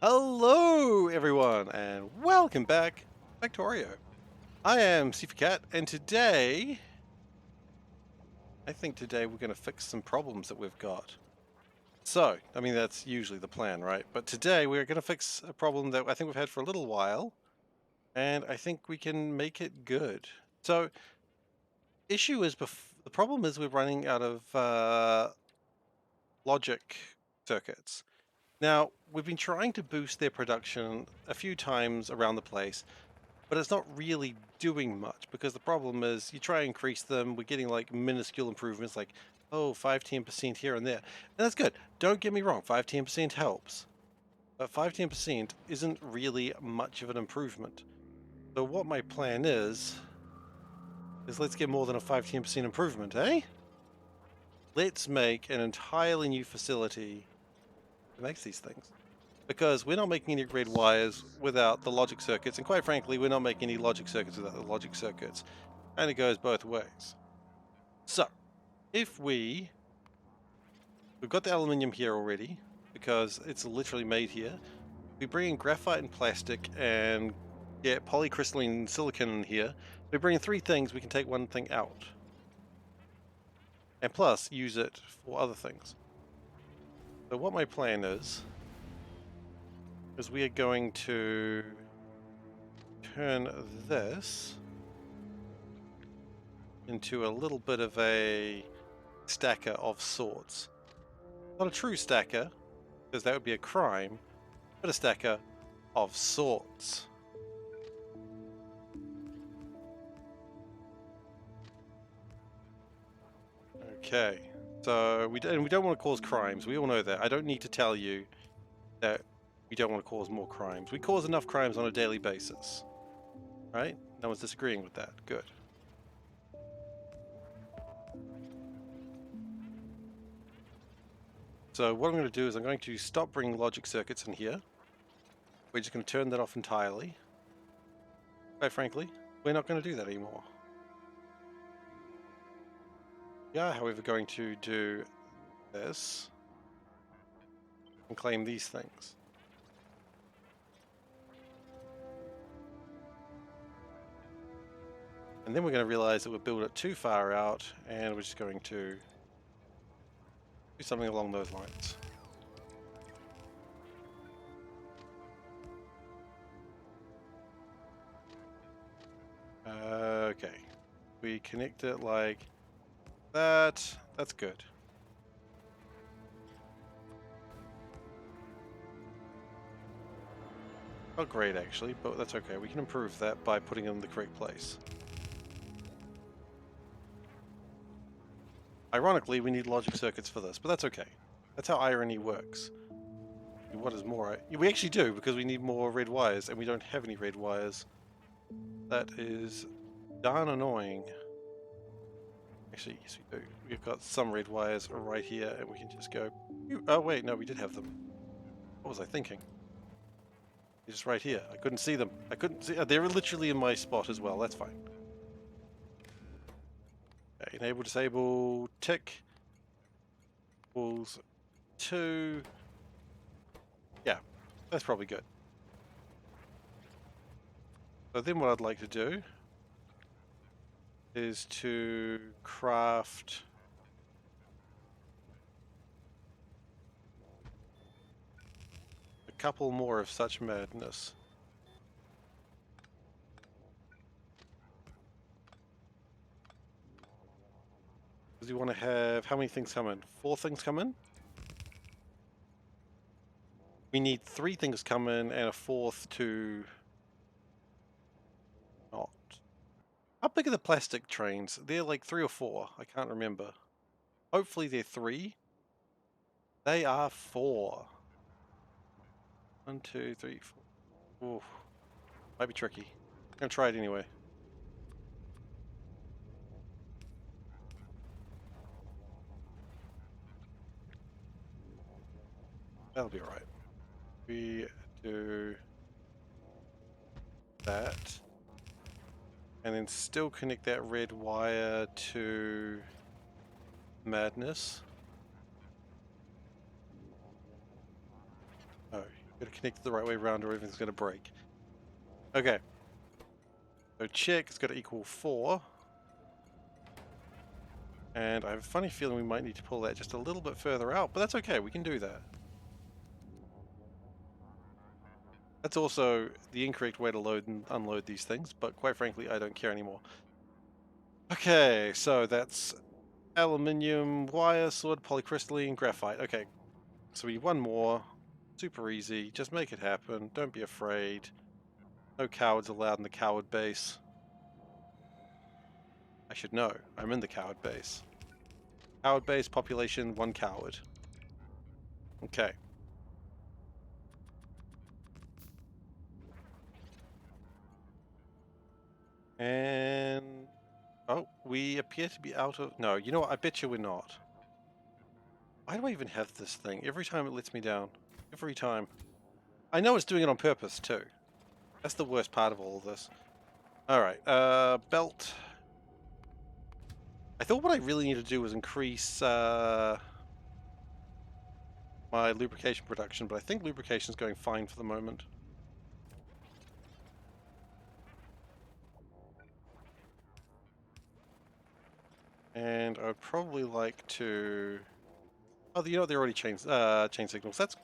Hello, everyone, and welcome back, Factorio. I am SeiferKatt, and today we're going to fix some problems that we've got. So, I mean, that's usually the plan, right? But today we're going to fix a problem that I think we've had for a little while, and I think we can make it good. So, the problem is we're running out of logic circuits. Now, we've been trying to boost their production a few times around the place, but it's not really doing much because the problem is you try and increase them, we're getting like minuscule improvements like, oh, 5-10% here and there. And that's good. Don't get me wrong, 5-10% helps. But 5-10% isn't really much of an improvement. So what my plan is let's get more than a 5-10% improvement, eh? Let's make an entirely new facility that makes these things. Because we're not making any red wires without the logic circuits, and quite frankly, we're not making any logic circuits without the logic circuits. And it goes both ways. So, if we've got the aluminium here already, because it's literally made here, we bring in graphite and plastic and get polycrystalline silicon in here. We bring in three things, we can take one thing out. And plus, use it for other things. So what my plan is we are going to turn this into a little bit of a stacker of sorts. Not a true stacker, because that would be a crime, but a stacker of sorts. Okay, so we don't want to cause crimes. We all know that. I don't need to tell you that we don't want to cause more crimes. We cause enough crimes on a daily basis, right? No one's disagreeing with that. Good. So what I'm going to do is I'm going to stop bringing logic circuits in here. We're just going to turn that off entirely. Quite frankly, we're not going to do that anymore. We are, however, going to do this and claim these things. And then we're going to realize that we've built it too far out, and we're just going to do something along those lines. Okay. We connect it like that. That's good. Not great, actually, but that's okay. We can improve that by putting it in the correct place. Ironically, we need logic circuits for this, but that's okay. That's how irony works. What is more? We actually do, because we need more red wires, and we don't have any red wires. That is darn annoying. Actually, yes we do. We've got some red wires right here, and we can just go... Oh wait, no, we did have them. What was I thinking? They're just right here. I couldn't see them. I couldn't see... They're literally in my spot as well. That's fine. Okay, enable, disable, tick. Equals 2. Yeah, that's probably good. So then what I'd like to do is to craft a couple more of such madness. Because you want to have, how many things come in? 4 things come in? We need 3 things come in and a 4th to not. How big are the plastic trains? They're like 3 or 4. I can't remember. Hopefully they're 3. They are 4. 1, 2, 3, 4. Ooh. Might be tricky. I'm gonna try it anyway. That'll be alright. We do that. And then still connect that red wire to madness. Oh, Gotta connect it the right way around or everything's gonna break. Okay. So check is gonna equal 4. And I have a funny feeling we might need to pull that just a little bit further out, but that's okay, we can do that. That's also the incorrect way to load and unload these things, but quite frankly, I don't care anymore. Okay, so that's aluminium, wire, sword, polycrystalline, graphite. Okay, so we need one more. Super easy. Just make it happen. Don't be afraid. No cowards allowed in the coward base. I should know. I'm in the coward base. Coward base, population, 1 coward. Okay. And... oh, we appear to be out of... no, you know what? I bet you we're not. Why do I even have this thing? Every time it lets me down. Every time. I know it's doing it on purpose, too. That's the worst part of all of this. Alright, belt. I thought what I really need to do was increase my lubrication production, but I think lubrication is going fine for the moment. And I would probably like to... oh, you know what? They're already chain signals. That's...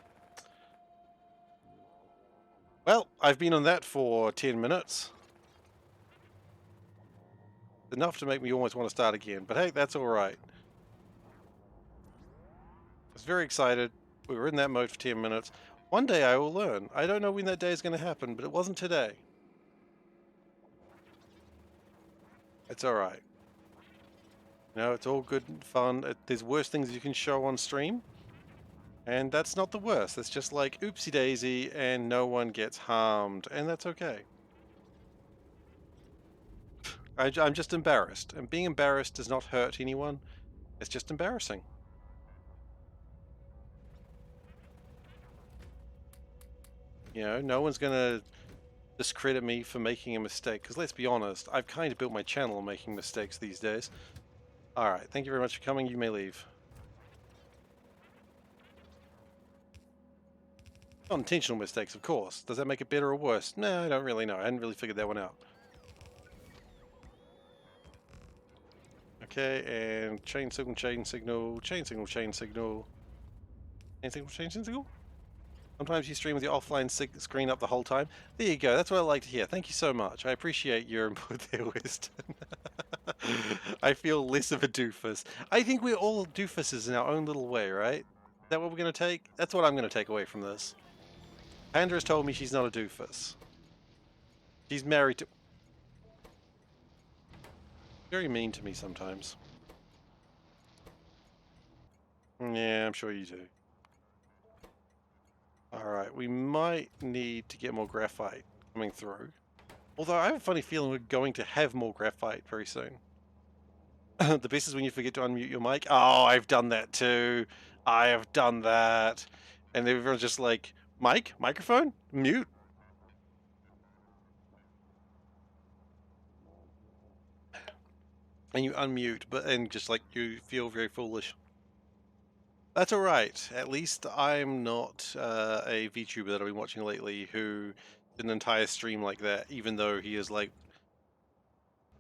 well, I've been on that for 10 minutes. Enough to make me almost want to start again, but hey, that's alright. I was very excited. We were in that mode for 10 minutes. One day I will learn. I don't know when that day is going to happen, but it wasn't today. It's alright. No, it's all good and fun. There's worse things you can show on stream. And that's not the worst. It's just like oopsie daisy and no one gets harmed. And that's okay. I'm just embarrassed. And being embarrassed does not hurt anyone. It's just embarrassing. You know, no one's going to discredit me for making a mistake. Because let's be honest, I've kind of built my channel on making mistakes these days. Alright, thank you very much for coming. You may leave. Unintentional mistakes, of course. Does that make it better or worse? No, I don't really know. I hadn't really figured that one out. Okay, and chain signal, chain signal, chain signal, chain signal. Chain signal, chain signal? Sometimes you stream with your offline screen up the whole time. There you go, that's what I like to hear. Thank you so much. I appreciate your input there, Weston. I feel less of a doofus. I think we're all doofuses in our own little way, right? Is that what we're going to take? That's what I'm going to take away from this. Pandra's told me she's not a doofus. She's married to... very mean to me sometimes. Yeah, I'm sure you do. Alright, we might need to get more graphite coming through. Although I have a funny feeling we're going to have more graphite very soon. The best is when you forget to unmute your mic. Oh, I've done that too. I have done that. And everyone's just like, mic? Microphone? Mute? And you unmute, and just like you feel very foolish. That's alright. At least I'm not a VTuber that I've been watching lately who did an entire stream like that, even though he is like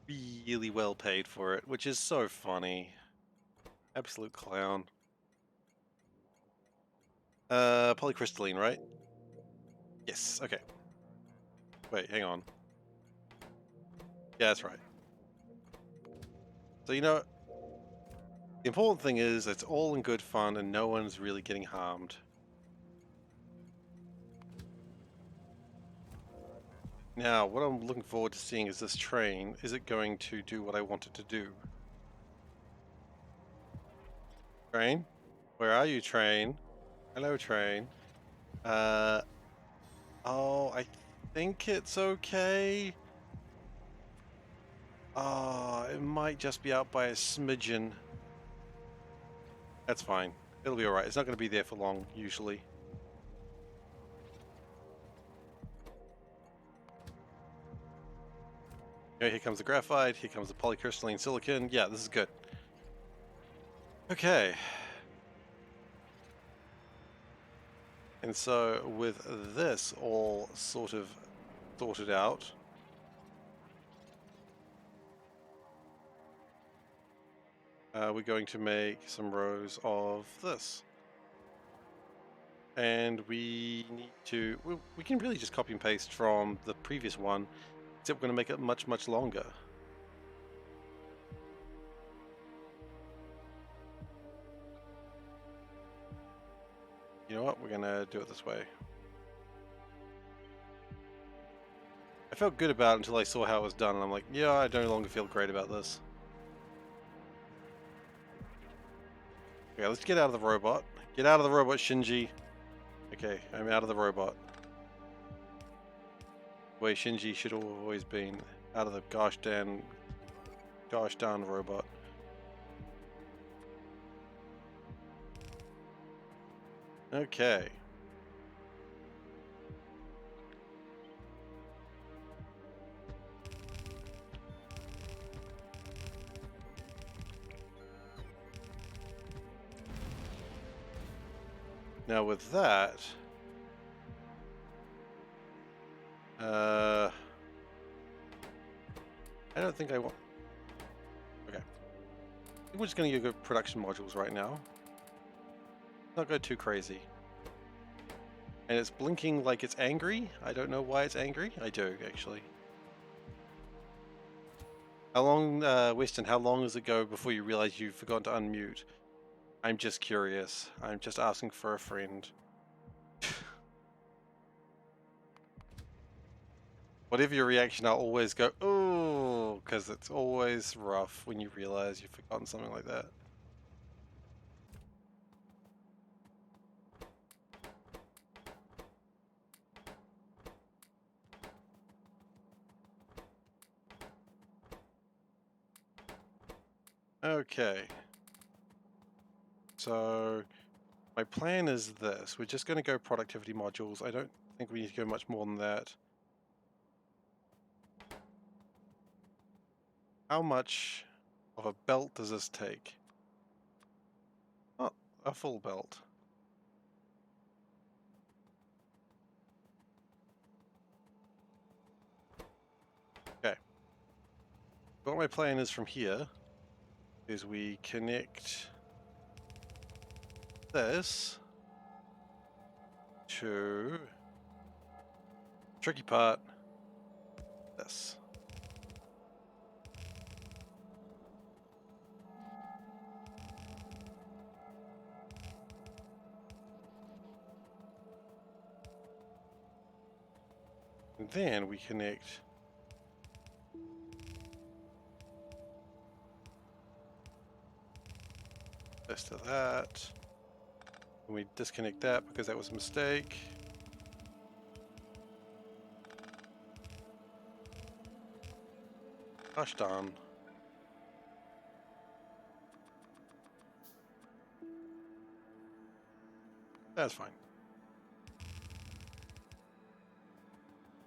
really well paid for it, which is so funny. Absolute clown. Polycrystalline, right? Yes, okay. Wait, hang on. Yeah, that's right. So, you know, the important thing is it's all in good fun and no one's really getting harmed. Now, what I'm looking forward to seeing is this train. Is it going to do what I want it to do? Train? Where are you, train? Hello, train. Oh, I think it's okay. Oh, it might just be out by a smidgen. That's fine. It'll be alright. It's not going to be there for long, usually. Okay, here comes the graphite. Here comes the polycrystalline silicon. Yeah, this is good. Okay. And so with this all sort of sorted out, we're going to make some rows of this. And we need to, we can really just copy and paste from the previous one, except we're going to make it much, much longer. You know what, we're going to do it this way. I felt good about it until I saw how it was done, and I'm like, yeah, I no longer feel great about this. Okay, let's get out of the robot. Get out of the robot, Shinji. Okay, I'm out of the robot. The way Shinji should have always been. Out of the gosh darn robot. Okay. Now with that, I don't think I want. Okay, I think we're just gonna go production modules right now. Not go too crazy. And it's blinking like it's angry. I don't know why it's angry. I do actually. How long, Weston? How long does it go before you realize you've forgotten to unmute? I'm just curious. I'm just asking for a friend. Whatever your reaction, I'll always go, oh, because it's always rough when you realize you've forgotten something like that. Okay. So my plan is this. We're just going to go productivity modules. I don't think we need to go much more than that. How much of a belt does this take? Oh, a full belt. Okay. What my plan is from here is we connect this to tricky part, this. And then we connect this to that. And we disconnect that because that was a mistake. Gosh darn. That's fine.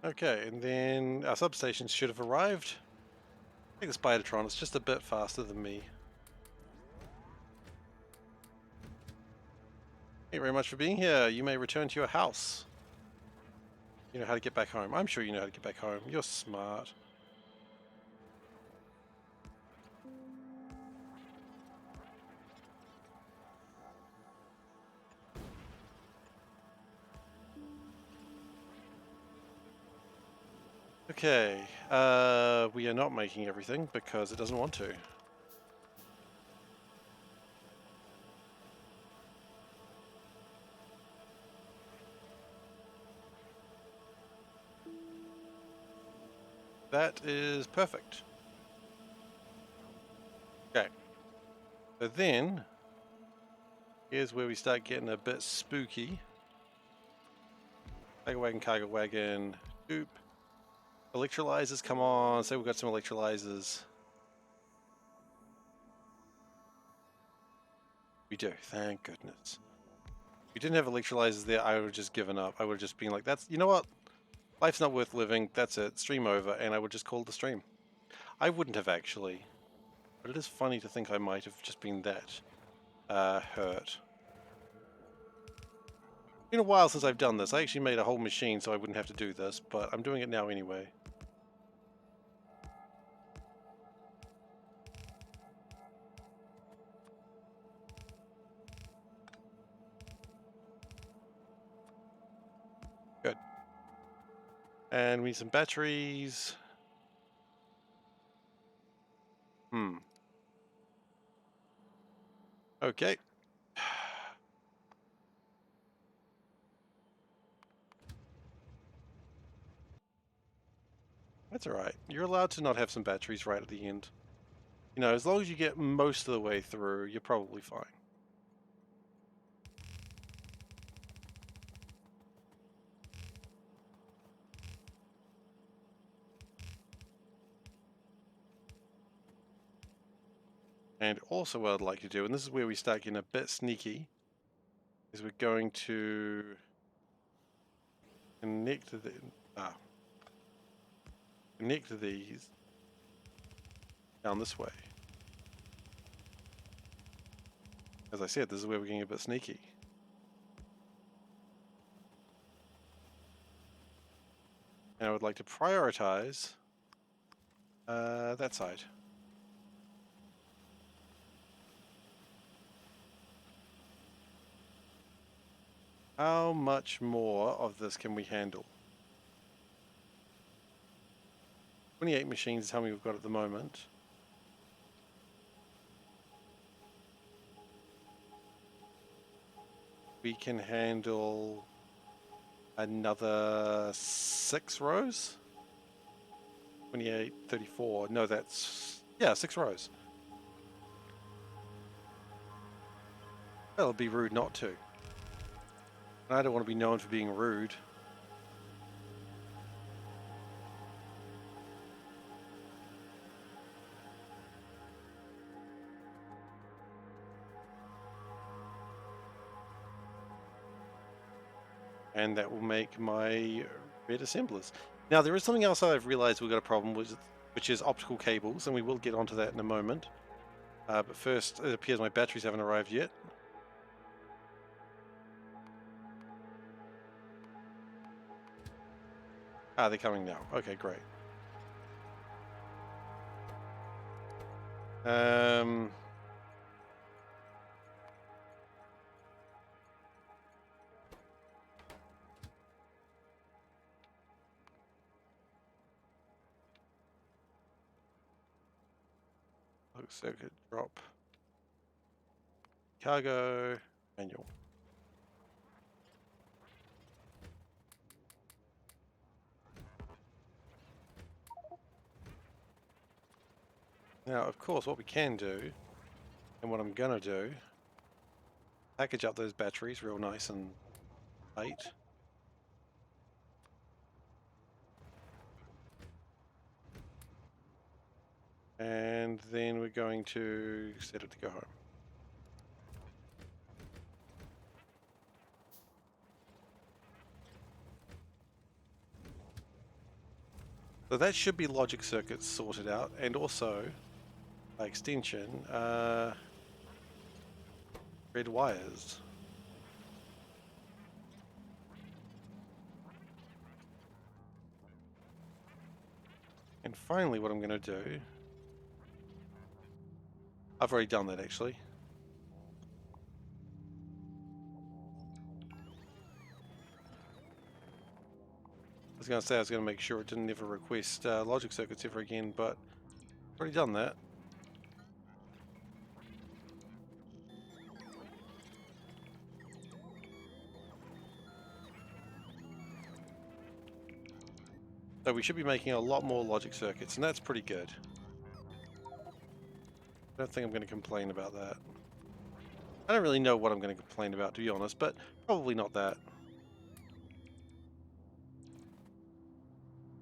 Okay, and then our substations should have arrived. I think the Spidertron is just a bit faster than me. Thank you very much for being here. You may return to your house. You know how to get back home. I'm sure you know how to get back home. You're smart. Okay, we are not making everything because it doesn't want to. That is perfect. Okay, so then here's where we start getting a bit spooky. Cargo wagon, doop. Electrolyzers, come on, say we've got some electrolyzers. We do, thank goodness. If we didn't have electrolyzers there, I would have just given up. I would have just been like, that's, you know what? Life's not worth living, that's it, stream over, and I would just call the stream. I wouldn't have actually, but it is funny to think I might have just been that hurt. Been a while since I've done this. I actually made a whole machine so I wouldn't have to do this, but I'm doing it now anyway. Good. And we need some batteries. Okay. That's alright. You're allowed to not have some batteries right at the end. You know, as long as you get most of the way through, you're probably fine. And also what I'd like to do, and this is where we start getting a bit sneaky, is we're going to connect these down this way. As I said, this is where we're getting a bit sneaky. And I would like to prioritize that side. How much more of this can we handle? 28 machines is how many we've got at the moment. We can handle another 6 rows. 28, 34. No, that's... yeah, 6 rows. Well, it'd be rude not to. And I don't want to be known for being rude. And that will make my red assemblers. Now, there is something else I've realized we've got a problem with, which is optical cables, and we will get onto that in a moment. But first, it appears my batteries haven't arrived yet. Ah, they're coming now. Okay, great. Circuit drop. Cargo manual. Now, of course, what we can do, and what I'm gonna do, package up those batteries real nice and tight. And then we're going to set it to go home. So that should be logic circuits sorted out, and also, by extension, red wires. And finally, what I'm going to do, I've already done that actually. I was going to say I was going to make sure it didn't ever request logic circuits ever again, but I've already done that. So we should be making a lot more logic circuits, and that's pretty good. I don't think I'm going to complain about that. I don't really know what I'm going to complain about, to be honest, but probably not that.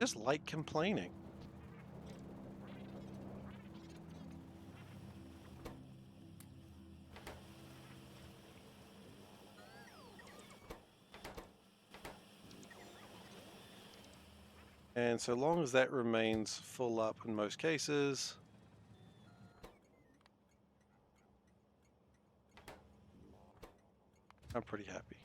Just like complaining. And so long as that remains full up in most cases, I'm pretty happy.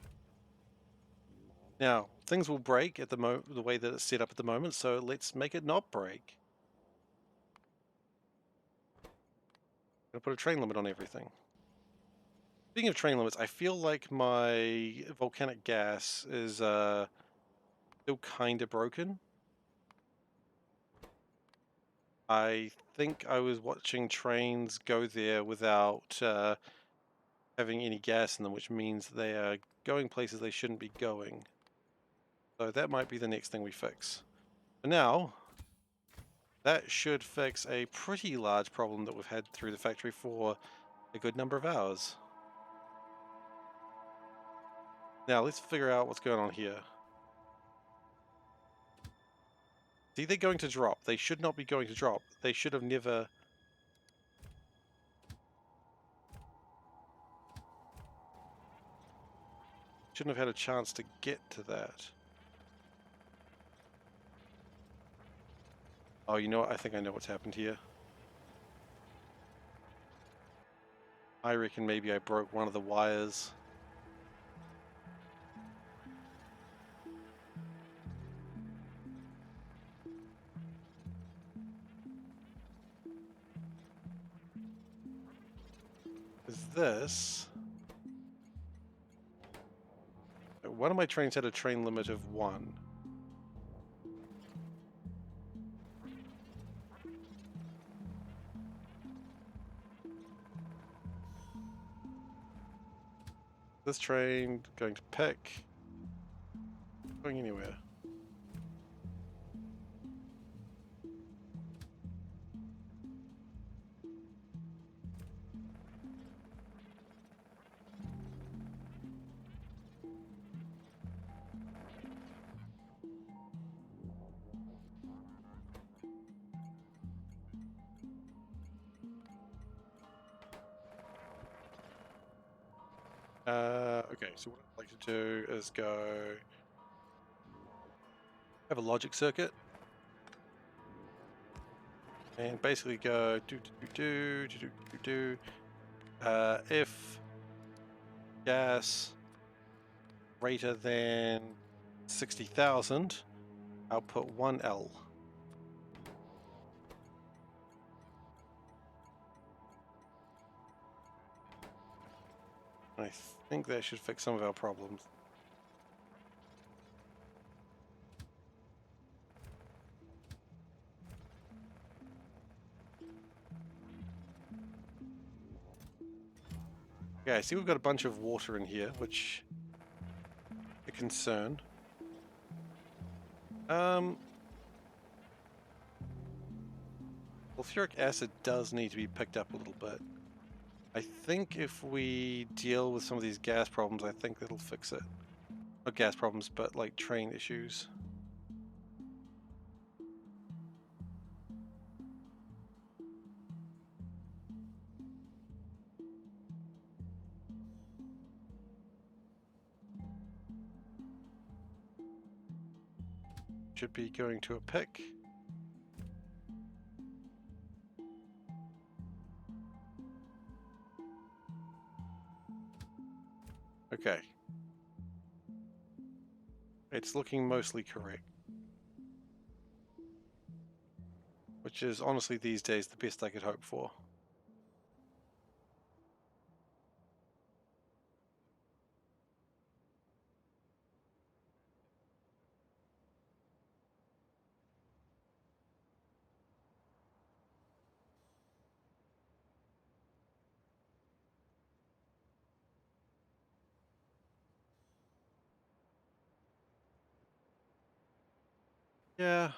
Now, things will break at the way that it's set up at the moment, so let's make it not break. I'm gonna put a train limit on everything. Speaking of train limits, I feel like my volcanic gas is still kind of broken. I think I was watching trains go there without having any gas in them, which means they are going places they shouldn't be going. So that might be the next thing we fix. For now, that should fix a pretty large problem that we've had through the factory for a good number of hours. Now let's figure out what's going on here. See, they're going to drop. They should not be going to drop. They should have never... Shouldn't have had a chance to get to that. Oh, you know what? I think I know what's happened here. I reckon maybe I broke one of the wires. Is this... One of my trains had a train limit of 1. This train going to pick... Going anywhere. Okay, so what I'd like to do is go... Have a logic circuit. And basically go if gas greater than 60,000, output 1L. I think that should fix some of our problems. Okay, I see we've got a bunch of water in here, which is a concern. Sulfuric acid does need to be picked up a little bit. I think if we deal with some of these gas problems, I think that'll fix it. Not gas problems, but like train issues. Should be going to a pick. Okay. It's looking mostly correct. Which is honestly these days the best I could hope for. Yeah.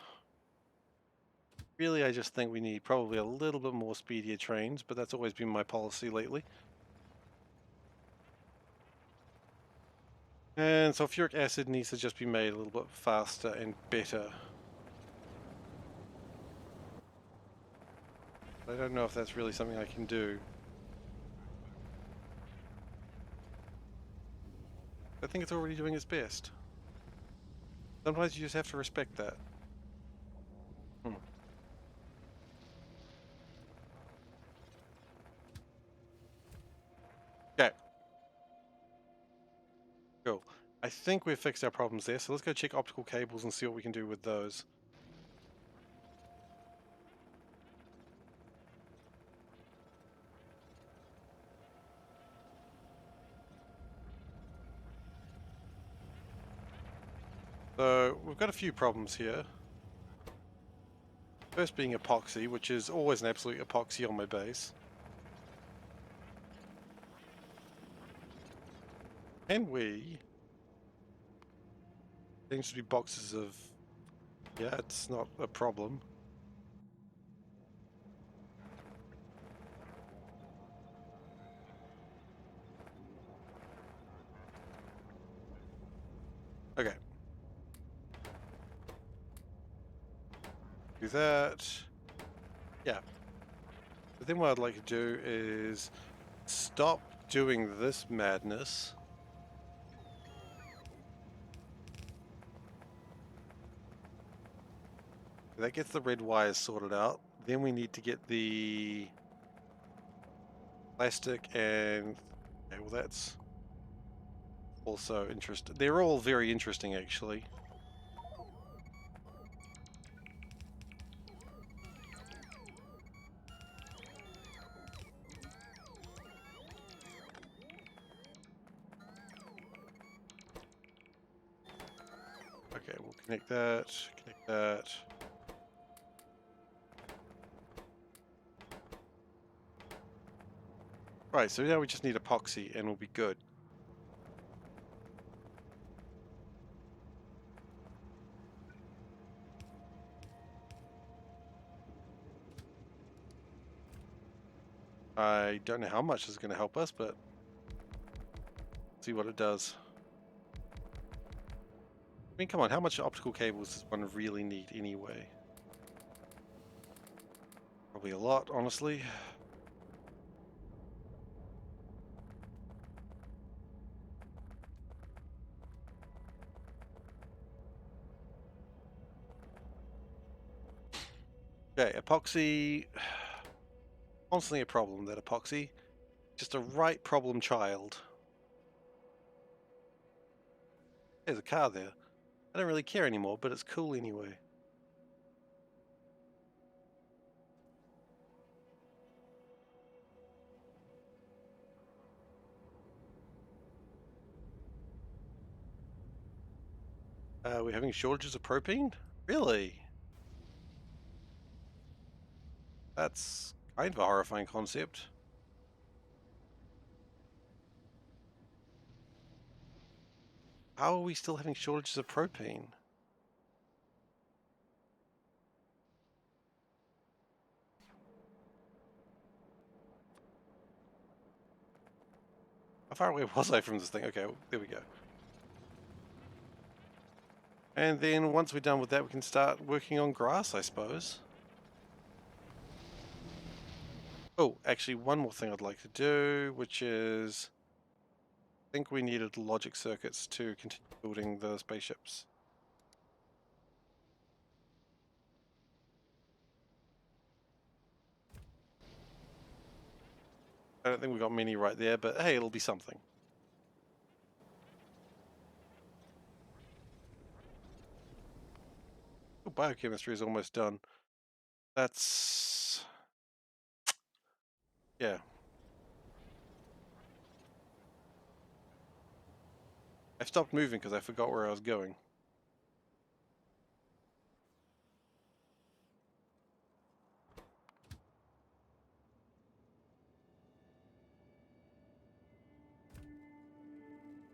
Really, I just think we need probably a little bit more speedier trains, but that's always been my policy lately. And sulfuric acid needs to just be made a little bit faster and better. I don't know if that's really something I can do. I think it's already doing its best. Sometimes you just have to respect that. Okay. Cool. I think we've fixed our problems there, so let's go check optical cables and see what we can do with those. So we've got a few problems here. First being epoxy, which is always an absolute epoxy on my base. Can we? Seems to be boxes of... Yeah, it's not a problem. Okay. Do that. Yeah. But then what I'd like to do is stop doing this madness. That gets the red wires sorted out. Then we need to get the plastic and... Okay, well that's also interesting. They're all very interesting actually. Okay, we'll connect that, connect that. Right, so now we just need epoxy and we'll be good. I don't know how much this is going to help us, but see what it does. I mean, come on, how much optical cables does one really need anyway? Probably a lot, honestly. Okay, epoxy. Constantly a problem, that epoxy. Just a right problem child. There's a car there. I don't really care anymore, but it's cool anyway. We're having shortages of propane? Really? That's kind of a horrifying concept. How are we still having shortages of propane? How far away was I from this thing? Okay, there we go. And then once we're done with that, we can start working on grass, I suppose. Oh, actually, one more thing I'd like to do, which is... I think we needed logic circuits to continue building the spaceships. I don't think we got many right there, but hey, it'll be something. Oh, biochemistry is almost done. That's... yeah. I stopped moving because I forgot where I was going.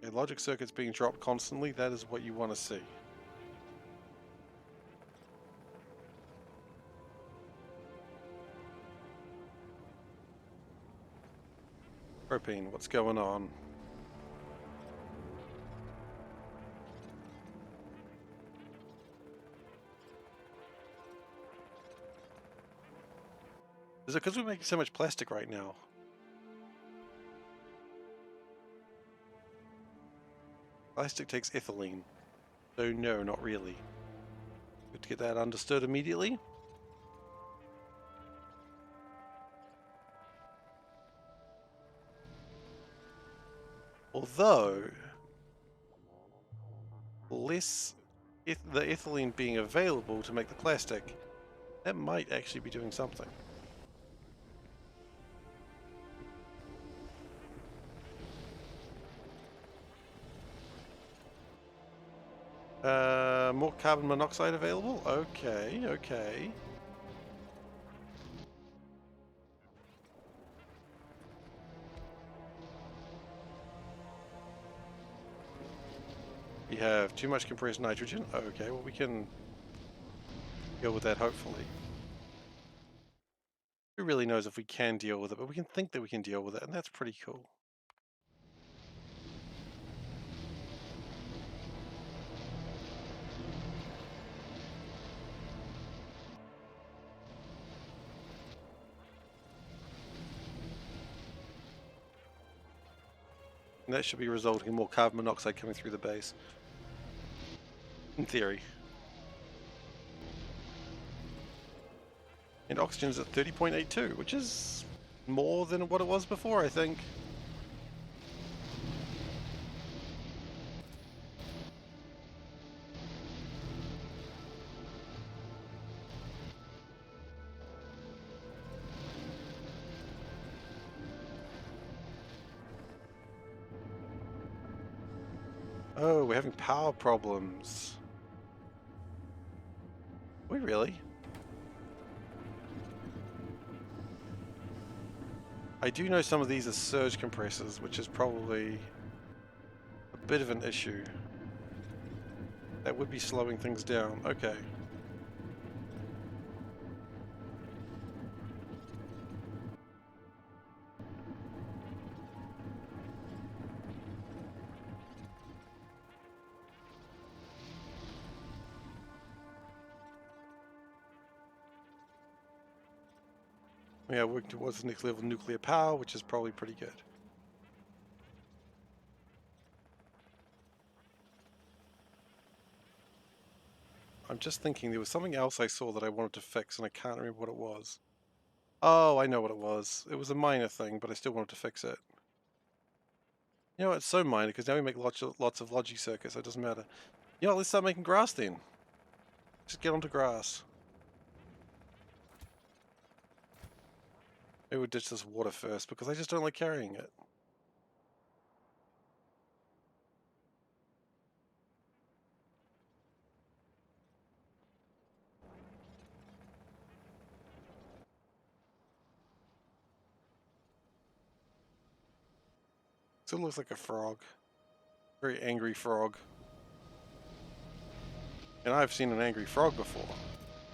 A logic circuit's being dropped constantly, that is what you want to see. Propane, what's going on? Is it because we're making so much plastic right now? Plastic takes ethylene. So no, not really. Good to get that understood immediately. Although, less the ethylene being available to make the plastic, that might actually be doing something. More carbon monoxide available? Okay, okay. We have too much compressed nitrogen. Okay, well we can deal with that hopefully. Who really knows if we can deal with it, but we can think that we can deal with it, and that's pretty cool. And that should be resulting in more carbon monoxide coming through the base. In theory. And oxygen is at 30.82, which is more than what it was before, I think. Oh, we're having power problems. Are we really? I do know some of these are surge compressors, which is probably a bit of an issue. That would be slowing things down. Okay. Yeah, working towards the next level of nuclear power, which is probably pretty good. I'm just thinking there was something else I saw that I wanted to fix and I can't remember what it was. Oh, I know what it was. It was a minor thing, but I still wanted to fix it. You know, it's so minor because now we make lots of logic circuits, so it doesn't matter. You know, let's start making grass then. Just get onto grass. Maybe we'll ditch this water first because I just don't like carrying it. Still looks like a frog. Very angry frog. And I've seen an angry frog before.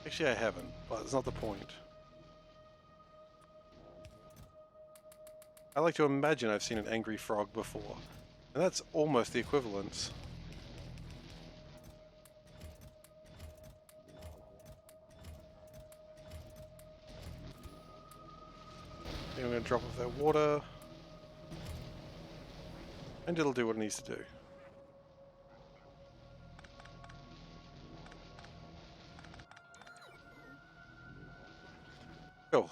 Actually, I haven't, but it's not the point. I like to imagine I've seen an angry frog before. And that's almost the equivalence. And I'm going to drop off that water. And it'll do what it needs to do. Cool.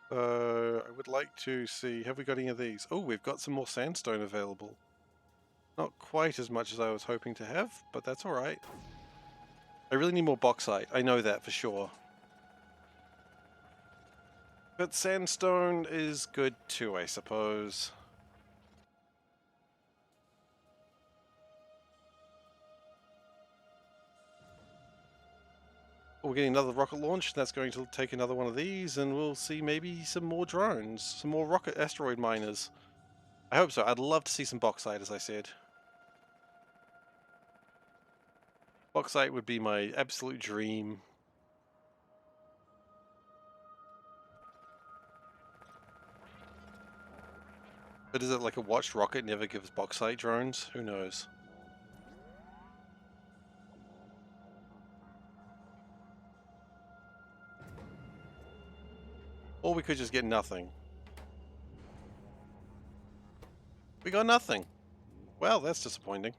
I would like to see, have we got any of these? Oh, we've got some more sandstone available. Not quite as much as I was hoping to have, but that's alright. I really need more bauxite, I know that for sure. But sandstone is good too, I suppose. We're getting another rocket launch. That's going to take another one of these, and we'll see maybe some more drones, some more rocket asteroid miners. I hope so. I'd love to see some bauxite, as I said. Bauxite would be my absolute dream. But is it like a watched rocket never gives bauxite drones? Who knows? Or we could just get nothing. We got nothing. Well, that's disappointing.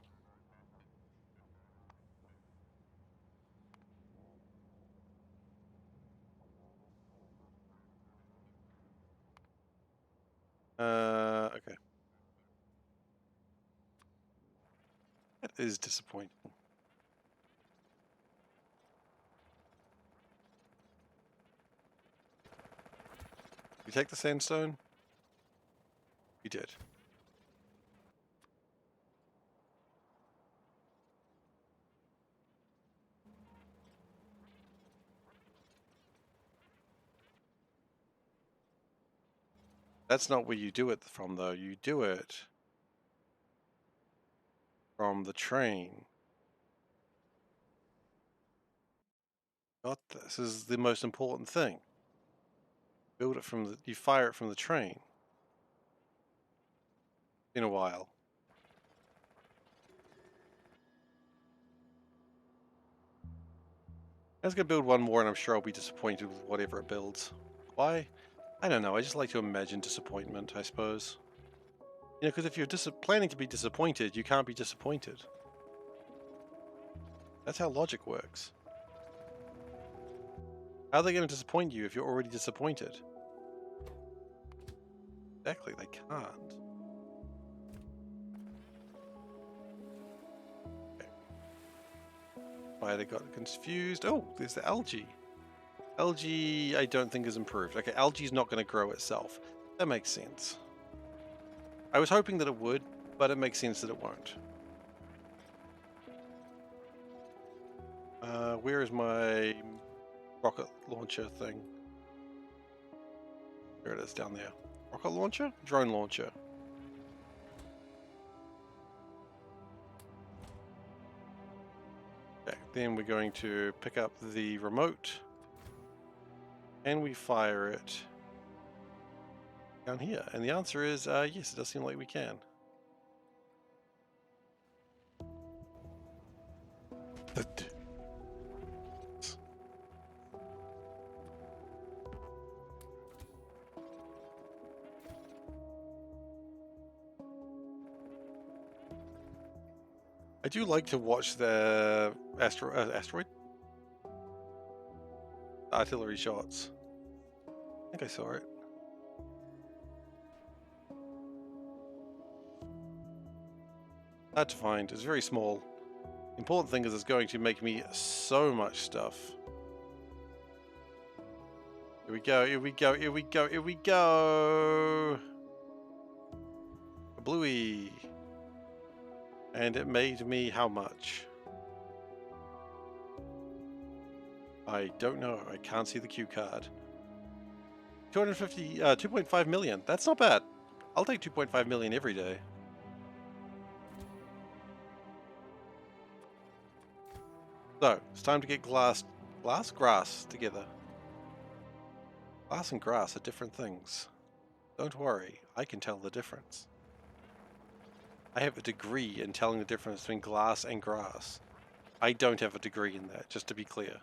Okay. That is disappointing. You take the sandstone? You did. That's not where you do it from, though. You do it from the train. Got this. This is the most important thing. Build it from the. You fire it from the train. In a while. I was gonna build one more, and I'm sure I'll be disappointed with whatever it builds. Why? I don't know. I just like to imagine disappointment, I suppose. You know, because if you're planning to be disappointed, you can't be disappointed. That's how logic works. How are they going to disappoint you if you're already disappointed? Exactly, they can't. Okay. Why they got confused? Oh, there's the algae. Algae, I don't think is improved. Okay, algae's not going to grow itself. That makes sense. I was hoping that it would, but it makes sense that it won't. Where is my rocket launcher thing? There it is, down there. Rocket launcher? Drone launcher. Okay, then we're going to pick up the remote. And we fire it down here. And the answer is yes, it does seem like we can. I do like to watch the asteroid artillery shots. I think I saw it. Hard to find. It's very small. The important thing is it's going to make me so much stuff. Here we go, here we go, here we go, here we go! A bluey. And it made me how much? I don't know. I can't see the cue card. 2.5 million. That's not bad. I'll take 2.5 million every day. So, it's time to get grass together. Glass and grass are different things. Don't worry, I can tell the difference. I have a degree in telling the difference between glass and grass. I don't have a degree in that, just to be clear.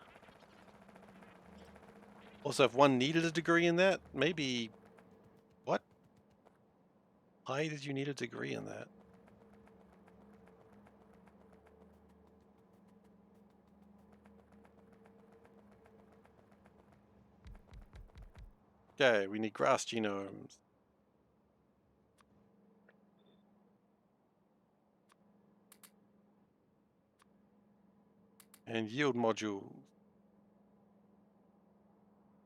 Also, if one needed a degree in that, maybe... What? Why did you need a degree in that? Okay, we need grass genomes. And yield modules.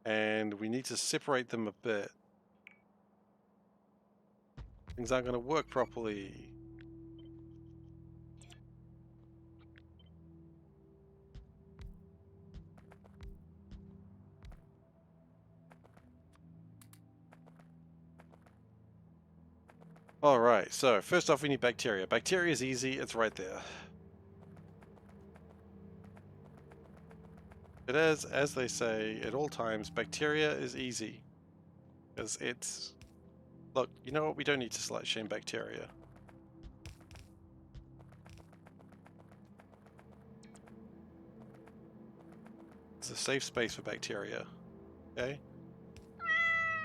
And we need to separate them a bit. Things aren't going to work properly. Alright, so first off we need bacteria. Bacteria is easy, it's right there. It is, as they say at all times, bacteria is easy. Because it's... Look, you know what? We don't need to slut shame bacteria. It's a safe space for bacteria. Okay?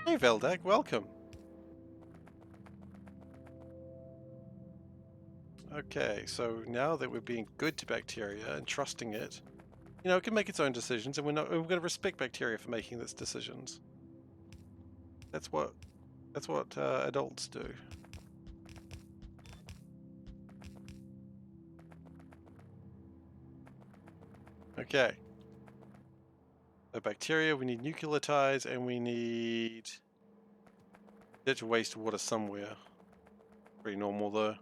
Hey Veldak, welcome! Okay, so now that we're being good to bacteria and trusting it, you know, it can make its own decisions, and we're going to respect bacteria for making its decisions. That's what adults do. Okay. So bacteria, we need nucleotides, and we need ditch wastewater somewhere. Pretty normal though.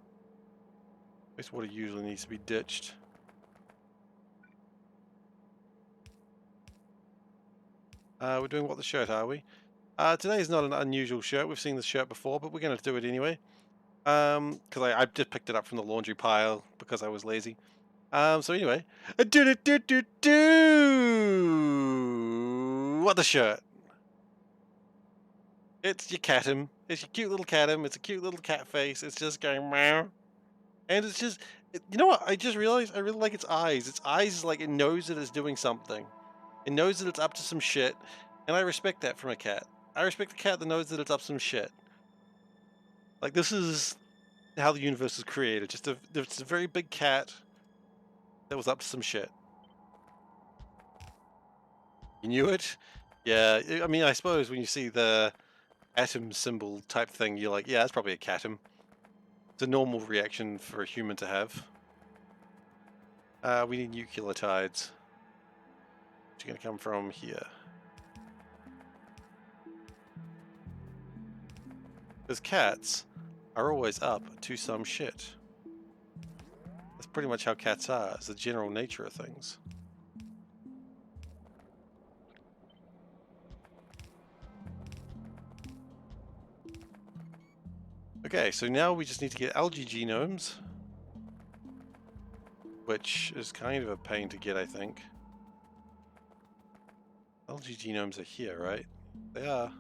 Wastewater usually needs to be ditched. We're doing what the shirt, are we? Today is not an unusual shirt. We've seen this shirt before, but we're going to do it anyway. Because I just picked it up from the laundry pile because I was lazy. So anyway, what the shirt? It's your catum. It's your cute little catum. It's a cute little cat face. It's just going meow, and it's just, you know what? I just realized I really like its eyes. Its eyes is like it knows that it's doing something. It knows that it's up to some shit, and I respect that from a cat. I respect the cat that knows that it's up to some shit. Like, this is how the universe was created. It's a very big cat that was up to some shit. You knew it? Yeah, I mean, I suppose when you see the atom symbol type thing, you're like, yeah, that's probably a catum. It's a normal reaction for a human to have. We need nucleotides. Which are going to come from here. Because cats are always up to some shit. That's pretty much how cats are, is the general nature of things. Okay, so now we just need to get algae genomes, which is kind of a pain to get, I think. Algae genomes are here, right? They are.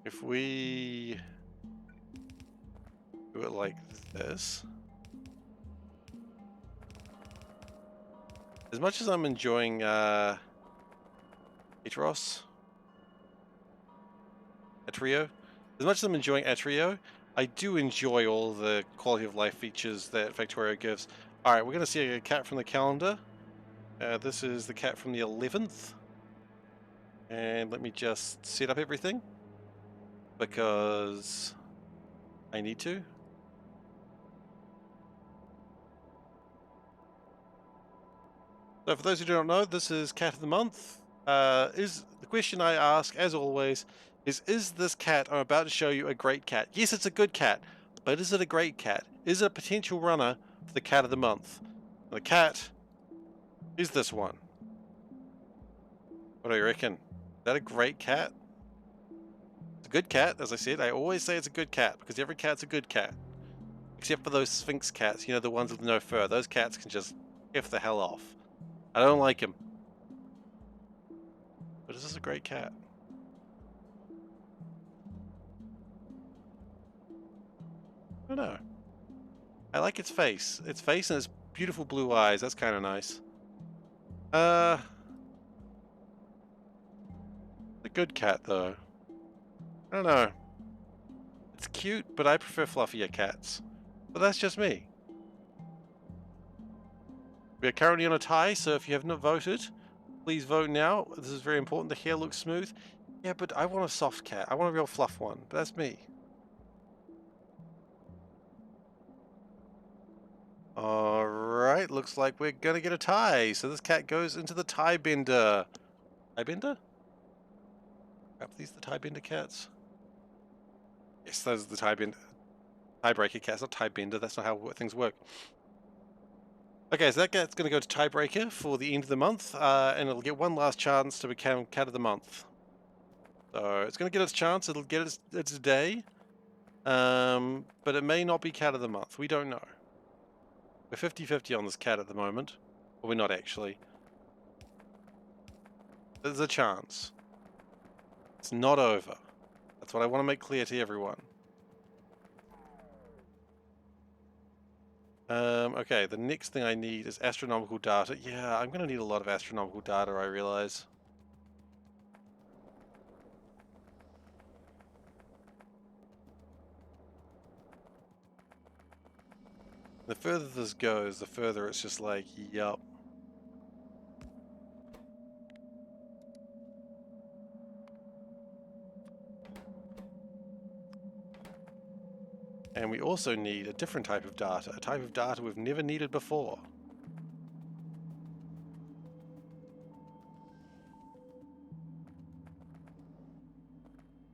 If we do it like this, as much as I'm enjoying Atrio, as much as I'm enjoying Atrio, I do enjoy all the quality of life features that Factorio gives. Alright, we're going to see a cat from the calendar. This is the cat from the 11th. And let me just set up everything, because I need to. So for those who don't know, this is Cat of the Month. Is the question I ask, as always, is this cat I'm about to show you a great cat? Yes, it's a good cat, but is it a great cat? Is it a potential runner for the Cat of the Month? The cat is this one. What do you reckon? Is that a great cat? It's a good cat, as I said. I always say it's a good cat, because every cat's a good cat. Except for those Sphinx cats, you know, the ones with no fur. Those cats can just F the hell off. I don't like him. But is this a great cat? I don't know. I like its face. Its face and its beautiful blue eyes. That's kind of nice. A good cat, though. I don't know. It's cute, but I prefer fluffier cats. But that's just me. We are currently on a tie, so if you have not voted, please vote now. This is very important. The hair looks smooth. Yeah, but I want a soft cat. I want a real fluff one. But that's me. Alright, looks like we're gonna get a tie. So this cat goes into the tie bender. Tie bender? Are these the tie bender cats? Yes, those are the tiebreaker cats, not tie bender. That's not how things work. Okay, so that cat's going to go to tiebreaker for the end of the month, and it'll get one last chance to become cat of the month. So it's going to get its chance. It'll get its day, but it may not be cat of the month. We don't know. We're 50-50 on this cat at the moment, but we're not actually. There's a chance. It's not over. That's what I want to make clear to everyone. Okay, the next thing I need is astronomical data. Yeah, I'm gonna need a lot of astronomical data, I realize. The further this goes, the further it's just like, yup. And we also need a different type of data, a type of data we've never needed before.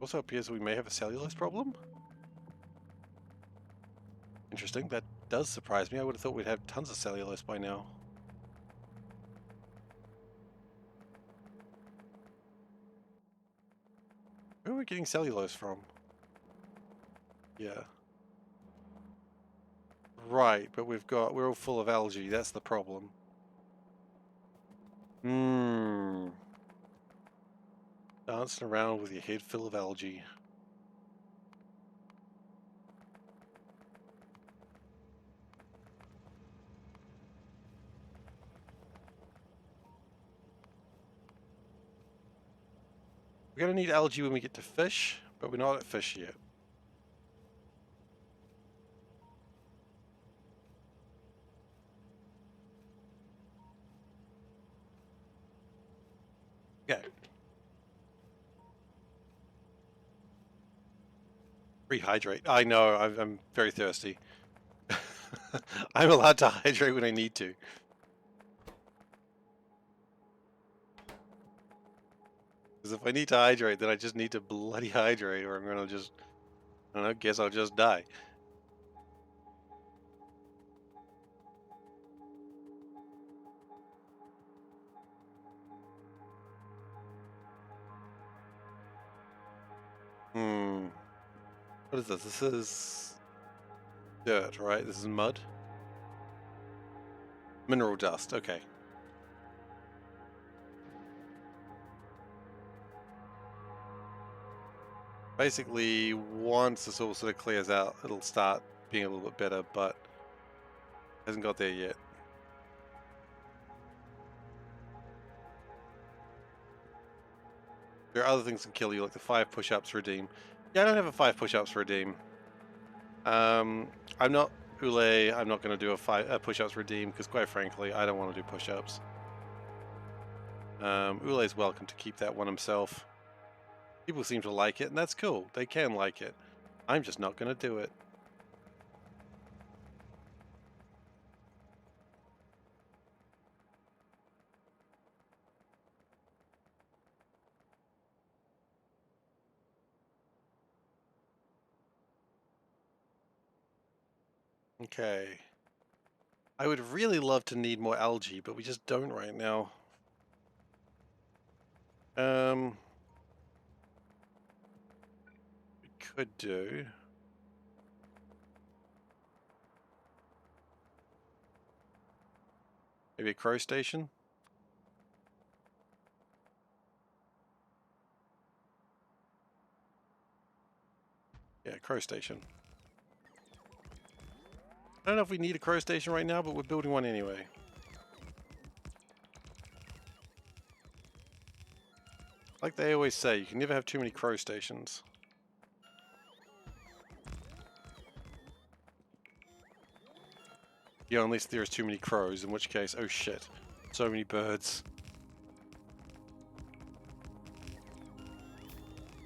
Also appears we may have a cellulose problem. Interesting, that does surprise me. I would have thought we'd have tons of cellulose by now. Where are we getting cellulose from? Yeah. Right, but we're all full of algae, that's the problem. Dancing around with your head full of algae. We're gonna need algae when we get to fish, but we're not at fish yet. Okay. Rehydrate. I know, I'm very thirsty. I'm allowed to hydrate when I need to. Because if I need to hydrate, then I just need to bloody hydrate, or I'm gonna just, I don't know, guess I'll just die. What is this? This is dirt, right? This is mud? Mineral dust, okay. Basically, once this all sort of clears out, it'll start being a little bit better, but hasn't got there yet. There are other things that can kill you, like the 5 push-ups redeem. Yeah, I don't have a 5 push-ups redeem. I'm not Ule. I'm not going to do a push-ups redeem because, quite frankly, I don't want to do push-ups. Ule's welcome to keep that one himself. People seem to like it, and that's cool. They can like it. I'm just not going to do it. Okay. I would really love to need more algae, but we just don't right now. We could do... maybe a crow station? Yeah, crow station. I don't know if we need a crow station right now, but we're building one anyway. Like they always say, you can never have too many crow stations. Yeah, unless there's too many crows, in which case, oh shit, so many birds.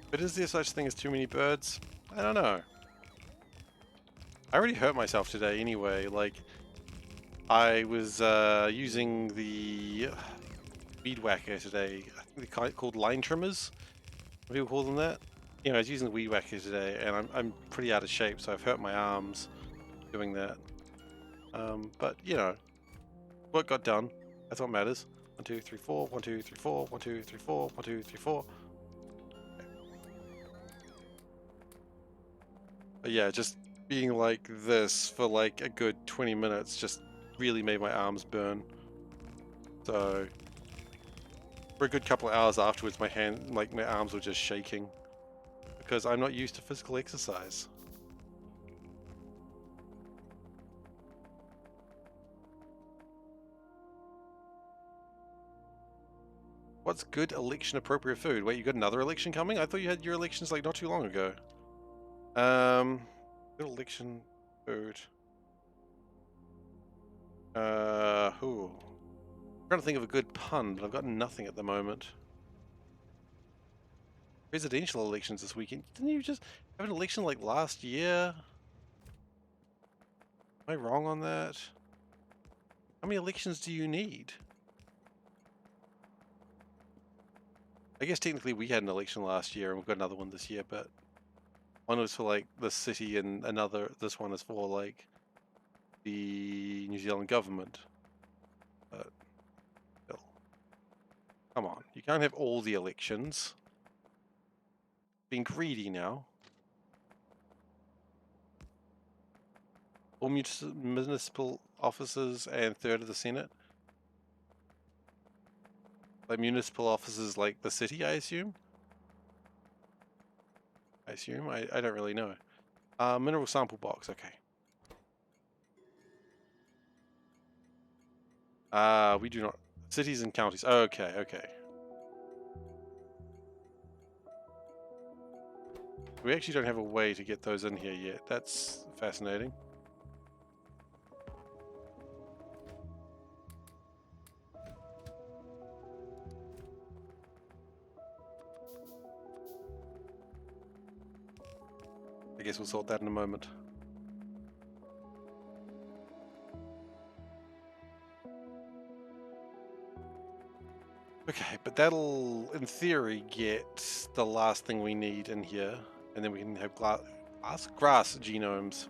But is there such thing as too many birds? I don't know. I already hurt myself today anyway, like, I was using the weed whacker today. I think they're called line trimmers. People call them that. You know, I was using the weed whacker today, and I'm pretty out of shape, so I've hurt my arms doing that. But you know, what got done? That's what matters. 1, 2, 3, 4. 1, 2, 3, 4. 1, 2, 3, 4. 1, 2, 3, 4. But yeah, just being like this for like a good 20 minutes just really made my arms burn. So for a good couple of hours afterwards, my arms were just shaking because I'm not used to physical exercise. What's good election appropriate food? Wait, you got another election coming? I thought you had your elections like not too long ago. Good election food. Who? I'm trying to think of a good pun, but I've got nothing at the moment. Presidential elections this weekend. Didn't you just have an election like last year? Am I wrong on that? How many elections do you need? I guess technically we had an election last year and we've got another one this year, but one was for like the city and this one is for like the New Zealand government. But still. Come on, you can't have all the elections. Being greedy now. All municipal offices and third of the Senate. Like municipal offices like the city, I assume? I don't really know. Mineral sample box, okay. We do not. Cities and counties. Okay, okay. We actually don't have a way to get those in here yet. That's fascinating. I guess we'll sort that in a moment. Okay, but that'll, in theory, get the last thing we need in here, and then we can have grass genomes.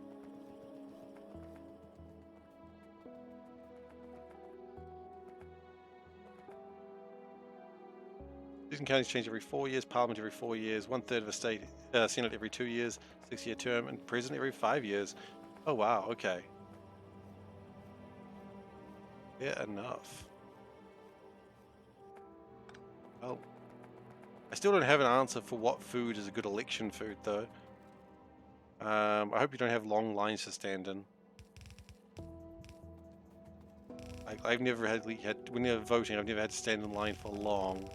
Cities and counties change every 4 years, Parliament every 4 years, 1/3 of a state, Senate every 2 years, 6-year term, and President every 5 years. Oh wow, okay. Yeah, enough. Well, I still don't have an answer for what food is a good election food, though. I hope you don't have long lines to stand in. I've never when they're voting, I've never had to stand in line for long.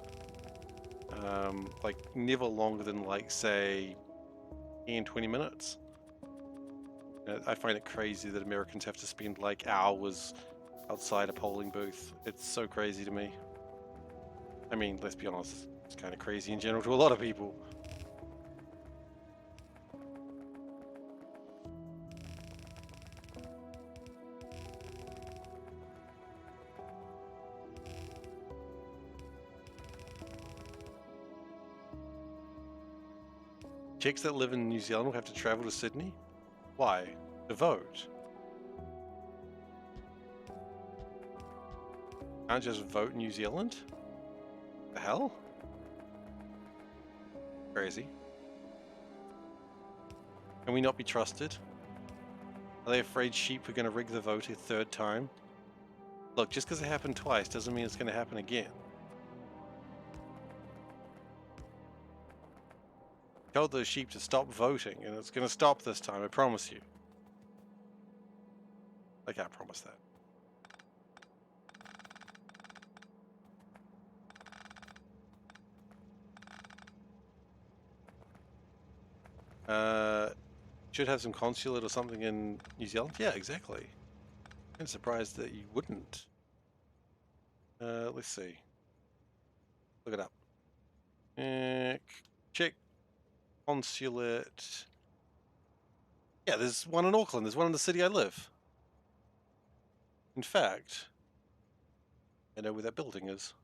Like never longer than like say 10, 20 minutes. I find it crazy that Americans have to spend like hours outside a polling booth. It's so crazy to me. I mean, let's be honest, it's kind of crazy in general to a lot of people. Czechs that live in New Zealand will have to travel to Sydney? Why? To vote? Can't just vote in New Zealand? The hell? Crazy. Can we not be trusted? Are they afraid sheep are going to rig the vote a third time? Look, just because it happened twice doesn't mean it's going to happen again. Told those sheep to stop voting, and it's going to stop this time, I promise you. I can't promise that. Should have some consulate or something in New Zealand? Yeah, exactly. I'm surprised that you wouldn't. Let's see. Look it up. Check consulate. Yeah, there's one in Auckland. There's one in the city I live. In fact, I know where that building is.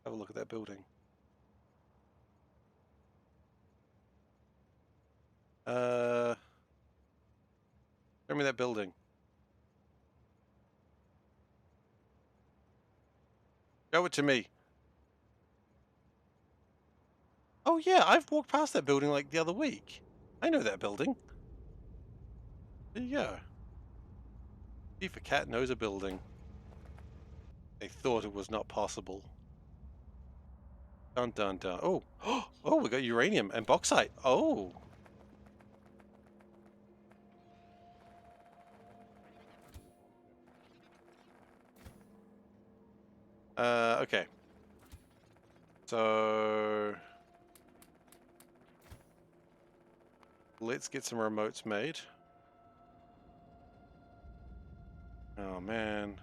Have a look at that building. Show me that building. Show it to me. Oh yeah, I've walked past that building like the other week. I know that building. There you go. SeiferKatt knows a building. They thought it was not possible. Dun dun dun. Oh, oh, we got uranium and bauxite. Oh. Okay. So let's get some remotes made. Oh man.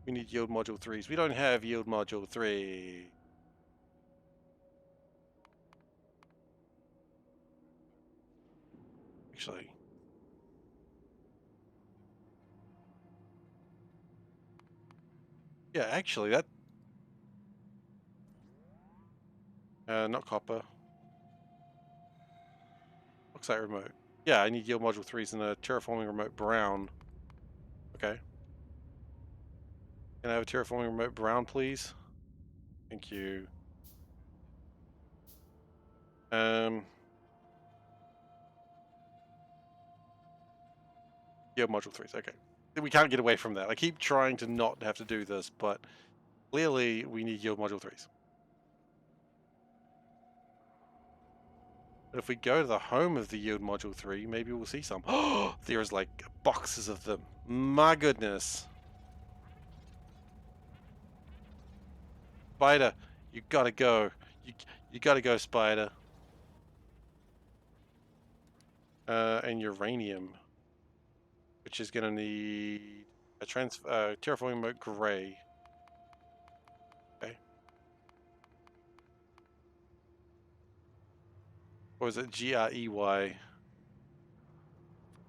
We need yield module 3s. We don't have yield module 3. Actually. Yeah, actually that not copper. Bauxite remote. Yeah, I need yield module 3s and a terraforming remote brown. Okay. Can I have a terraforming remote brown, please? Thank you. Yield module 3s. Okay. We can't get away from that. I keep trying to not have to do this, but clearly we need yield module 3s. But if we go to the home of the yield module 3, maybe we'll see some. Oh, there's like boxes of them. My goodness. Spider, you gotta go. You gotta go, Spider. And uranium, which is gonna need a terraforming mode gray. Okay. Or is it GREY?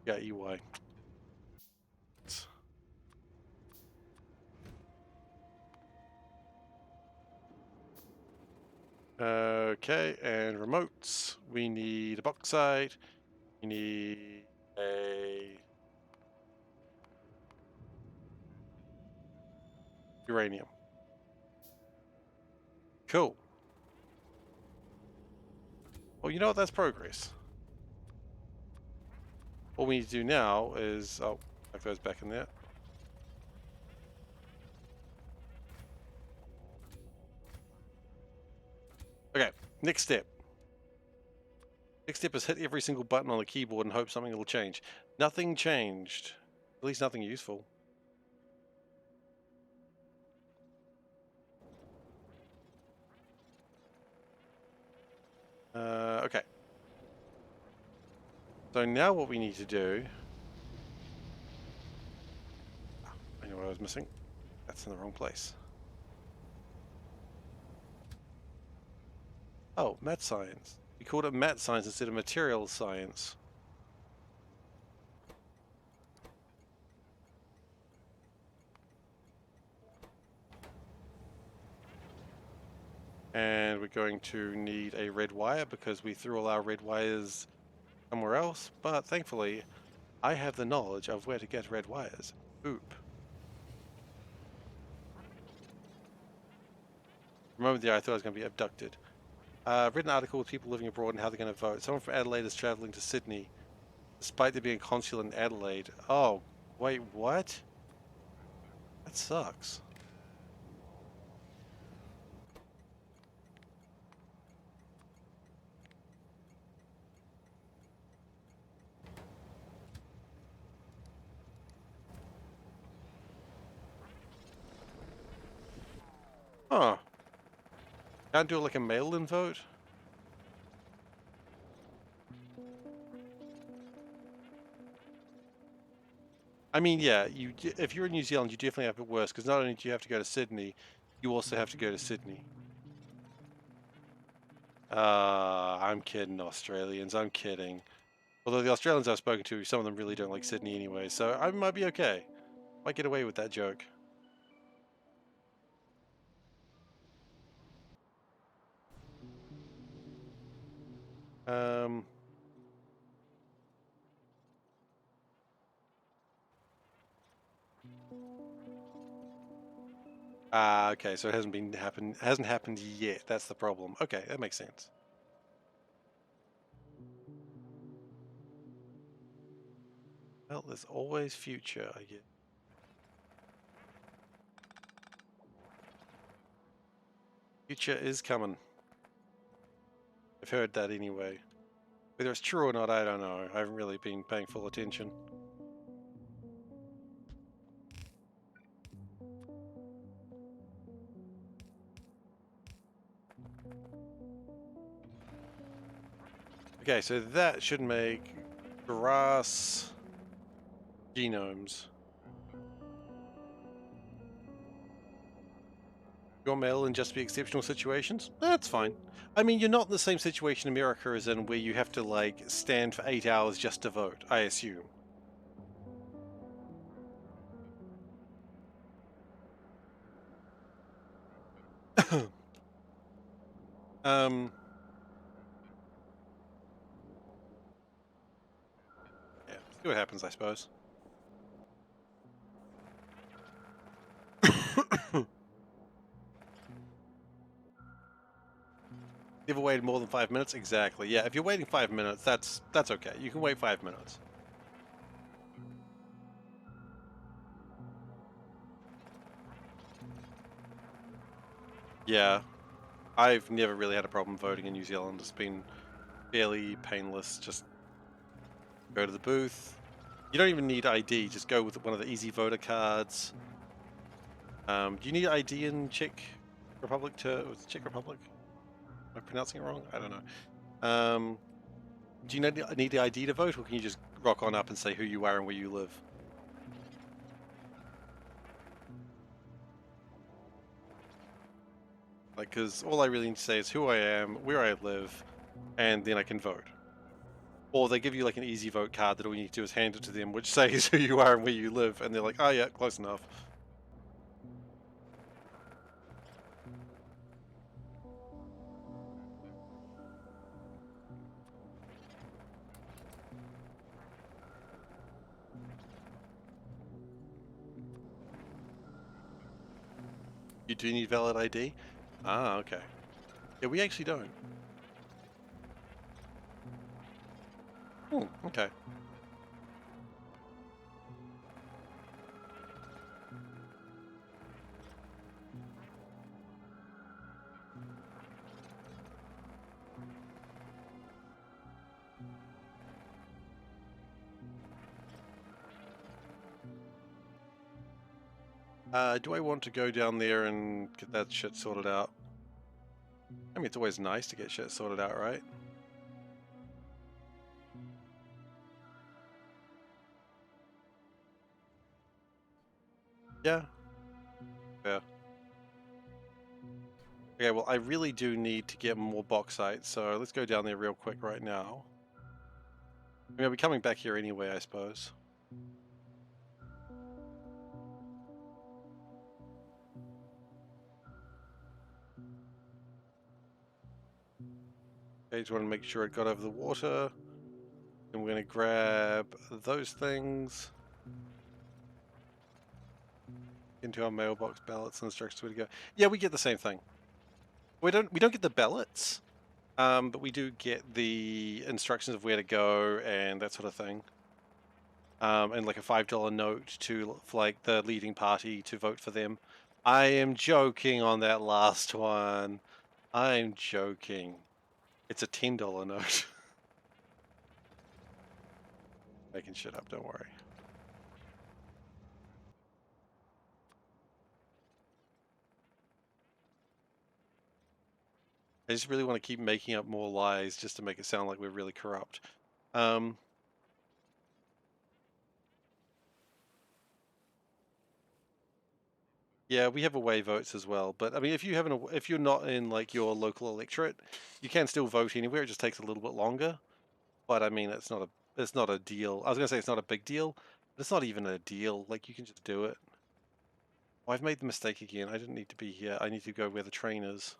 Yeah, EY. Okay, and remotes. We need a bauxite. We need a uranium. Cool. Well, you know what? That's progress. All we need to do now is... Oh, that goes back in there. Okay, next step. Next step is hit every single button on the keyboard and hope something will change. Nothing changed. At least nothing useful. Okay. So now what we need to do... I know what I was missing. That's in the wrong place. Oh, mat science. We called it mat science instead of materials science. And we're going to need a red wire because we threw all our red wires somewhere else. But thankfully, I have the knowledge of where to get red wires. Oop. For a moment there, I thought I was going to be abducted. Read an article with people living abroad and how they're going to vote. Someone from Adelaide is traveling to Sydney, despite there being a consulate in Adelaide. Oh, wait, what? That sucks. Huh. Can't do it like a mail-in vote? I mean, yeah, if you're in New Zealand, you definitely have it worse, because not only do you have to go to Sydney, you also have to go to Sydney. I'm kidding, Australians, I'm kidding. Although the Australians I've spoken to, some of them really don't like Sydney anyway, so I might be okay. Might get away with that joke. Um... Ah, okay, so it hasn't happened yet. That's the problem. Okay, that makes sense. Well, there's always future, I guess. Future is coming. I've heard that anyway. Whether it's true or not, I don't know. I haven't really been paying full attention. Okay, so that should make grass genomes. Your mail in just be exceptional situations? That's fine. I mean, you're not in the same situation America is in where you have to, like, stand for 8 hours just to vote, I assume. um, yeah, see what happens, I suppose. You ever waited more than 5 minutes? Exactly. Yeah, if you're waiting 5 minutes, that's okay. You can wait 5 minutes. Yeah, I've never really had a problem voting in New Zealand. It's been fairly painless. Just go to the booth. You don't even need ID. Just go with one of the easy voter cards. Do you need ID in Czech Republic to was it Czech Republic? Am I pronouncing it wrong? I don't know. Do you need the ID to vote, or can you just rock on up and say who you are and where you live? Like, because all I really need to say is who I am, where I live, and then I can vote. Or they give you like an easy vote card that all you need to do is hand it to them, which says who you are and where you live, and they're like, oh yeah, close enough. You do need valid ID? Ah, okay. Yeah, we actually don't. Okay. Do I want to go down there and get that shit sorted out? I mean, it's always nice to get shit sorted out, right? Yeah. Yeah. Okay, well, I really do need to get more bauxite, so let's go down there real quick right now. I mean, I'll be coming back here anyway, I suppose. Okay, just want to make sure it got over the water. And we're going to grab those things into our mailbox ballots and instructions where to go. Yeah, we get the same thing. We don't get the ballots, but we do get the instructions of where to go and that sort of thing. And like a $5 note for like the leading party to vote for them. I am joking on that last one. I'm joking. It's a $10 note. Making shit up, don't worry. I just really want to keep making up more lies just to make it sound like we're really corrupt. Yeah, we have away votes as well, but I mean, if you're not in like your local electorate, you can still vote anywhere. It just takes a little bit longer. But I mean, it's not a deal. I was gonna say it's not a big deal, but it's not even a deal. Like you can just do it. Oh, I've made the mistake again. I didn't need to be here. I need to go where the train is.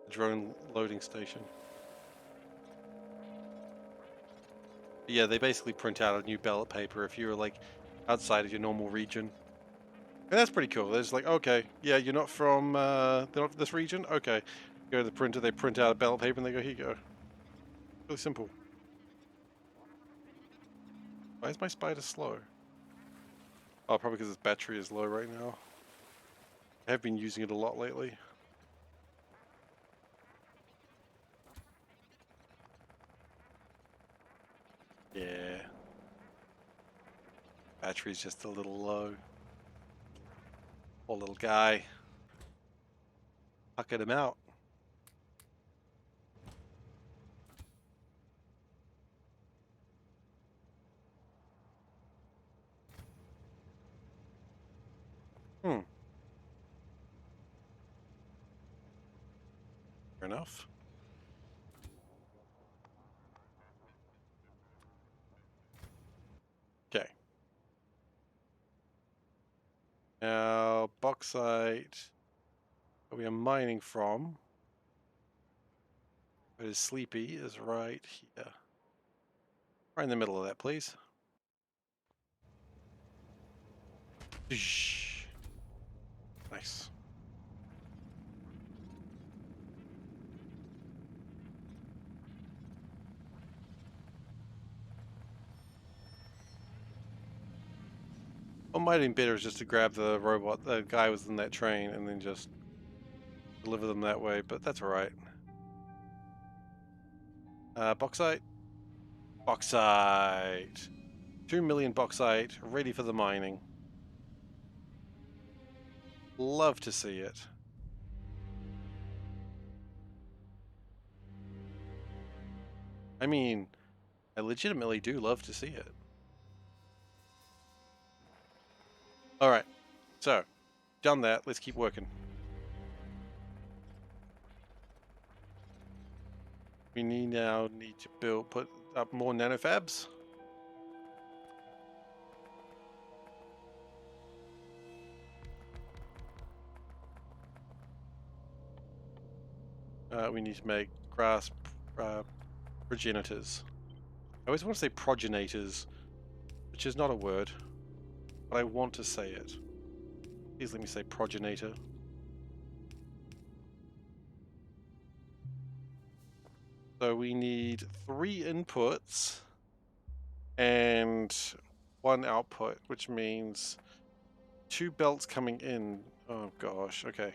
The drone loading station. Yeah, they basically print out a new ballot paper if you're like outside of your normal region. And that's pretty cool. They're just like, okay, yeah, you're not from they're not from this region? Okay. Go to the printer, they print out a ballot paper and they go, here you go. Really simple. Why is my spider slow? Oh, probably because its battery is low right now. I have been using it a lot lately. Yeah. Battery's just a little low. Poor little guy. Puckered him out. Hmm. Fair enough. Okay. Now, bauxite that we are mining from, it is sleepy, is right here. Right in the middle of that, please. Nice. What might have been better is just to grab the robot, the guy was in that train, and then just deliver them that way, but that's alright. Bauxite. Bauxite. 2 million bauxite, ready for the mining. Love to see it. I mean, I legitimately do love to see it. Alright, so, done that, let's keep working. We need to put up more nanofabs. We need to make grass progenitors. I always want to say progenators, which is not a word, but I want to say it. Please let me say progenitor. So we need 3 inputs and 1 output, which means 2 belts coming in. Oh gosh, okay.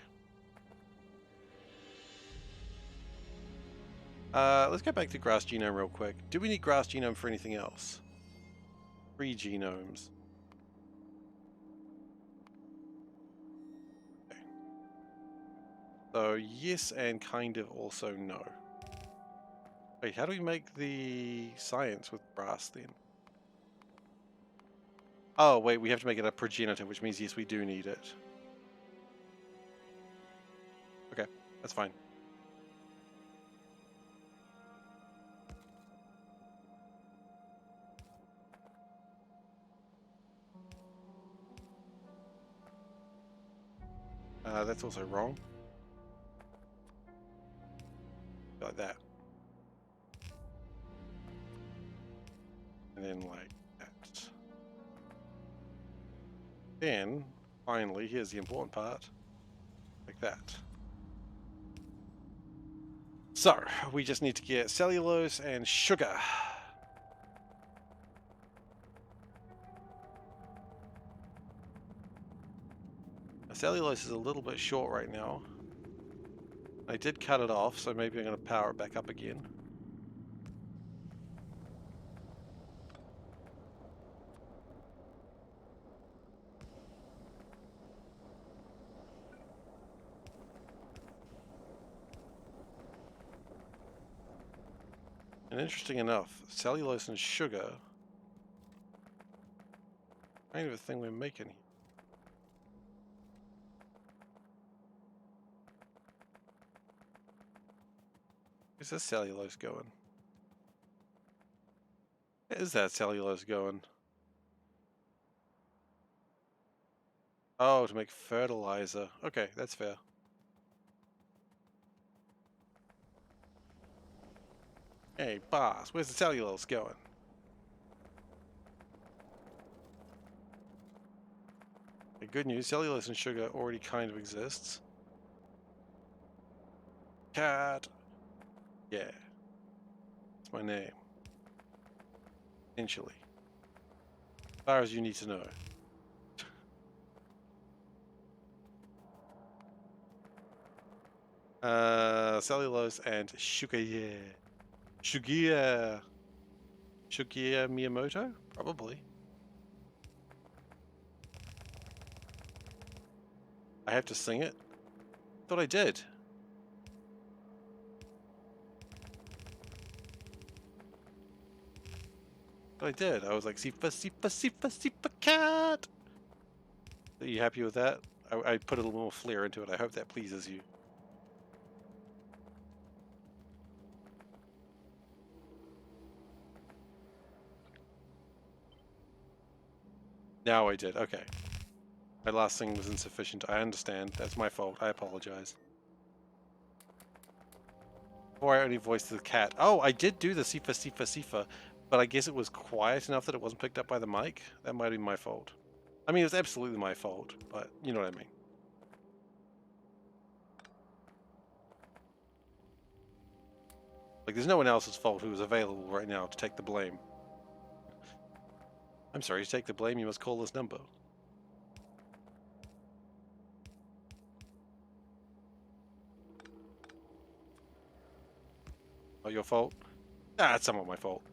Let's go back to grass genome real quick. Do we need grass genome for anything else? 3 genomes. Okay. So yes, and kind of also no. Wait, how do we make the science with grass then? Oh wait, we have to make it a progenitor, which means yes, we do need it. Okay, that's fine. That's also wrong. Like that. And then like that. Then, finally, here's the important part. Like that. So, we just need to get cellulose and sugar. Cellulose is a little bit short right now. I did cut it off, so maybe I'm going to power it back up again. And interesting enough, cellulose and sugar, kind of a thing we're making here. Where's this cellulose going? Where is that cellulose going? Oh, to make fertilizer. Okay, that's fair. Hey, boss, where's the cellulose going? Okay, good news, cellulose and sugar already kind of exists. Cat. Yeah. That's my name. Essentially. As far as you need to know. Cellulose and sugar, yeah. Shigeru Miyamoto? Probably. I have to sing it? Thought I did. Thought I did. I was like, SeiferKatt. Are you happy with that? I put a little more flair into it. I hope that pleases you. Now I did. Okay. My last thing was insufficient. I understand. That's my fault. I apologize. Before I only voiced the cat. Oh, I did do the Seifer, but I guess it was quiet enough that it wasn't picked up by the mic. That might be my fault. I mean, it was absolutely my fault, but you know what I mean. Like, there's no one else's fault who is available right now to take the blame. I'm sorry, to take the blame, you must call this number. Oh, your fault? Ah, it's somewhat my fault.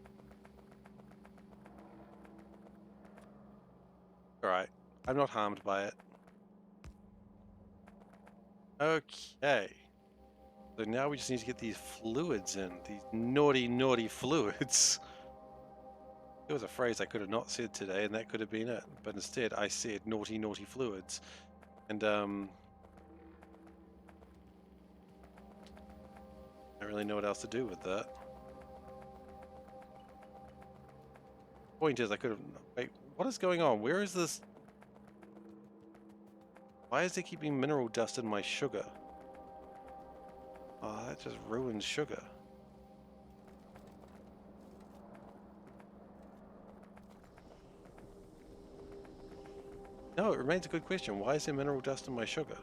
Alright. I'm not harmed by it. Okay. So now we just need to get these fluids in. These naughty, naughty fluids. It was a phrase I could have not said today, and that could have been it. But instead, I said naughty, naughty fluids. And, I don't really know what else to do with that. Point is, I could have... Wait, what is going on? Where is this... Why is there keeping mineral dust in my sugar? Oh, that just ruins sugar. No, it remains a good question. Why is there mineral dust in my sugar?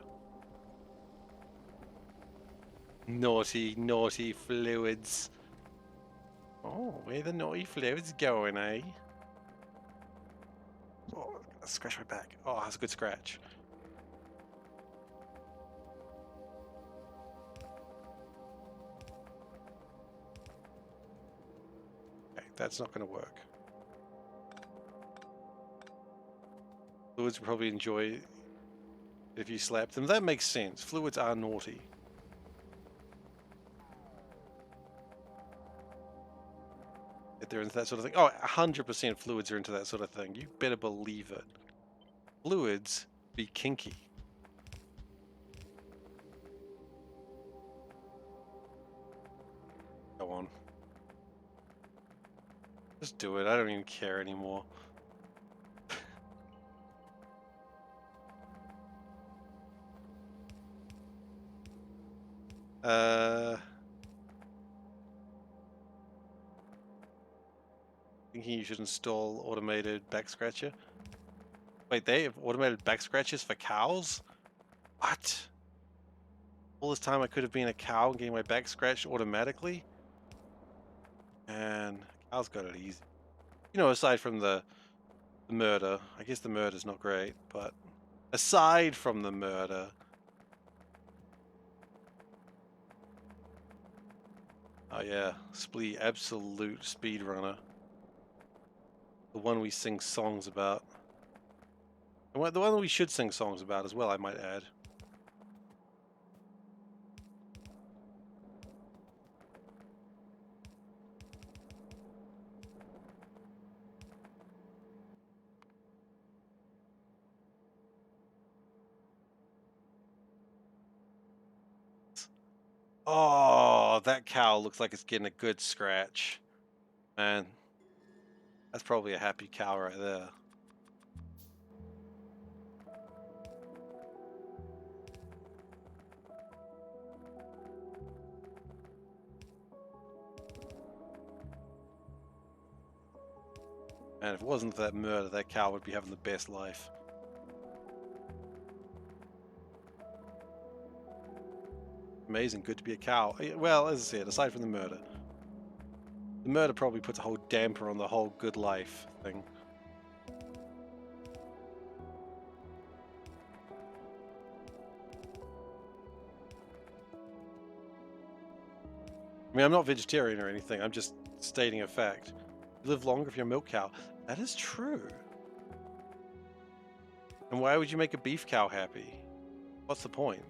Naughty, naughty fluids. Oh, where the naughty fluids going, eh? Oh, scratch my back. Oh, that's a good scratch. Okay, that's not going to work. Fluids would probably enjoy it if you slap them. That makes sense. Fluids are naughty. If they're into that sort of thing. Oh, 100% fluids are into that sort of thing. You better believe it. Fluids be kinky. Go on. Just do it. I don't even care anymore. Thinking you should install automated back scratcher. Wait, they have automated back scratchers for cows? What? All this time I could have been a cow and getting my back scratched automatically? And cows got it easy. You know, aside from the murder. I guess the murder's not great, but aside from the murder. Oh yeah, absolute speedrunner. The one we sing songs about. The one that we should sing songs about as well, I might add. Oh, that cow looks like it's getting a good scratch. Man, that's probably a happy cow right there. And if it wasn't for that murder, that cow would be having the best life. Amazing, good to be a cow. Well, as I said, aside from the murder probably puts a whole damper on the whole good life thing. I mean, I'm not vegetarian or anything, I'm just stating a fact. You live longer if you're a milk cow. That is true. And why would you make a beef cow happy? What's the point?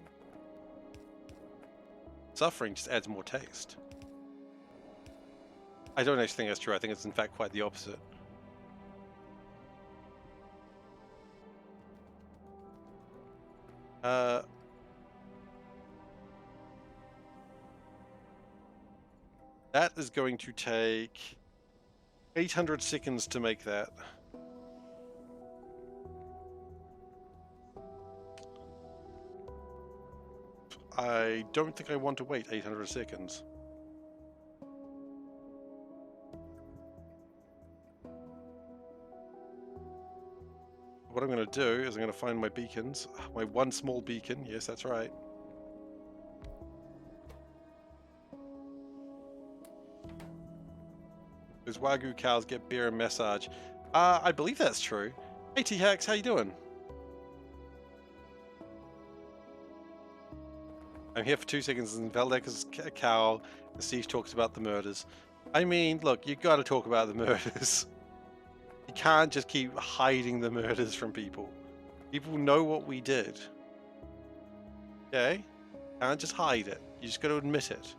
Suffering just adds more taste. I don't actually think that's true. I think it's in fact quite the opposite. That is going to take 800 seconds to make that. I don't think I want to wait 800 seconds. What I'm going to do is I'm going to find my beacons. My one small beacon. Yes, that's right. Those Wagyu cows get beer and massage. I believe that's true. Hey T-Hax, how you doing? I'm here for 2 seconds and Valdeka's a cow and Steve talks about the murders. I mean, look, you gotta talk about the murders. You can't just keep hiding the murders from people. People know what we did. Okay? Can't just hide it. You just gotta admit it.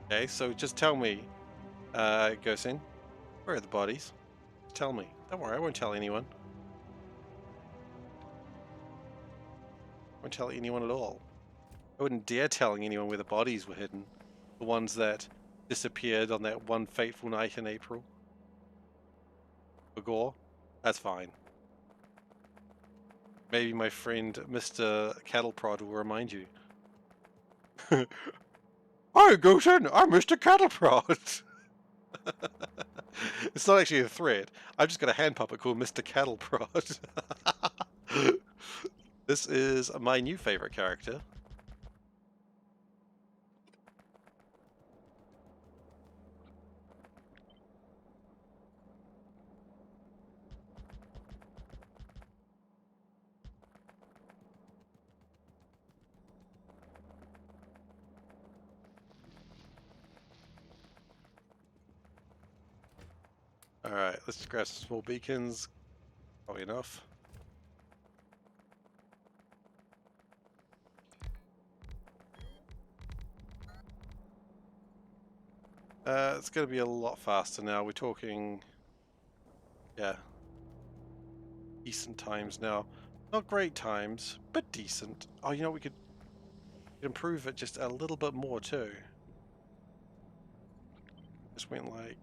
Okay, so just tell me, Gosin, where are the bodies? Just tell me. Don't worry, I won't tell anyone. I won't tell anyone at all. I wouldn't dare telling anyone where the bodies were hidden. The ones that disappeared on that one fateful night in April. Gore? That's fine. Maybe my friend Mr. Cattle Prod will remind you. Hi, Gosen! I'm Mr. Cattle Prod! It's not actually a threat. I've just got a hand puppet called Mr. Cattle Prod. This is my new favorite character. Alright, let's grab some small beacons. Probably enough. It's going to be a lot faster now. We're talking, yeah, decent times now. Not great times, but decent. Oh, you know, we could improve it just a little bit more too. Just went like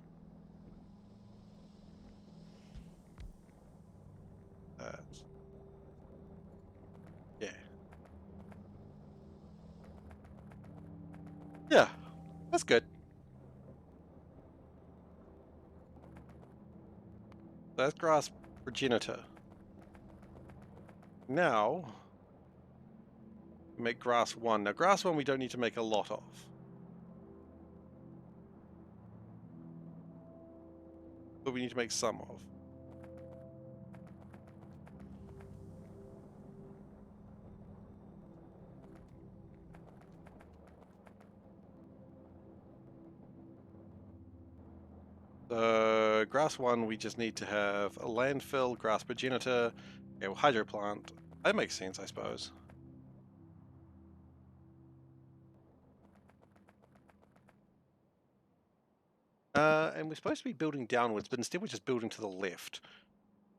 that. Yeah. Yeah, that's good. That's grass progenitor. Now, make grass 1. Now, grass 1 we don't need to make a lot of. But we need to make some of. The grass 1 we just need to have a landfill, grass progenitor, a hydro plant. That makes sense, I suppose. And we're supposed to be building downwards, but instead we're just building to the left.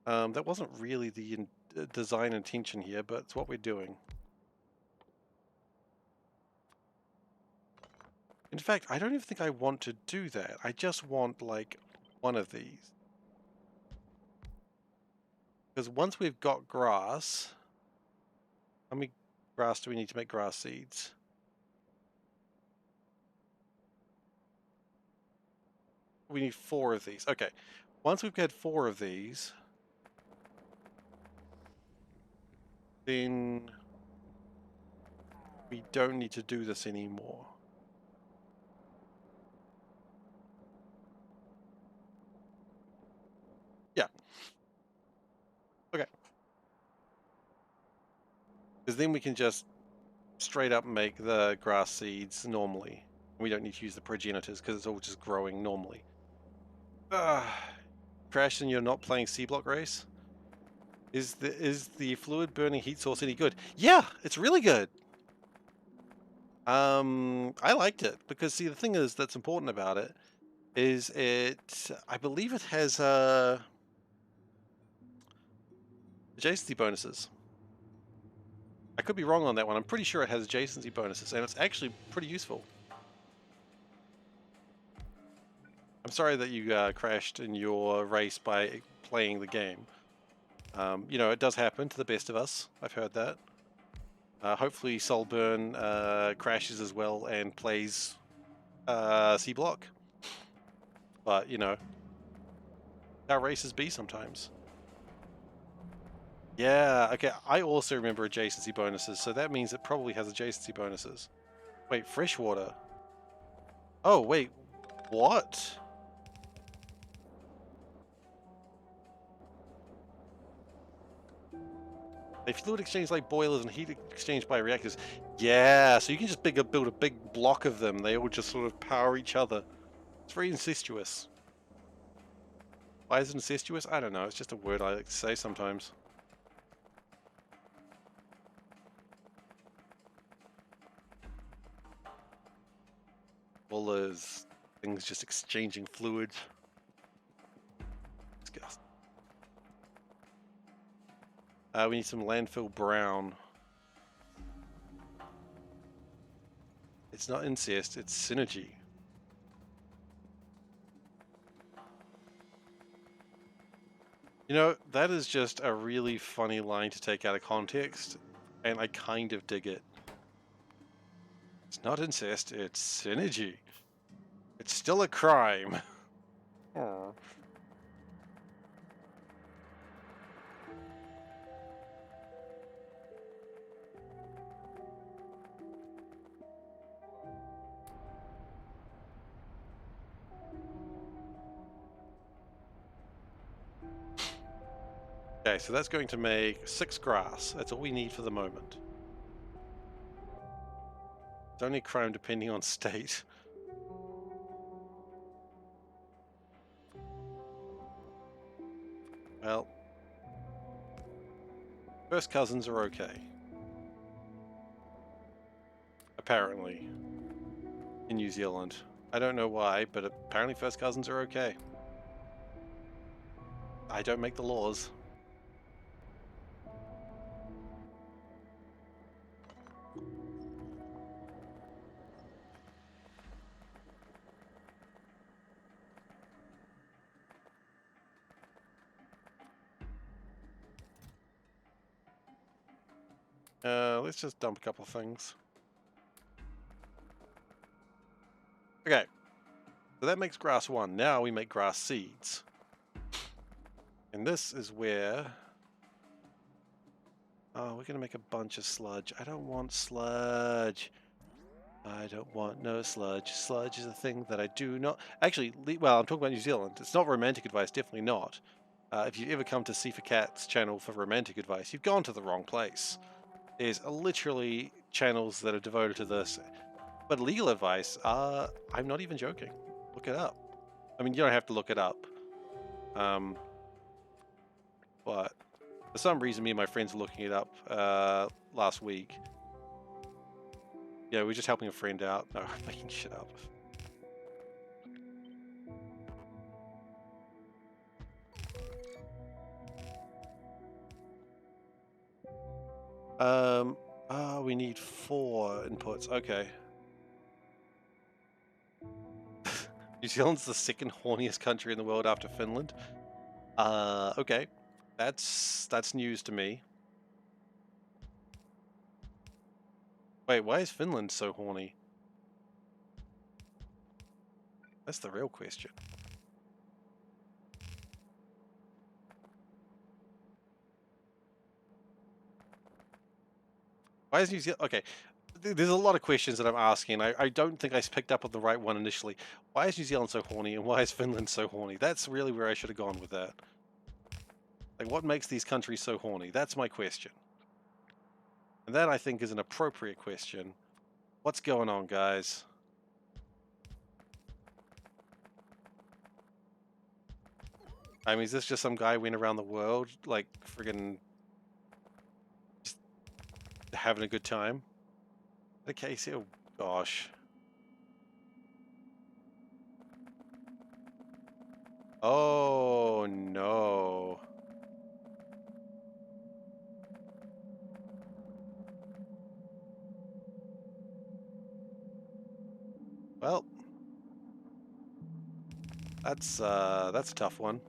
That wasn't really the design intention here, but it's what we're doing. In fact, I don't even think I want to do that. I just want, like, one of these. Because once we've got grass... How many grass do we need to make grass seeds? We need 4 of these. Okay. Once we've had 4 of these... then... we don't need to do this anymore. Yeah. Okay. Because then we can just straight up make the grass seeds normally. We don't need to use the progenitors because it's all just growing normally. Crash and you're not playing C-Block Race? Is the fluid burning heat source any good? Yeah, it's really good. I liked it because see the thing is that's important about it is I believe it has adjacency bonuses. I could be wrong on that one. I'm pretty sure it has adjacency bonuses and it's actually pretty useful. I'm sorry that you crashed in your race by playing the game. You know, it does happen to the best of us. I've heard that. Hopefully Solburn crashes as well and plays C block. But, you know, how races be sometimes. Yeah, okay, I also remember adjacency bonuses, so that means it probably has adjacency bonuses. Wait, freshwater. Oh, wait, what? A fluid exchange like boilers and heat exchange by reactors. Yeah, so you can just build a big block of them. They all just sort of power each other. It's very incestuous. Why is it incestuous? I don't know. It's just a word I like to say sometimes. All those things just exchanging fluids. Disgusting. We need some landfill brown. It's not incest, it's synergy. You know, that is just a really funny line to take out of context, and I kind of dig it. It's not incest, it's synergy. It's still a crime. Aww. Okay, so that's going to make 6 grass. That's all we need for the moment. It's only a crime depending on state. Well, first cousins are okay. Apparently. In New Zealand. I don't know why, but apparently first cousins are okay. I don't make the laws. Let's just dump a couple things. Okay, so that makes grass 1. Now we make grass seeds. And this is where... Oh, we're gonna make a bunch of sludge. I don't want sludge. I don't want no sludge. Sludge is a thing that I do not... Actually, well, I'm talking about New Zealand. It's not romantic advice, definitely not. If you ever come to SeiferKatt's channel for romantic advice, you've gone to the wrong place. There's literally channels that are devoted to this. But legal advice, I'm not even joking. Look it up. I mean, you don't have to look it up. But for some reason, me and my friends were looking it up last week. Yeah, we're just helping a friend out. No, making shit up. We need 4 inputs. Okay. New Zealand's the 2nd horniest country in the world after Finland. Okay. That's news to me. Wait, why is Finland so horny? That's the real question. Why is New Zealand... Okay, there's a lot of questions that I'm asking. I don't think I picked up on the right one initially. Why is New Zealand so horny and why is Finland so horny? That's really where I should have gone with that. Like, what makes these countries so horny? That's my question. And that, I think, is an appropriate question. What's going on, guys? I mean, is this just some guy went around the world, like, friggin' just having a good time? Okay, so, oh, gosh. Oh, no. Well, that's a tough one.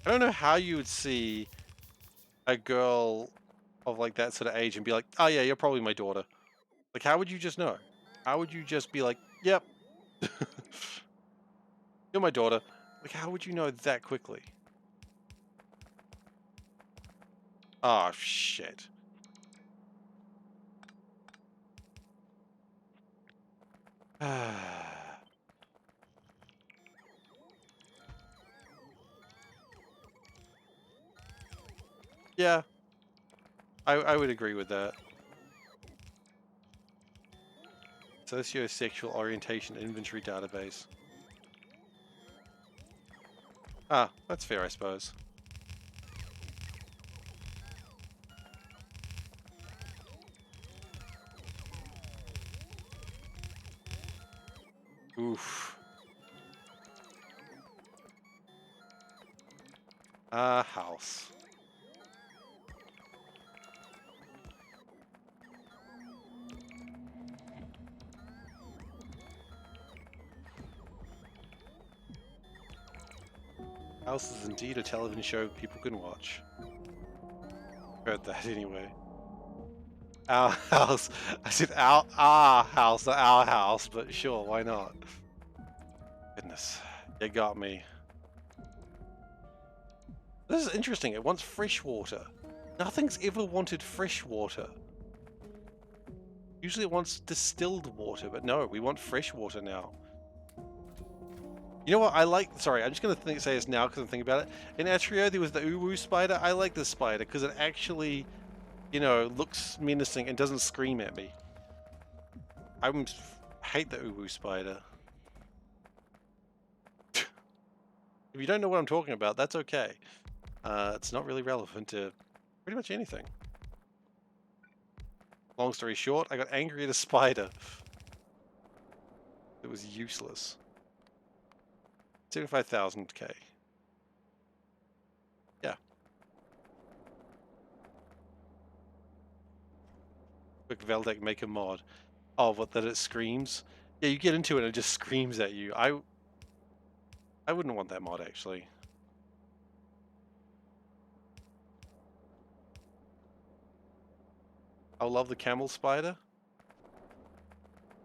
I don't know how you would see a girl of like that sort of age and be like, oh yeah, you're probably my daughter. Like, how would you just know? How would you just be like, yep, you're my daughter? Like, how would you know that quickly? Oh, shit. Yeah, I would agree with that. Sociosexual orientation inventory database. Ah, that's fair, I suppose. Oof. House. House is indeed a television show people can watch. Heard that anyway. Our house. I said our house, not our house, but sure, why not? Goodness, you got me. This is interesting. It wants fresh water. Nothing's ever wanted fresh water. Usually it wants distilled water, but no, we want fresh water now. You know what I like? Sorry, I'm just going to say this now because I'm thinking about it. In Atrio, there was the uwu spider. I like this spider because it actually, you know, looks menacing and doesn't scream at me. I hate the uwu spider. If you don't know what I'm talking about, that's okay. It's not really relevant to pretty much anything. Long story short, I got angry at a spider. It was useless. 75,000k. Yeah. Quick Veldek make a mod. Oh, what, that it screams? Yeah, you get into it and it just screams at you. I wouldn't want that mod, actually. I love the camel spider.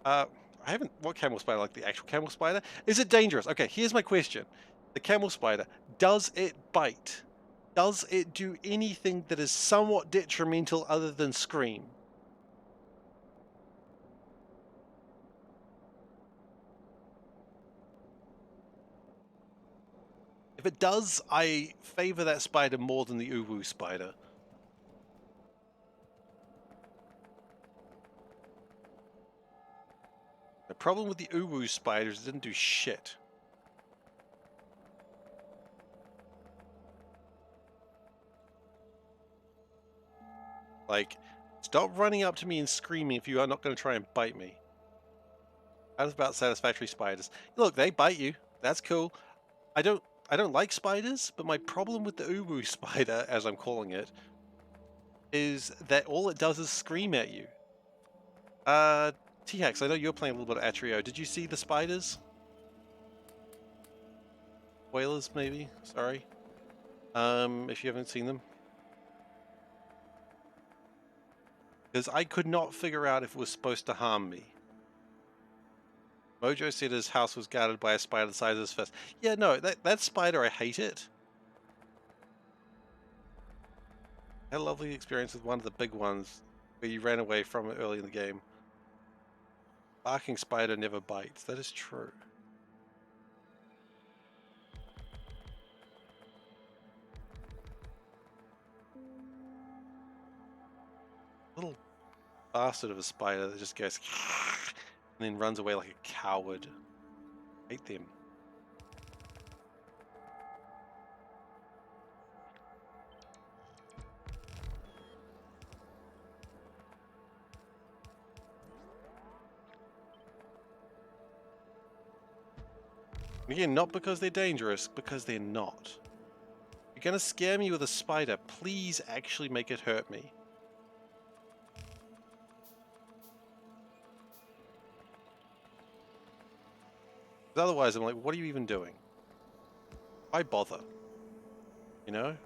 I haven't... What camel spider? Like the actual camel spider? Is it dangerous? Okay, here's my question. The camel spider, does it bite? Does it do anything that is somewhat detrimental other than scream? If it does, I favor that spider more than the uwu spider. The problem with the uwu spiders, it didn't do shit. Like, stop running up to me and screaming if you are not going to try and bite me. That is about satisfactory spiders. Look, they bite you. That's cool. I don't like spiders, but my problem with the uwu spider, as I'm calling it, is that all it does is scream at you. T-Hex, I know you're playing a little bit of Atrio. Did you see the spiders? Whalers, maybe? Sorry. If you haven't seen them. Because I could not figure out if it was supposed to harm me. Mojo said his house was guarded by a spider the size of his fist. Yeah, no, that spider, I hate it. I had a lovely experience with one of the big ones where you ran away from it early in the game. Barking spider never bites. That is true. bastard of a spider that just goes and then runs away like a coward. I hate them. Again, not because they're dangerous, because they're not. If you're gonna scare me with a spider, please actually make it hurt me. Otherwise, I'm like, what are you even doing? Why bother? You know?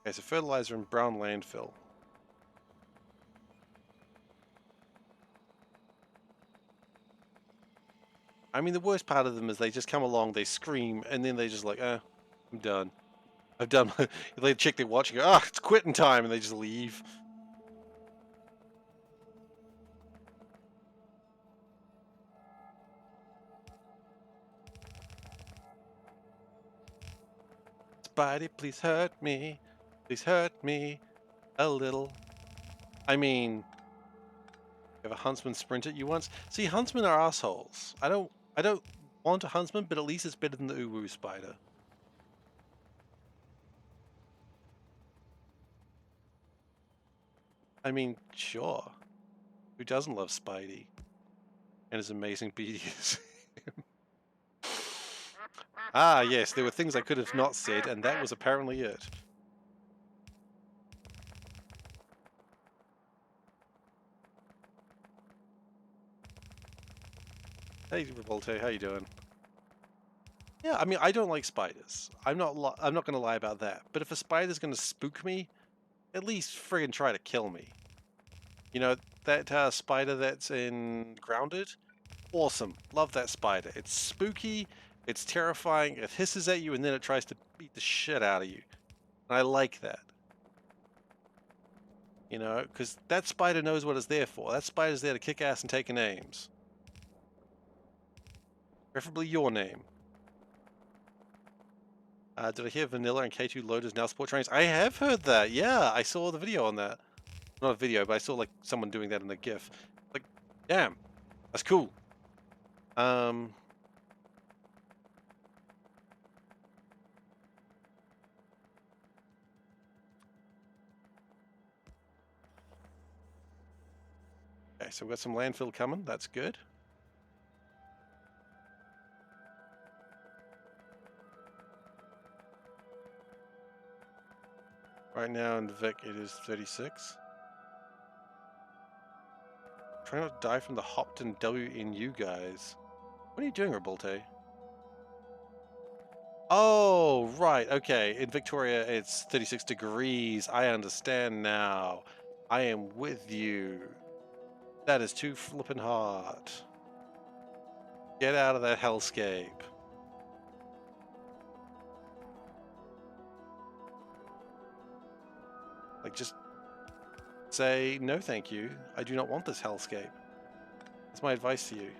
Okay, so fertilizer and brown landfill. I mean, the worst part of them is they just come along, they scream, and then they just like, I'm done. I've done my... They check their watch and go, it's quitting time, and they just leave. Spidey, please hurt me. Please hurt me a little. I mean, have a huntsman sprint at you once. See, huntsmen are assholes. I don't want a huntsman, but at least it's better than the uwu spider. I mean, sure. Who doesn't love Spidey and his amazing BDSM? Ah, yes, there were things I could have not said, and that was apparently it. Hey, Revolte, how you doing? Yeah, I mean, I don't like spiders. I'm not going to lie about that. But if a spider's going to spook me, at least friggin' try to kill me. You know, that spider that's in Grounded? Awesome. Love that spider. It's spooky, it's terrifying, it hisses at you, and then it tries to beat the shit out of you. And I like that. You know, because that spider knows what it's there for. That spider's there to kick ass and take names. Preferably your name. Did I hear Vanilla and K2 loaders now support trains? I have heard that. Yeah, I saw the video on that. Not a video, but I saw like someone doing that in the GIF. Like, damn, that's cool. Okay, so we've got some landfill coming. That's good. Right now in Vic it is 36. Try not to die from the Hopton WNU guys. What are you doing, Revolte? Oh, right, okay. In Victoria it's 36 degrees. I understand now. I am with you. That is too flippin' hot. Get out of that hellscape. Like, just say, no thank you. I do not want this hellscape. That's my advice to you.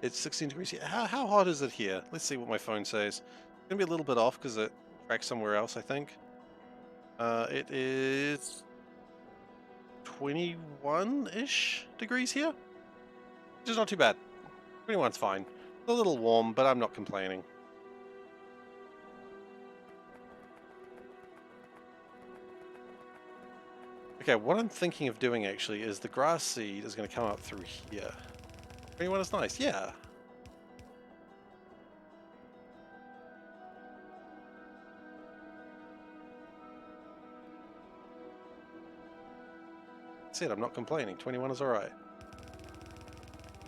It's 16 degrees here. How hot is it here? Let's see what my phone says. It's gonna be a little bit off because it tracks somewhere else, I think. It is 21-ish degrees here, which is not too bad. 21's fine. A little warm, but I'm not complaining. Okay, what I'm thinking of doing actually is the grass seed is going to come up through here. 21 is nice, yeah. That's it, I'm not complaining. 21 is alright.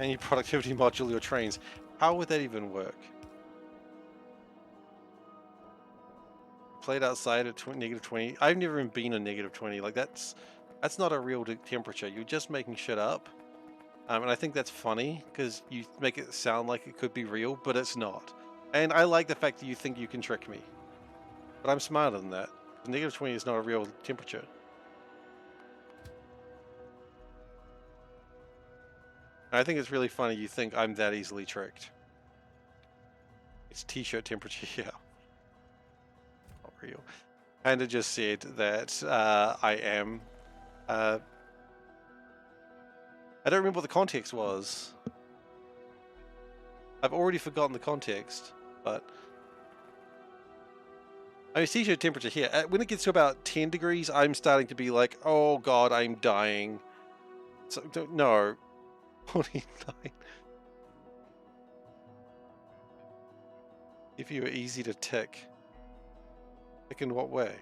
Any productivity module your trains. How would that even work? Played outside at -20. I've never even been a -20. Like that's not a real temperature. You're just making shit up. And I think that's funny because you make it sound like it could be real, but it's not. And I like the fact that you think you can trick me. But I'm smarter than that. Negative 20 is not a real temperature. I think it's really funny you think I'm that easily tricked. It's t-shirt temperature here. Not real. Panda just said that I am. I don't remember what the context was. I've already forgotten the context, but I mean, t-shirt temperature here. When it gets to about 10 degrees, I'm starting to be like, oh god, I'm dying. So no, 49. If you were easy to tick. Tick in what way?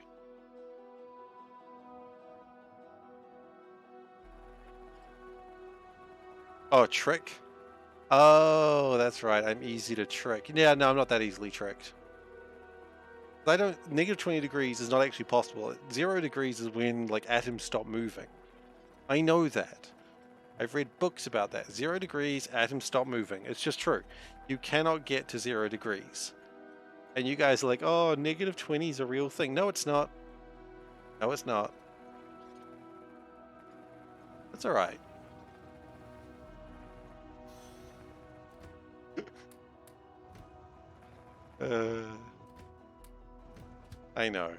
Oh, trick? Oh, that's right. I'm easy to trick. Yeah, no, I'm not that easily tricked. I don't. Negative 20 degrees is not actually possible. 0 degrees is when like atoms stop moving. I know that. I've read books about that. 0 degrees, atoms stop moving. It's just true. You cannot get to 0 degrees. And you guys are like, oh, negative 20 is a real thing. No, it's not. No, it's not. It's alright. I know.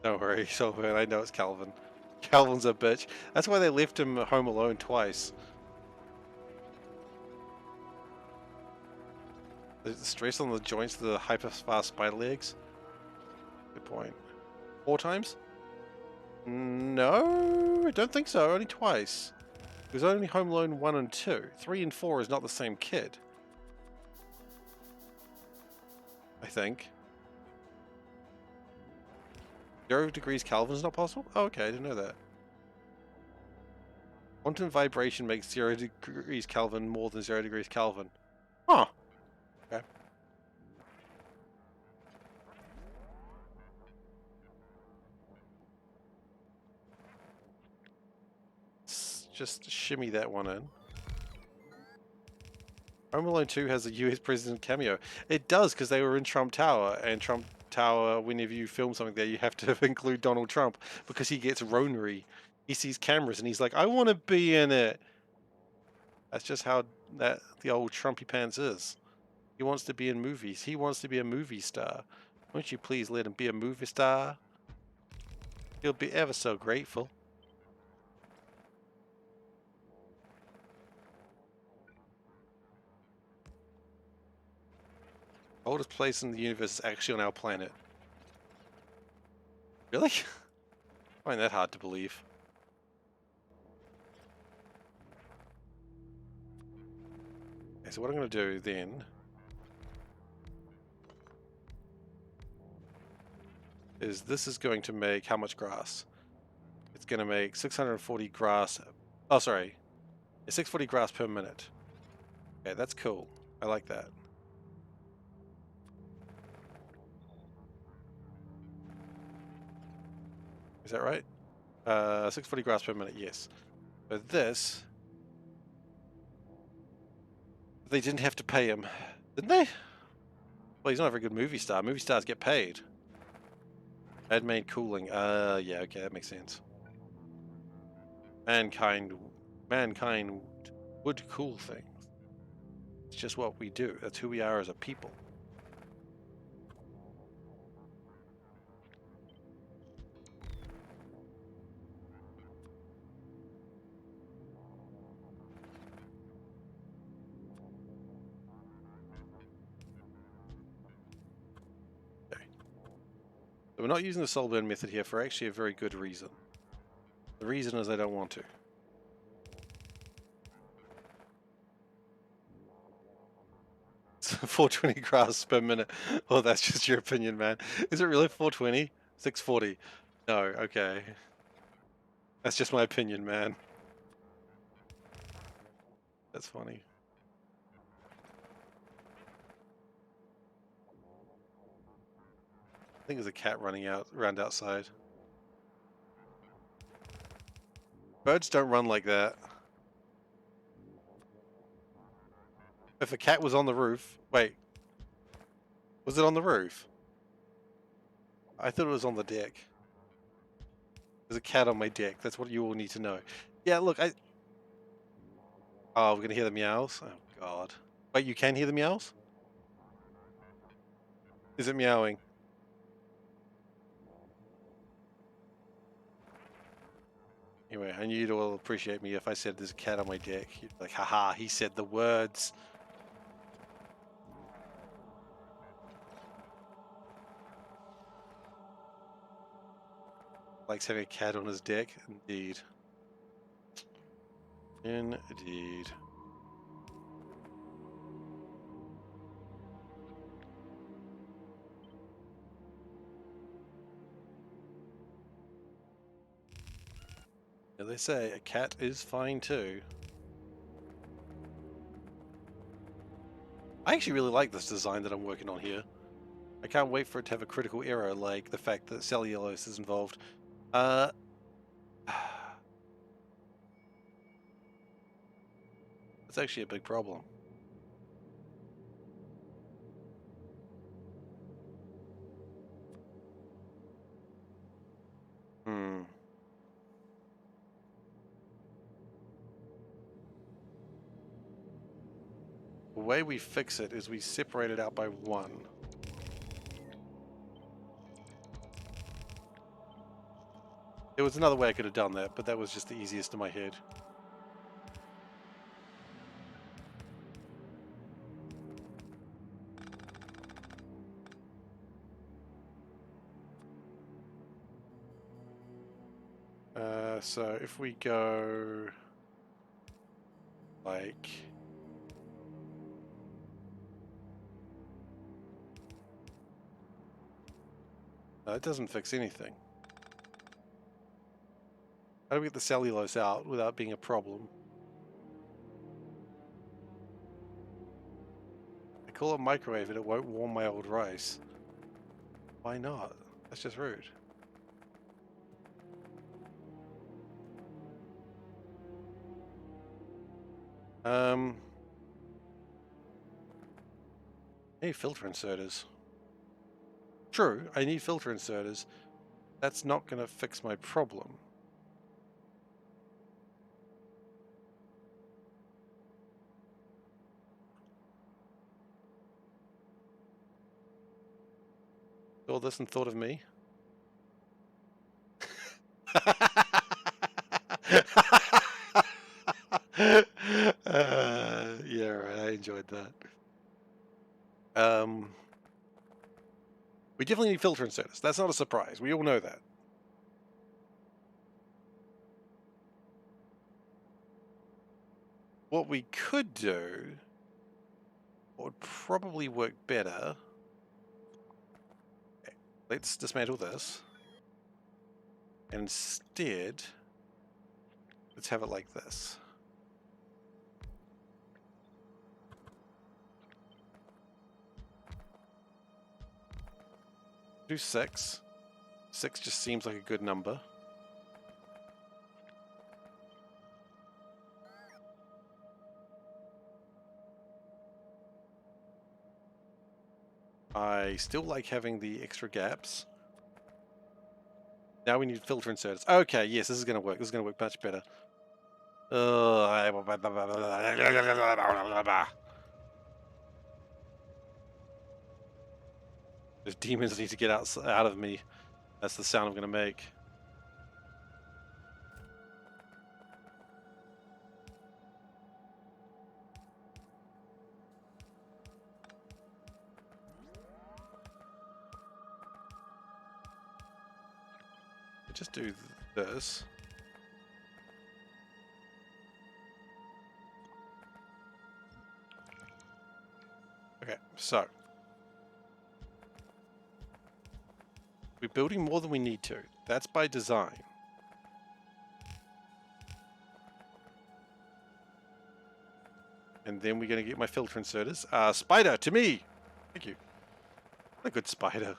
Don't worry, Silver. I know it's Calvin. Calvin's a bitch. That's why they left him home alone twice. The stress on the joints of the hyper-fast spider legs? Good point. 4 times? No, I don't think so. Only twice. It was only Home Alone 1 and 2. 3 and 4 is not the same kid. I think. 0 degrees Kelvin is not possible? Oh, okay, I didn't know that. Quantum vibration makes 0 degrees Kelvin more than 0 degrees Kelvin. Huh. Okay. Let's just shimmy that one in. Home Alone 2 has a US president cameo. It does, because they were in Trump Tower, and Trump Tower, whenever you film something there, you have to include Donald Trump, because he gets ronery. He sees cameras, and he's like, I want to be in it. That's just how the old Trumpy pants is. He wants to be in movies. He wants to be a movie star. Won't you please let him be a movie star? He'll be ever so grateful. Oldest place in the universe is actually on our planet. Really? I find that hard to believe. Okay, so what I'm going to do then is this is going to make how much grass? It's going to make 640 grass. Oh, sorry. 640 grass per minute. Okay, that's cool. I like that. Is that right? 640 grass per minute, yes. But this, they didn't have to pay him, didn't they? Well, he's not a very good movie star. Movie stars get paid. Man-made cooling. Yeah, okay, that makes sense. Mankind would cool things. It's just what we do. That's who we are as a people. So we're not using the soul burn method here for actually a very good reason. The reason is I don't want to. It's 420 graphs per minute. Well, that's just your opinion, man. Is it really 420? 640? No, okay. That's just my opinion, man. That's funny. I think there's a cat running around outside. Birds don't run like that. If a cat was on the roof, wait. Was it on the roof? I thought it was on the deck. There's a cat on my deck. That's what you all need to know. Yeah, look, oh, we're gonna hear the meows? Oh, God. Wait, you can hear the meows? Is it meowing? Anyway, I knew you'd all appreciate me if I said there's a cat on my deck. You'd be like, haha, he said the words. Likes having a cat on his deck? Indeed. Indeed. As they say, a cat is fine too. I actually really like this design that I'm working on here. I can't wait for it to have a critical error, like the fact that cellulose is involved. It's actually a big problem. Hmm. The way we fix it is we separate it out by 1. There was another way I could have done that, but that was just the easiest in my head. So if we go like no, it doesn't fix anything. How do we get the cellulose out without being a problem? I call it microwave and it won't warm my old rice. Why not? That's just rude. I need filter inserters. True, I need filter inserters. That's not going to fix my problem. Saw this and thought of me. Yeah, right. I enjoyed that. We definitely need filter inserters. That's not a surprise. We all know that. What we could do, what would probably work better, let's dismantle this. And instead, let's have it like this. Do 6. 6 just seems like a good number. I still like having the extra gaps. Now we need filter inserters. Okay, yes, this is going to work. This is going to work much better. Those demons need to get out of me. That's the sound I'm going to make. Just do this. Okay, so we're building more than we need to. That's by design. And then we're going to get my filter inserters. Spider, to me! Thank you. What a good spider.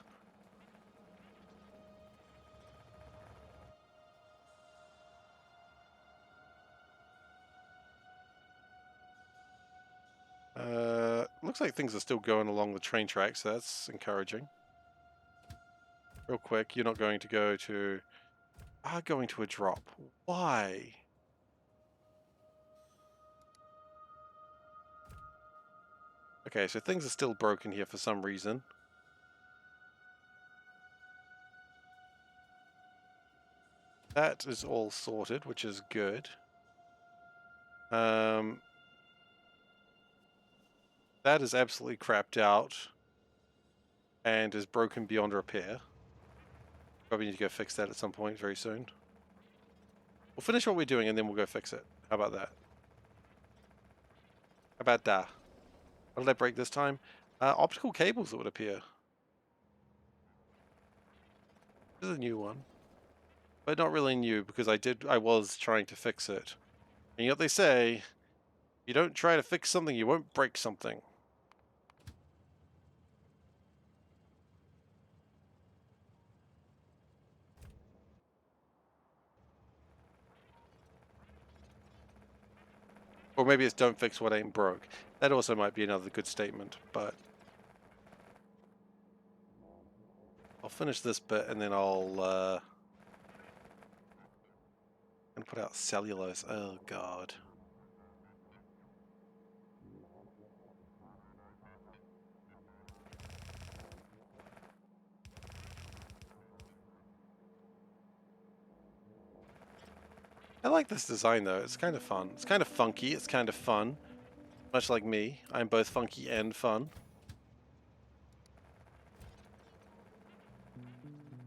looks like things are still going along the train tracks, so that's encouraging. Real quick, you're not going to go to... going to a drop. Why? Okay, so things are still broken here for some reason. That is all sorted, which is good. That is absolutely crapped out and is broken beyond repair. Probably need to go fix that at some point very soon. We'll finish what we're doing and then we'll go fix it. How about that? How about that? What did I break this time? Optical cables, it would appear. This is a new one. But not really new because I was trying to fix it. And you know what they say? You don't try to fix something, you won't break something. Or maybe it's don't fix what ain't broke. That also might be another good statement, but... I'll finish this bit and then I'll and put out cellulose. Oh god. I like this design though, it's kind of fun. It's kind of funky, it's kind of fun. Much like me, I'm both funky and fun.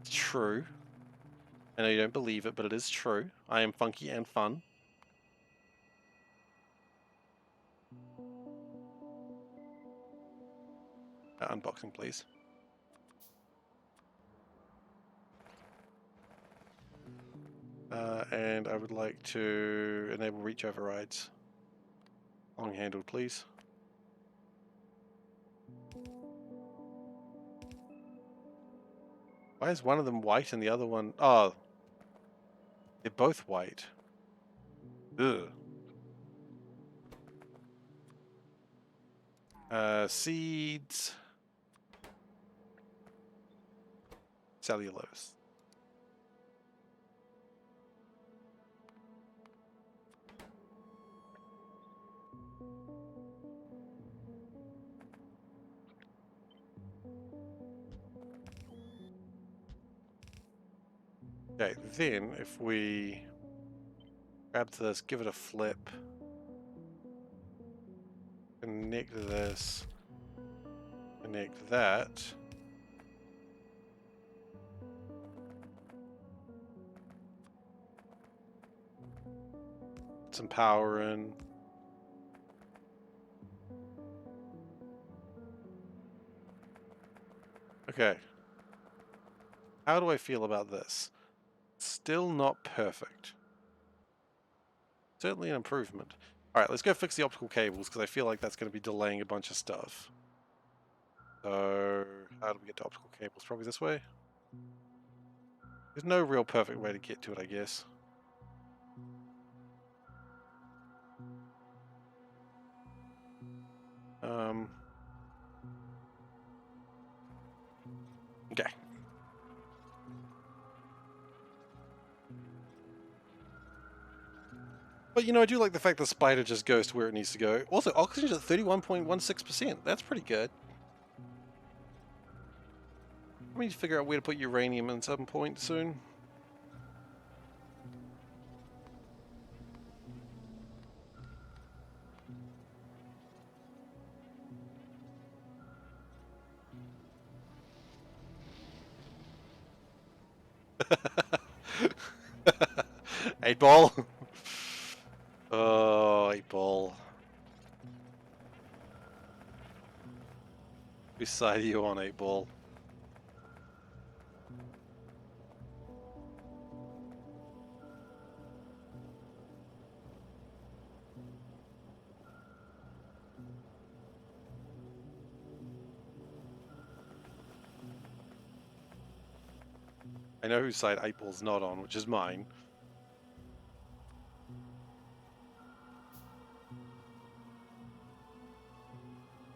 It's true. I know you don't believe it, but it is true. I am funky and fun. Unboxing, please. And I would like to enable reach overrides. Long handled, please. Why is one of them white and the other one... Oh. They're both white. Ugh. Seeds. Cellulose. Okay, then if we grab this, give it a flip, connect this, connect that. Put some power in. Okay. How do I feel about this? Still not perfect. Certainly an improvement. Alright, let's go fix the optical cables, because I feel like that's going to be delaying a bunch of stuff. So, how do we get to optical cables? Probably this way? There's no real perfect way to get to it, I guess. Okay. But, you know, I do like the fact the spider just goes to where it needs to go. Also, oxygen's at 31.16%. That's pretty good. I need to figure out where to put uranium at some point soon. Eight ball. Oh, 8-ball. Whose side are you on, 8-ball? I know whose side 8-ball's not on, which is mine.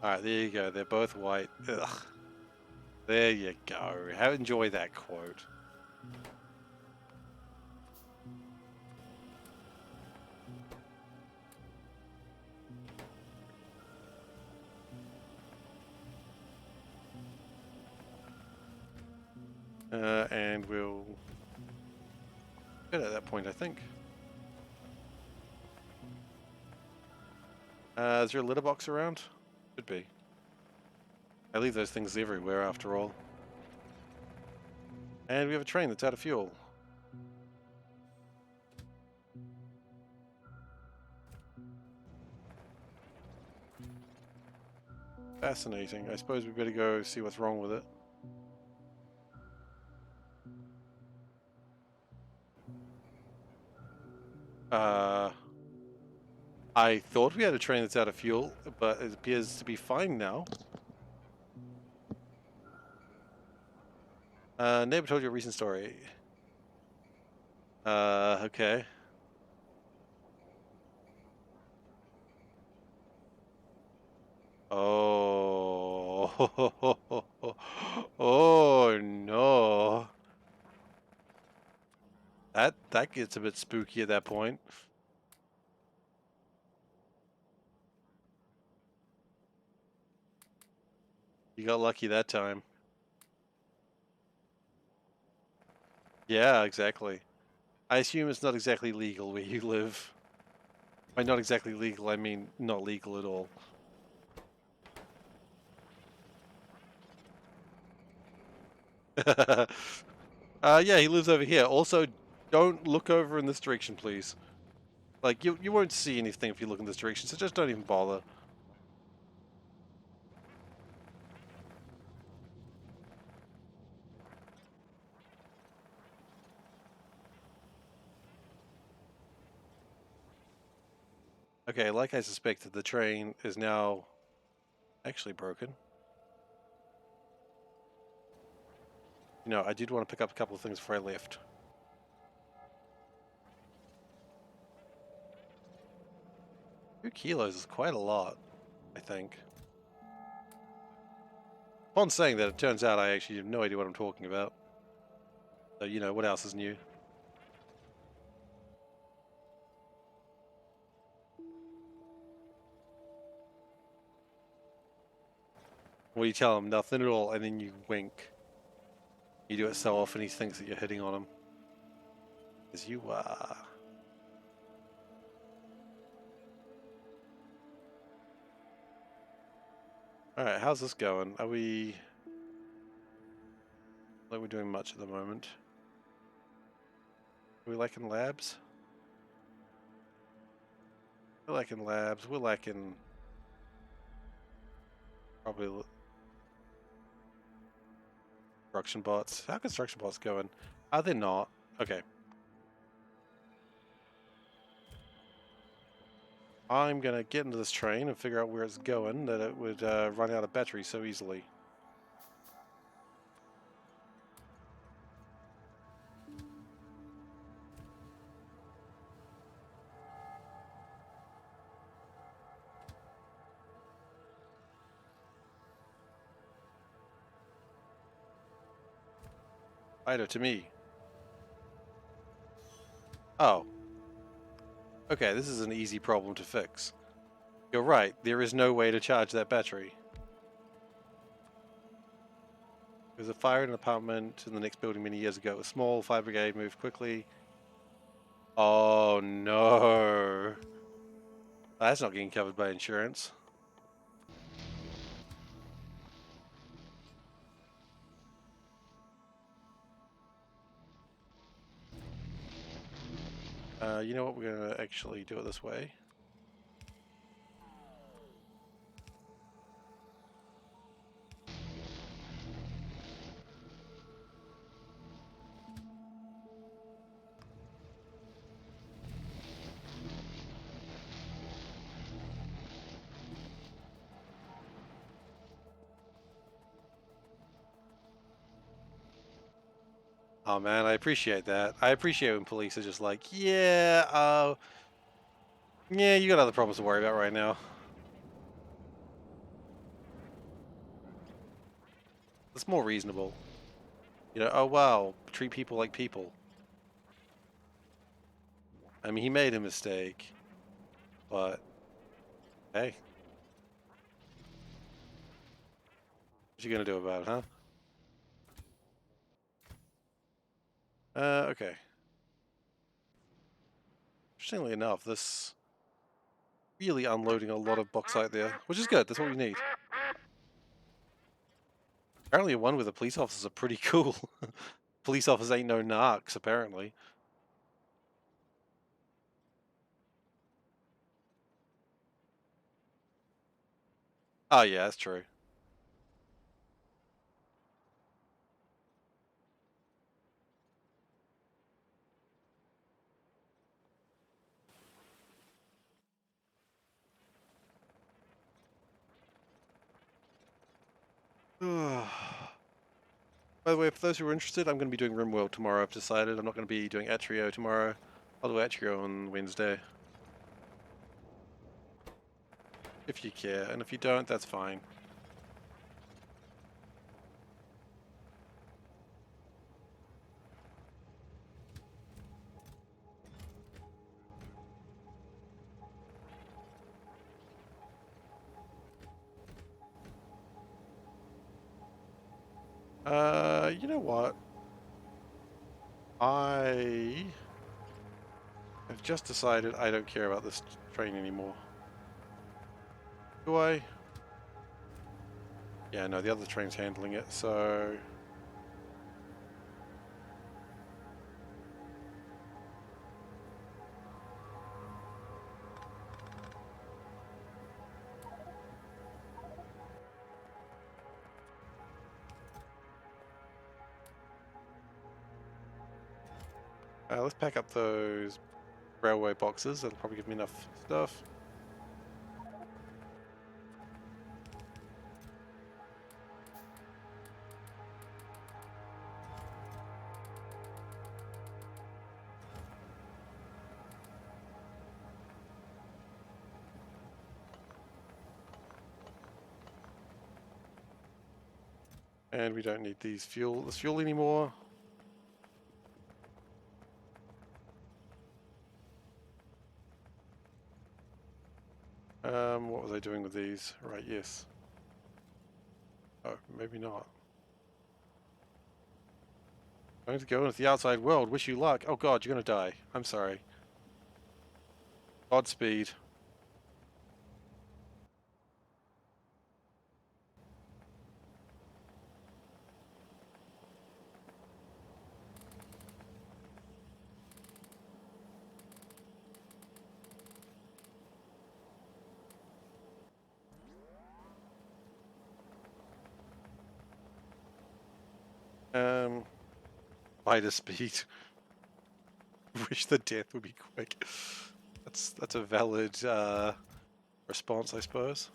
Alright, there you go. They're both white. Ugh. There you go. Enjoy that quote. And we'll get at that point, I think. Is there a litter box around? Should be. I leave those things everywhere, after all. And we have a train that's out of fuel. Fascinating. I suppose we better go see what's wrong with it. I thought we had a train that's out of fuel, but it appears to be fine now. Neighbor told you a recent story. Okay. Oh. Oh no. That gets a bit spooky at that point. You got lucky that time. Yeah, exactly. I assume it's not exactly legal where you live. By not exactly legal, I mean not legal at all. Yeah, he lives over here. Also, don't look over in this direction, please. Like, you won't see anything if you look in this direction, so just don't even bother. Okay, like I suspected, the train is now actually broken. You know, I did want to pick up a couple of things before I left. 2 kilos is quite a lot, I think. Upon saying that, it turns out I actually have no idea what I'm talking about. So, you know, what else is new? Well, you tell him nothing at all, and then you wink. You do it so often he thinks that you're hitting on him. As you are. Alright, how's this going? Are we... like we're doing much at the moment? Are we lacking labs? We're lacking labs. We're lacking... probably... construction bots. How are construction bots going? Are they not? Okay. I'm gonna get into this train and figure out where it's going, that it would run out of battery so easily. Ido to me. Oh. Okay, this is an easy problem to fix. You're right, there is no way to charge that battery. There was a fire in an apartment in the next building many years ago. It was small, fire brigade moved quickly. Oh no. That's not getting covered by insurance. You know what, we're gonna actually do it this way. Oh man, I appreciate that. I appreciate when police are just like, yeah, yeah, you got other problems to worry about right now. It's more reasonable. You know, oh wow, treat people like people. I mean, he made a mistake, but hey, what you gonna do about it, huh? Okay. Interestingly enough, this really unloading a lot of bauxite there, which is good. That's what we need. Apparently, one with the police officers are pretty cool. Police officers ain't no narcs, apparently. Oh yeah, that's true. By the way, for those who are interested, I'm going to be doing RimWorld tomorrow. I've decided I'm not going to be doing Atrio tomorrow. I'll do Atrio on Wednesday. If you care, and if you don't, that's fine. You know what? I have just decided I don't care about this train anymore. Do I? Yeah, no, the other train's handling it, so... let's pack up those railway boxes. That'll probably give me enough stuff. And we don't need this fuel anymore. What was I doing with these? Right, yes. Oh, maybe not. Going to go into the outside world. Wish you luck. Oh god, you're gonna die. I'm sorry. Godspeed. Spider speed. Wish the death would be quick. That's a valid response, I suppose.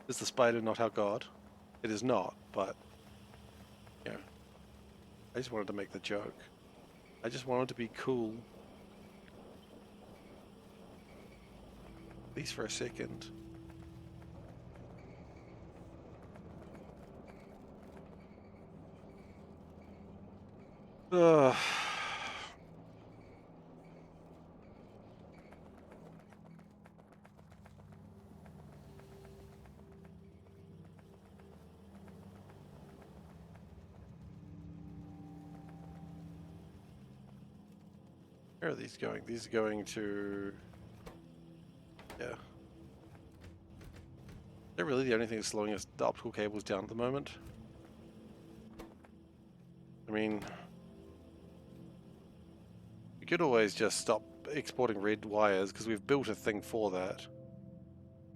Is the spider not our god? It is not, but you know, I just wanted to make the joke. I just wanted to be cool. At least for a second. Ugh. Where are these going? These are going to... yeah. They're really the only thing that's slowing us, the optical cables down at the moment. I mean... we could always just stop exporting red wires, because we've built a thing for that.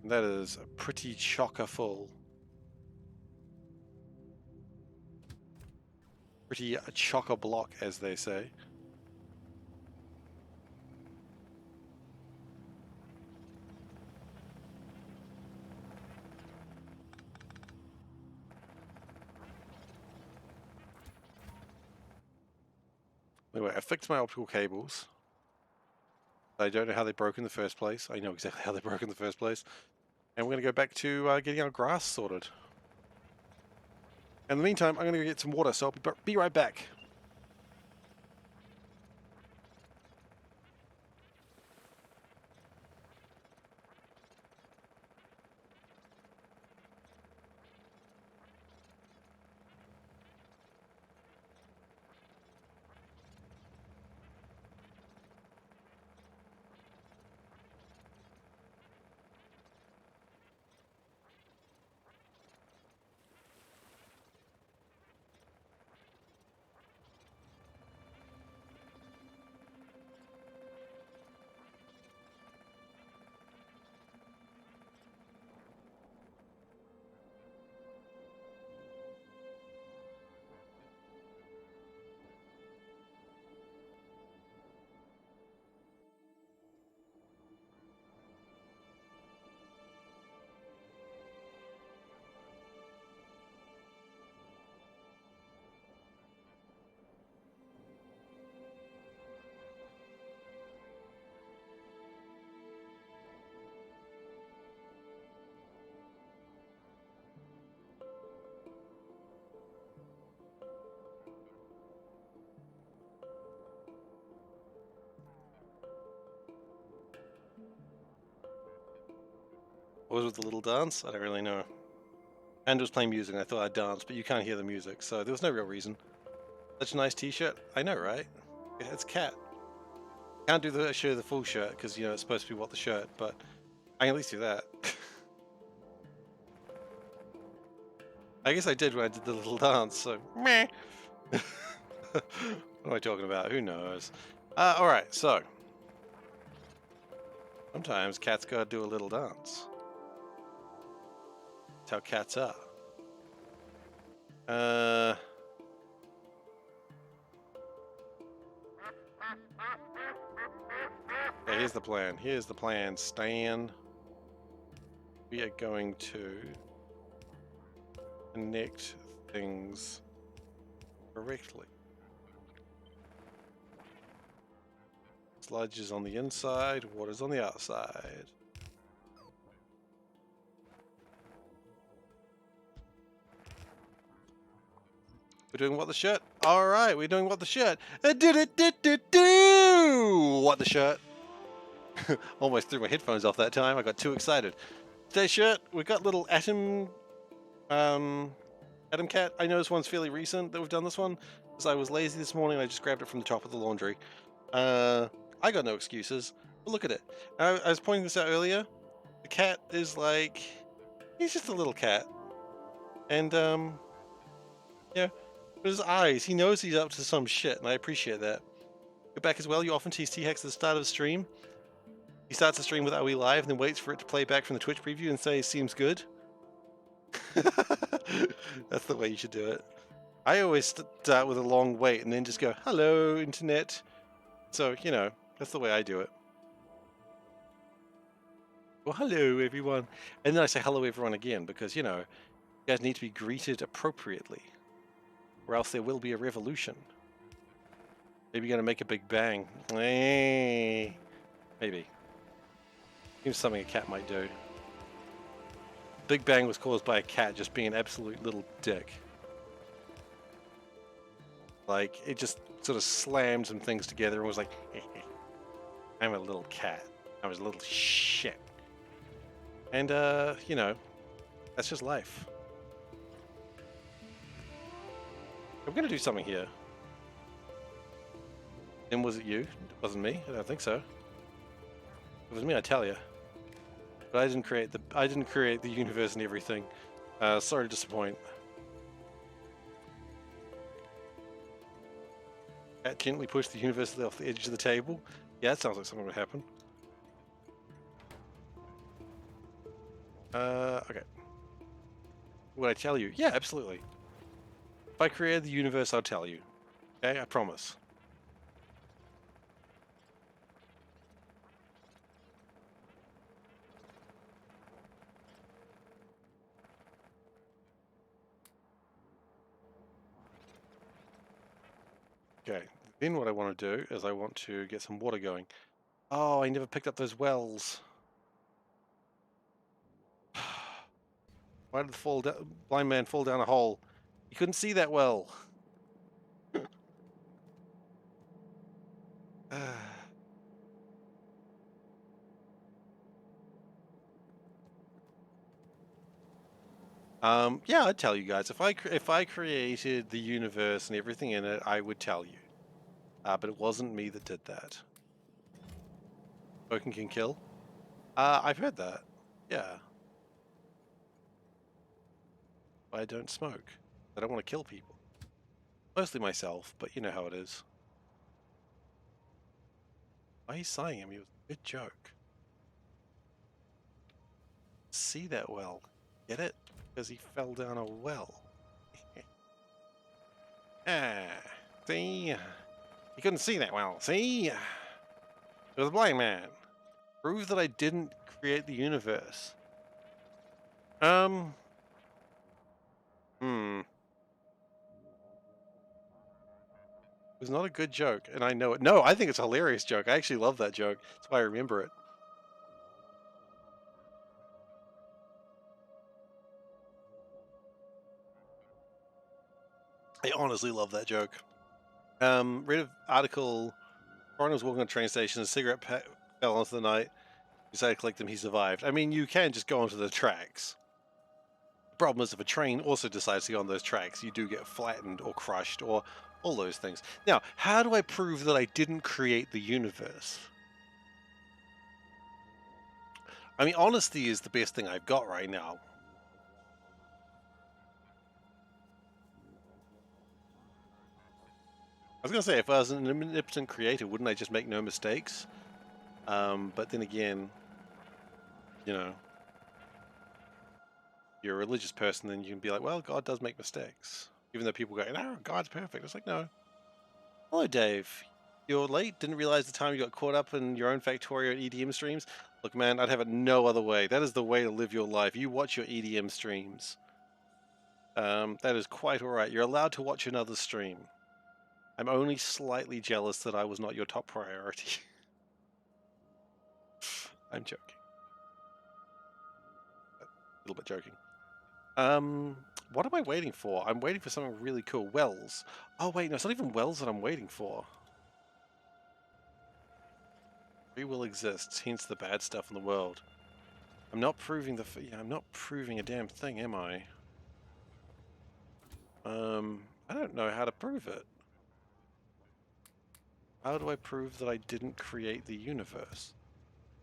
And that is pretty chocker full. Pretty chock-a-block, as they say. Anyway, I fixed my optical cables. I don't know how they broke in the first place. I know exactly how they broke in the first place. And we're going to go back to getting our grass sorted. In the meantime, I'm going to go get some water, so I'll be right back. What was with the little dance? I don't really know. And was playing music, and I thought I'd dance, but you can't hear the music, so there was no real reason. Such a nice t-shirt. I know, right? Yeah, it's Cat. Can't do the full shirt, because, you know, it's supposed to be what the shirt, but I can at least do that. I guess I did when I did the little dance, so meh. What am I talking about? Who knows? Alright, so. Sometimes cats gotta do a little dance. That's how cats are. Yeah, here's the plan. Here's the plan, Stan. We are going to connect things correctly. Sludge is on the inside, water's on the outside. We're doing what the shirt? Alright, we're doing what the shirt. What the shirt? Almost threw my headphones off that time, I got too excited. Today's shirt, we got little Atom Cat. I know this one's fairly recent that we've done this one, because I was lazy this morning and I just grabbed it from the top of the laundry. I got no excuses, but look at it. I was pointing this out earlier. The cat is like, he's just a little cat. And, yeah, but his eyes, he knows he's up to some shit, and I appreciate that. Go back as well, you often tease T-Hex at the start of the stream. He starts the stream with Are We Live and then waits for it to play back from the Twitch preview and say, seems good. That's the way you should do it. I always start with a long wait and then just go, hello, internet. So, you know, that's the way I do it. Well, hello, everyone. And then I say hello, everyone, again, because, you know, you guys need to be greeted appropriately, or else there will be a revolution. Maybe you're going to make a big bang. Maybe. Seems something a cat might do. Big bang was caused by a cat just being an absolute little dick. Like, it just sort of slammed some things together and was like, I'm a little cat. I was a little shit. And, you know, that's just life. I'm going to do something here. Then was it you? It wasn't me. I don't think so. It was me, I tell you. But I didn't create the universe and everything. Sorry to disappoint. Cat gently pushed the universe off the edge of the table. Yeah, that sounds like something would happen. Okay. Would I tell you? Yeah, absolutely. If I created the universe, I'll tell you. Okay, I promise. Okay, then what I want to do is I want to get some water going. Oh, I never picked up those wells. Why did the blind man fall down a hole? He couldn't see that well. Yeah, I'd tell you guys if I created the universe and everything in it, I would tell you. But it wasn't me that did that. Smoking can kill. I've heard that. Yeah, I don't smoke. I don't want to kill people. Mostly myself, but you know how it is. Why are you sighing at me? It was a good joke. See that well. Get it? Because he fell down a well. Ah, see? He couldn't see that well, see? It was a blind man. Prove that I didn't create the universe. Hmm. It was not a good joke, and I know it. No, I think it's a hilarious joke. I actually love that joke. That's why I remember it. I honestly love that joke. Read an article. Ron was walking on a train station, a cigarette fell onto the night. Decided to collect them, he survived. I mean, you can just go onto the tracks. The problem is if a train also decides to go on those tracks, you do get flattened or crushed or all those things. Now, how do I prove that I didn't create the universe? I mean, honesty is the best thing I've got right now. I was going to say, if I was an omnipotent creator, wouldn't I just make no mistakes? But then again, you know, you're a religious person, then you can be like, well, God does make mistakes. Even though people go, no, God's perfect. It's like, no. Hello, Dave. You're late? Didn't realize the time you got caught up in your own Factorio and EDM streams? Look, man, I'd have it no other way. That is the way to live your life. You watch your EDM streams. That is quite alright. You're allowed to watch another stream. I'm only slightly jealous that I was not your top priority. I'm joking. A little bit joking. What am I waiting for? I'm waiting for something really cool. Wells. Oh wait, no, it's not even wells that I'm waiting for. Free will exists, hence the bad stuff in the world. I'm not proving I'm not proving a damn thing, am I? I don't know how to prove it. How do I prove that I didn't create the universe?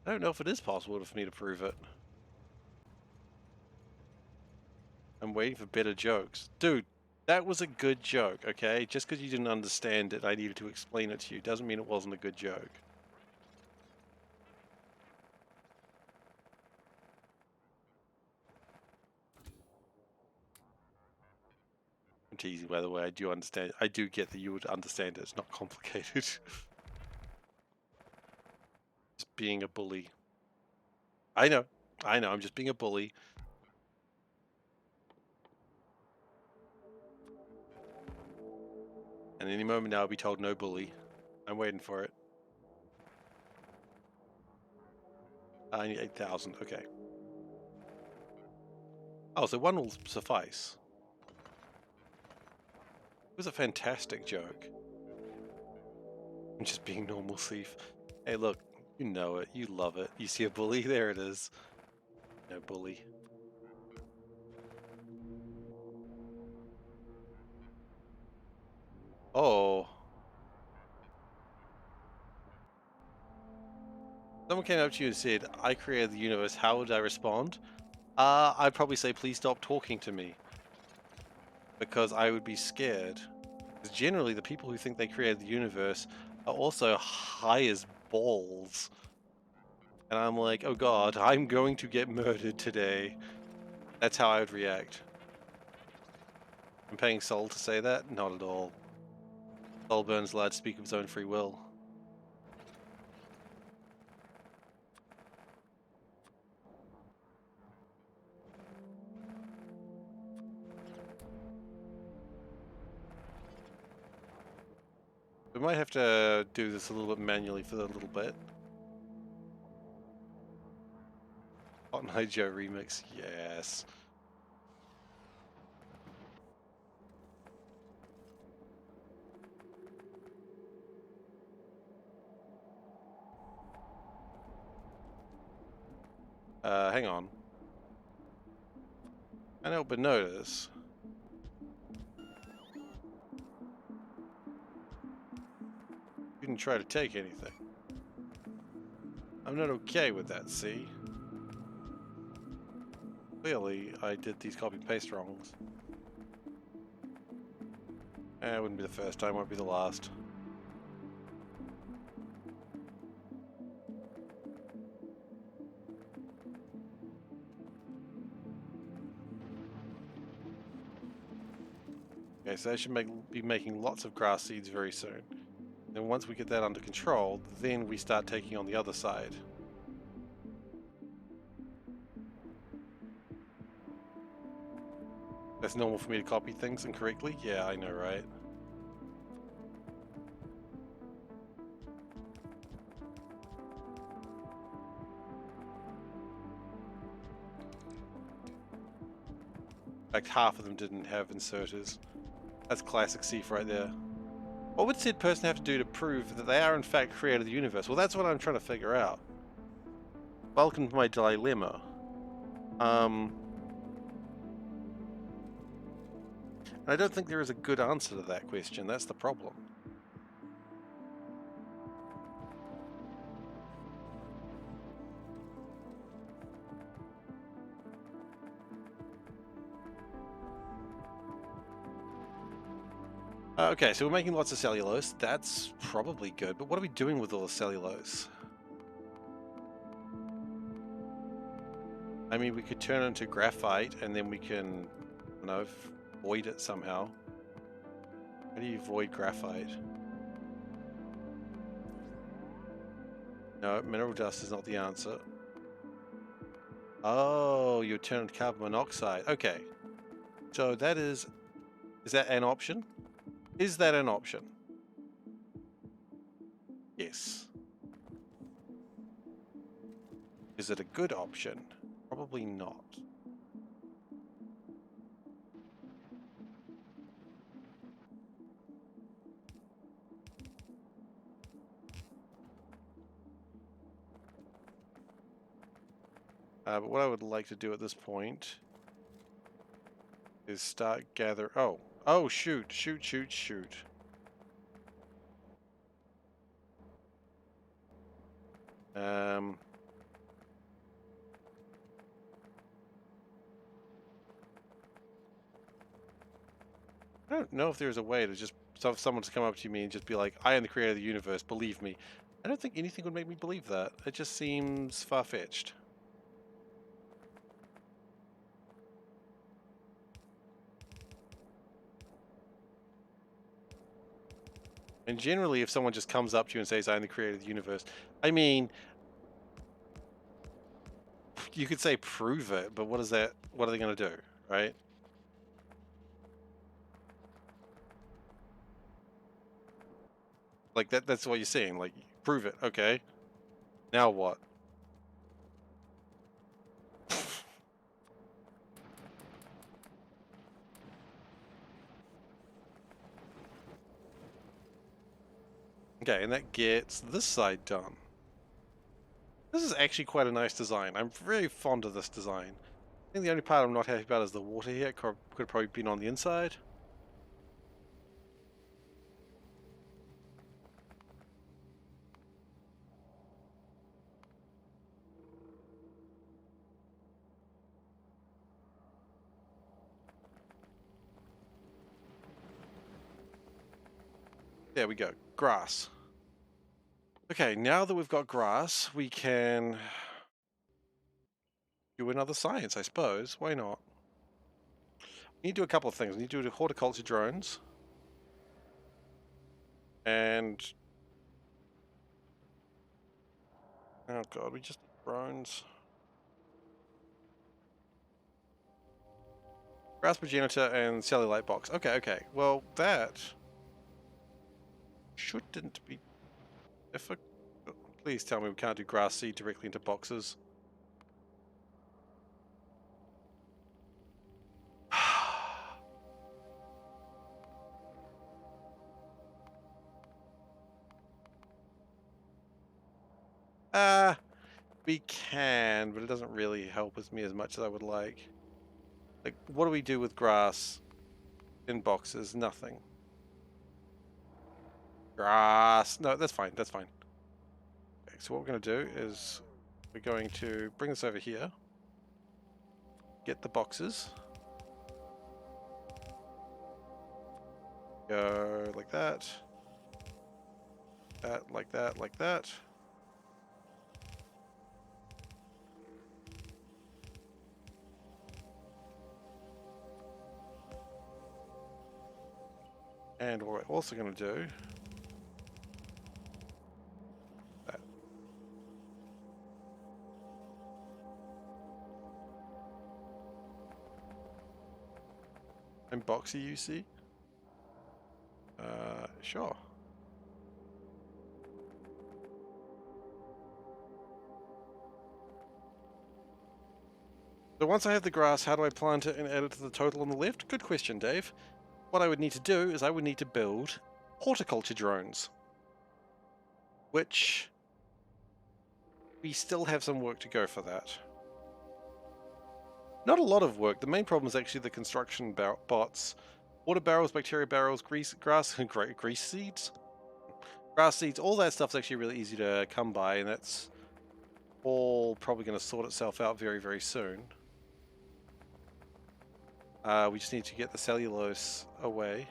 I don't know if it is possible for me to prove it. I'm waiting for better jokes. Dude, that was a good joke, okay? Just because you didn't understand it, I needed to explain it to you. Doesn't mean it wasn't a good joke. I'm teasing, by the way. I do understand. I do get that you would understand it. It's not complicated. Just being a bully. I know. I know. I'm just being a bully. And any moment now I'll be told no bully. I'm waiting for it. I need 8,000. Okay. Oh, so one will suffice. It was a fantastic joke. I'm just being normal thief. Hey, look. You know it. You love it. You see a bully? There it is. No bully. Oh. Someone came up to you and said, I created the universe. How would I respond? I'd probably say, please stop talking to me. Because I would be scared. Because generally, the people who think they created the universe are also high as balls. And I'm like, oh god, I'm going to get murdered today. That's how I would react. I'm paying Sol to say that? Not at all. Solburn's allowed to speak of his own free will. We might have to do this a little bit manually for a little bit. Hot Night Joe remix, yes. Hang on. I know, but notice. You didn't try to take anything. I'm not okay with that, see? Clearly, I did these copy paste wrongs. It wouldn't be the first time, won't be the last. Okay, so that should be making lots of grass seeds very soon. Then once we get that under control, then we start taking on the other side. That's normal for me to copy things incorrectly? Yeah, I know, right? In fact, half of them didn't have inserters. That's classic Seif right there. What would said person have to do to prove that they are in fact creator of the universe? Well, that's what I'm trying to figure out. Welcome to my dilemma. I don't think there is a good answer to that question. That's the problem. Okay, so we're making lots of cellulose. That's probably good, but what are we doing with all the cellulose? I mean, we could turn it into graphite and then we can, I don't know, void it somehow. How do you void graphite? No, mineral dust is not the answer. Oh, you turn it to carbon monoxide. Okay. So that is that an option? Is that an option? Yes. Is it a good option? Probably not. But what I would like to do at this point is start gather. Oh, shoot. Um, I don't know if there's a way to just someone to come up to me and just be like, "I am the creator of the universe. Believe me." I don't think anything would make me believe that. It just seems far-fetched. And generally, if someone just comes up to you and says, "I am the creator of the universe," I mean, you could say prove it, but what is that? What are they going to do, right? Like that's what you're saying. Like, prove it. Okay. Now what? Okay, and that gets this side done. This is actually quite a nice design. I'm very fond of this design. I think the only part I'm not happy about is the water here. It could have probably been on the inside. There we go. Grass. Okay, now that we've got grass, we can do another science, I suppose. Why not? We need to do a couple of things. We need to do horticulture drones. And... oh god, we just need drones. Grass progenitor and cellulite box. Okay. Well, that shouldn't be difficult. Please tell me we can't do grass seed directly into boxes. We can, but it doesn't really help me as much as I would like. Like, what do we do with grass in boxes? Nothing. Grass. No, that's fine. That's fine. Okay, so what we're going to do is we're going to bring this over here. Get the boxes. Go like that. That, like that, like that. And what we're also going to do that. And boxy, you see? Sure. So once I have the grass, how do I plant it and add it to the total on the left? Good question, Dave. What I would need to do is I would need to build horticulture drones, which we still have some work to go for that. Not a lot of work. The main problem is actually the construction bots. Water barrels, bacteria barrels, grass seeds? Grass seeds, all that stuff's actually really easy to come by, and that's all probably going to sort itself out very, very soon. We just need to get the cellulose away.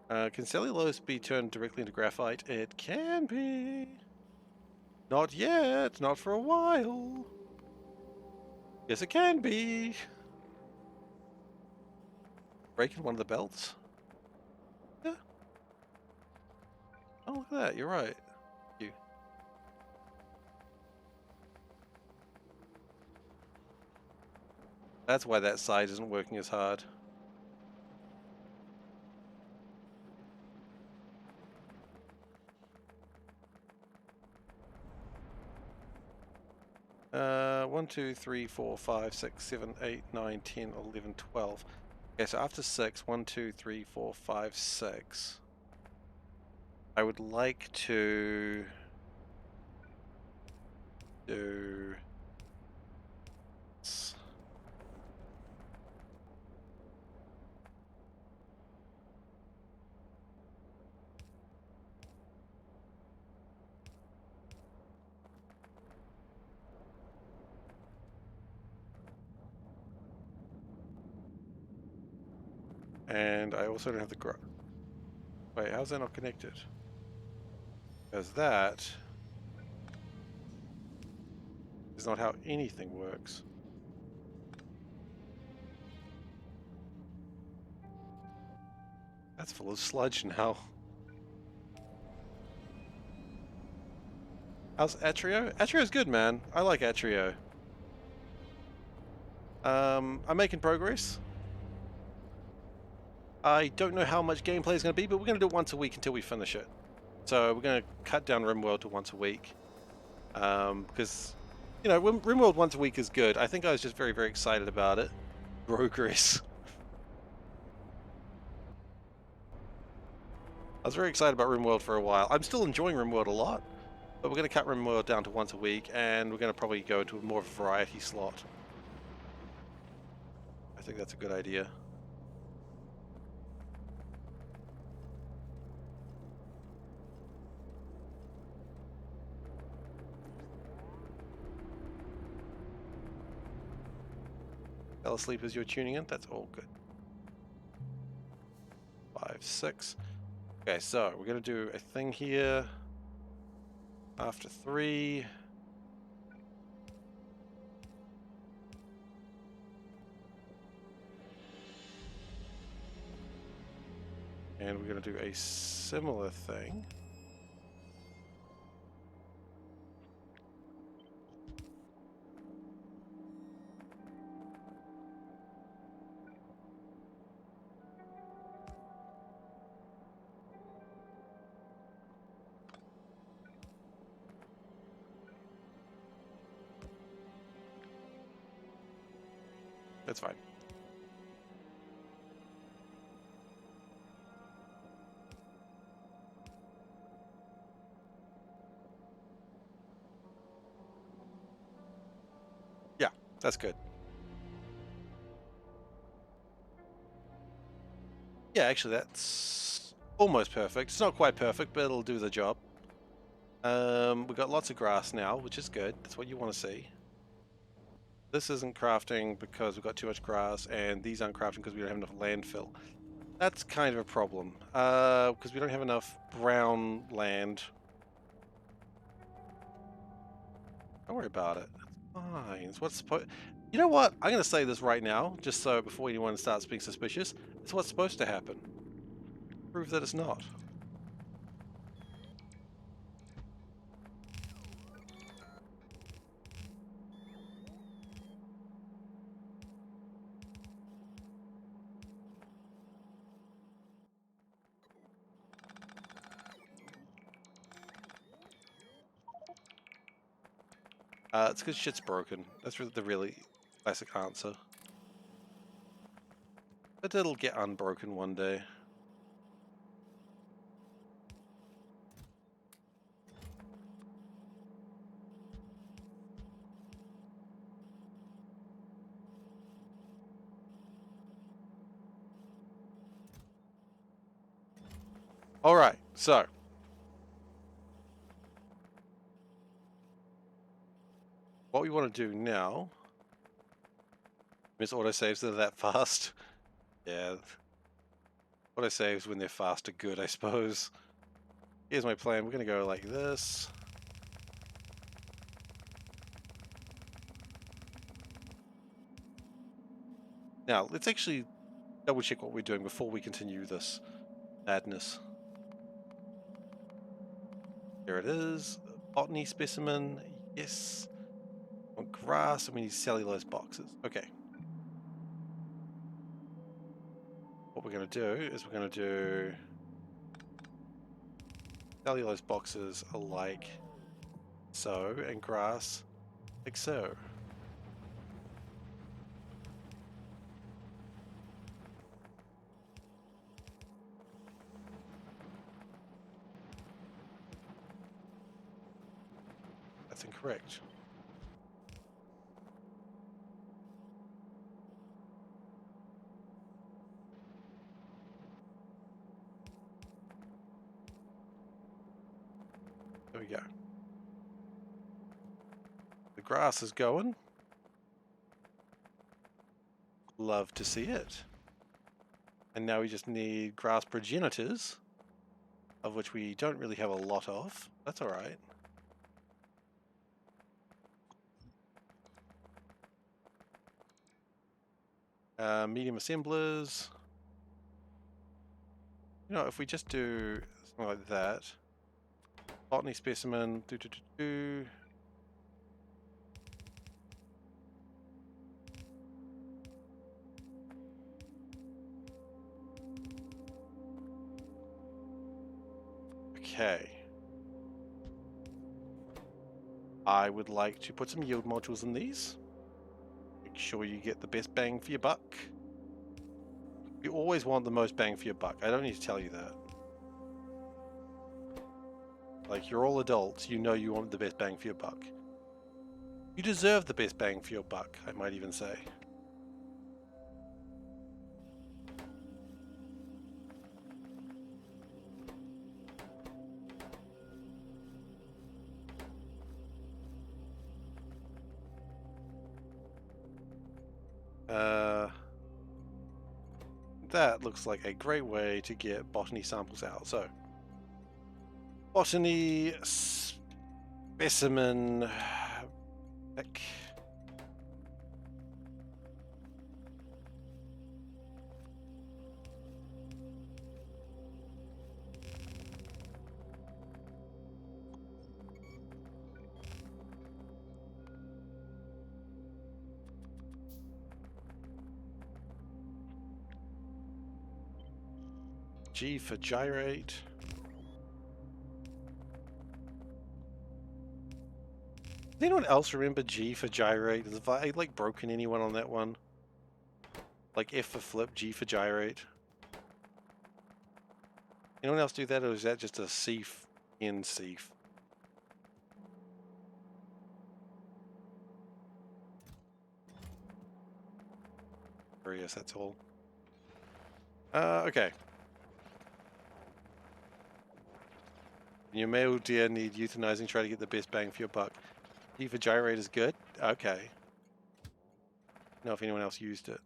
Can cellulose be turned directly into graphite? It can be. Not yet. Not for a while. Yes, it can be. Breaking one of the belts? Yeah. Oh, look at that. You're right. You. That's why that side isn't working as hard. One, 2, 3, 4, 5, 6, 7, 8, 9, 10, 11, 12. Okay, so after 6, 1, 2, 3, 4, 5, 6. I would like to do this. And I also don't have the wait, how's that not connected? Because that is not how anything works. That's full of sludge now. How's Atrio? Atrio's good, man. I like Atrio. I'm making progress. I don't know how much gameplay is going to be, but we're going to do it once a week until we finish it. So we're going to cut down RimWorld to once a week. Because, you know, RimWorld once a week is good. I think I was just very, very excited about it. Progress. I was very excited about RimWorld for a while. I'm still enjoying RimWorld a lot, but we're going to cut RimWorld down to once a week, and we're going to probably go to a more variety slot. I think that's a good idea. Fell asleep as you're tuning in? That's all good. 5, 6. Okay, so we're going to do a thing here. After 3. And we're going to do a similar thing. That's fine. That's good. Yeah, actually, that's almost perfect. It's not quite perfect, but it'll do the job. We've got lots of grass now, which is good. That's what you want to see. This isn't crafting because we've got too much grass, and these aren't crafting because we don't have enough landfill. That's kind of a problem, because we don't have enough brown land. Don't worry about it. It's fine. It's what's supposed. You know what? I'm going to say this right now, just so before anyone starts being suspicious. It's what's supposed to happen. Prove that it's not. It's because shit's broken. That's the really classic answer. But it'll get unbroken one day. Alright, so. What we want to do now is autosaves that are that fast. Yeah. Autosaves when they're fast are good, I suppose. Here's my plan. We're going to go like this. Now, let's actually double check what we're doing before we continue this madness. There it is. Botany specimen. Yes. We want grass and we need cellulose boxes. Okay. What we're going to do is we're going to do cellulose boxes like so, and grass like so. That's incorrect. There we go. The grass is going. Love to see it. And now we just need grass progenitors, of which we don't really have a lot of. That's all right. Medium assemblers. You know, if we just do something like that. Botany specimen. Okay. I would like to put some yield modules in these. Make sure you get the best bang for your buck. You always want the most bang for your buck. I don't need to tell you that. Like, you're all adults, you know you want the best bang for your buck. You deserve the best bang for your buck, I might even say. That looks like a great way to get botany samples out. So, botany specimen pick. G for gyrate. Does anyone else remember G for gyrate? Have I like broken anyone on that one? Like F for flip, G for gyrate. Anyone else do that, or is that just a Ceef in Ceef? Curious, that's all. Okay. Your male deer need euthanizing. Try to get the best bang for your buck. Eva gyrate is good? Okay. Know if anyone else used it.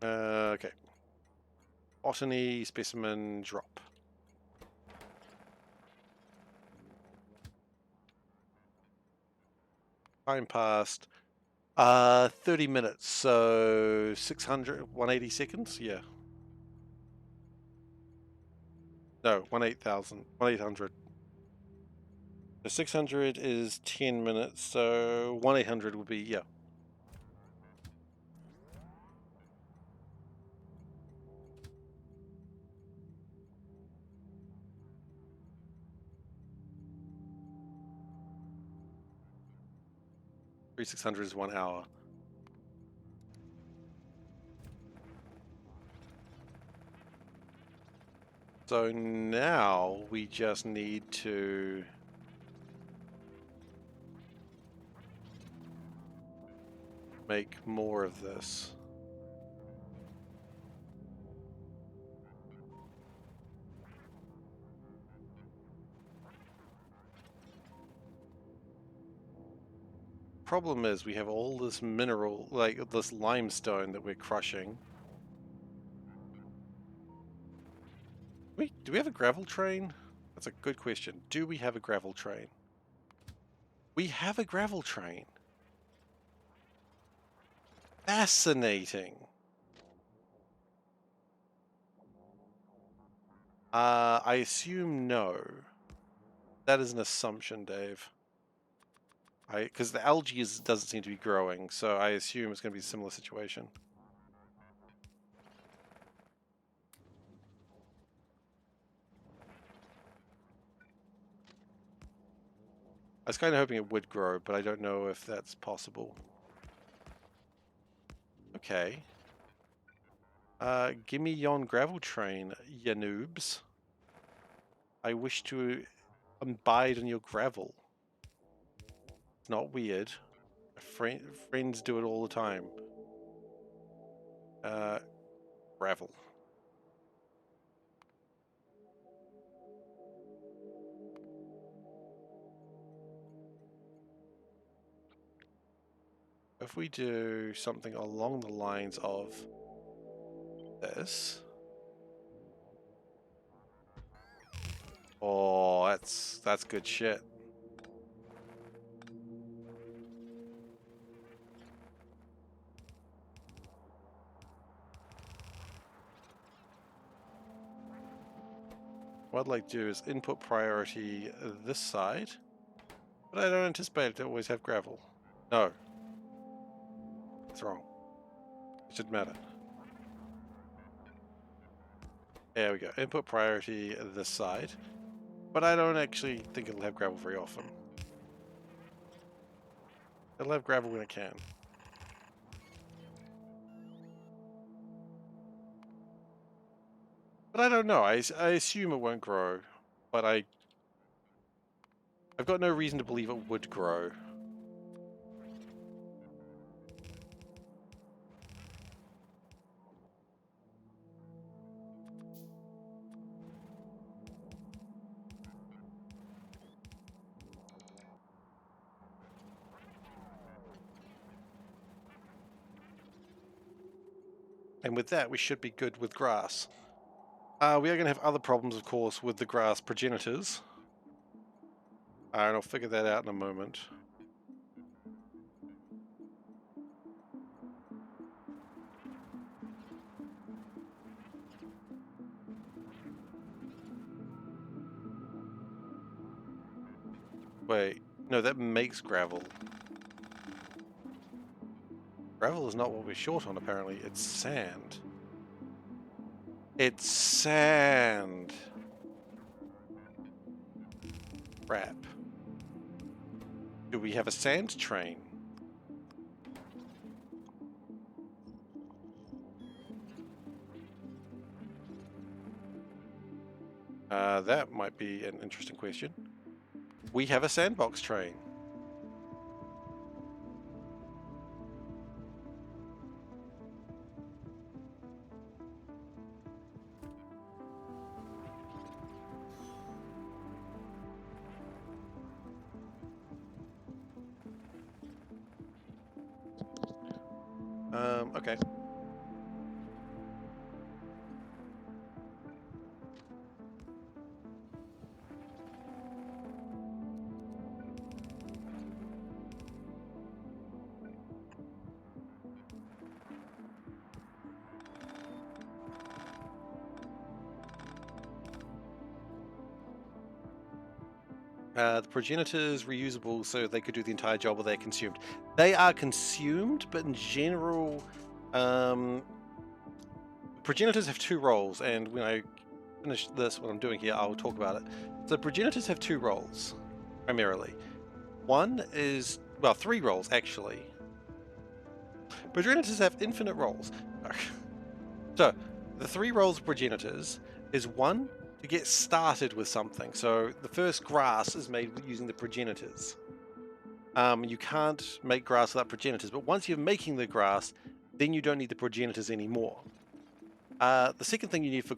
Okay. Botany specimen drop. Time passed. 30 minutes, so 600, 180 seconds? Yeah. No, 1800. So 600 is 10 minutes, so 1800 would be, yeah. Three 600 is 1 hour. So now we just need to make more of this. Problem is we have all this mineral, like this limestone that we're crushing. Do we have a gravel train? That's a good question. Do we have a gravel train? We have a gravel train. Fascinating. I assume no. That is an assumption, Dave. Because the algae doesn't seem to be growing, so I assume it's going to be a similar situation. I was kind of hoping it would grow, but I don't know if that's possible. Okay. Gimme yon gravel train, ya noobs. I wish to abide in your gravel. It's not weird. Friends do it all the time. Gravel. If we do something along the lines of this. Oh, that's good shit. What I'd like to do is input priority this side, but I don't anticipate it to always have gravel. No. It's wrong. It shouldn't matter. There we go. Input priority this side, but I don't actually think it'll have gravel very often. It'll have gravel when it can. But I don't know. I assume it won't grow, but I've got no reason to believe it would grow. And with that, we should be good with grass. We are going to have other problems, of course, with the grass progenitors. And I'll figure that out in a moment. Wait, no, that makes gravel. Gravel is not what we're short on, apparently. It's sand. It's sand. Crap. Do we have a sand train? That might be an interesting question. We have a sandbox train. Okay. The progenitors reusable, so they could do the entire job, or they're consumed. They are consumed, but in general, progenitors have two roles, and when I finish this, what I'm doing here, I'll talk about it. So progenitors have two roles, primarily. One is, well, three roles, actually. Progenitors have infinite roles. So, the three roles of progenitors is one, to get started with something. So, the first grass is made using the progenitors. You can't make grass without progenitors, but once you're making the grass, then you don't need the progenitors anymore. The second thing you need for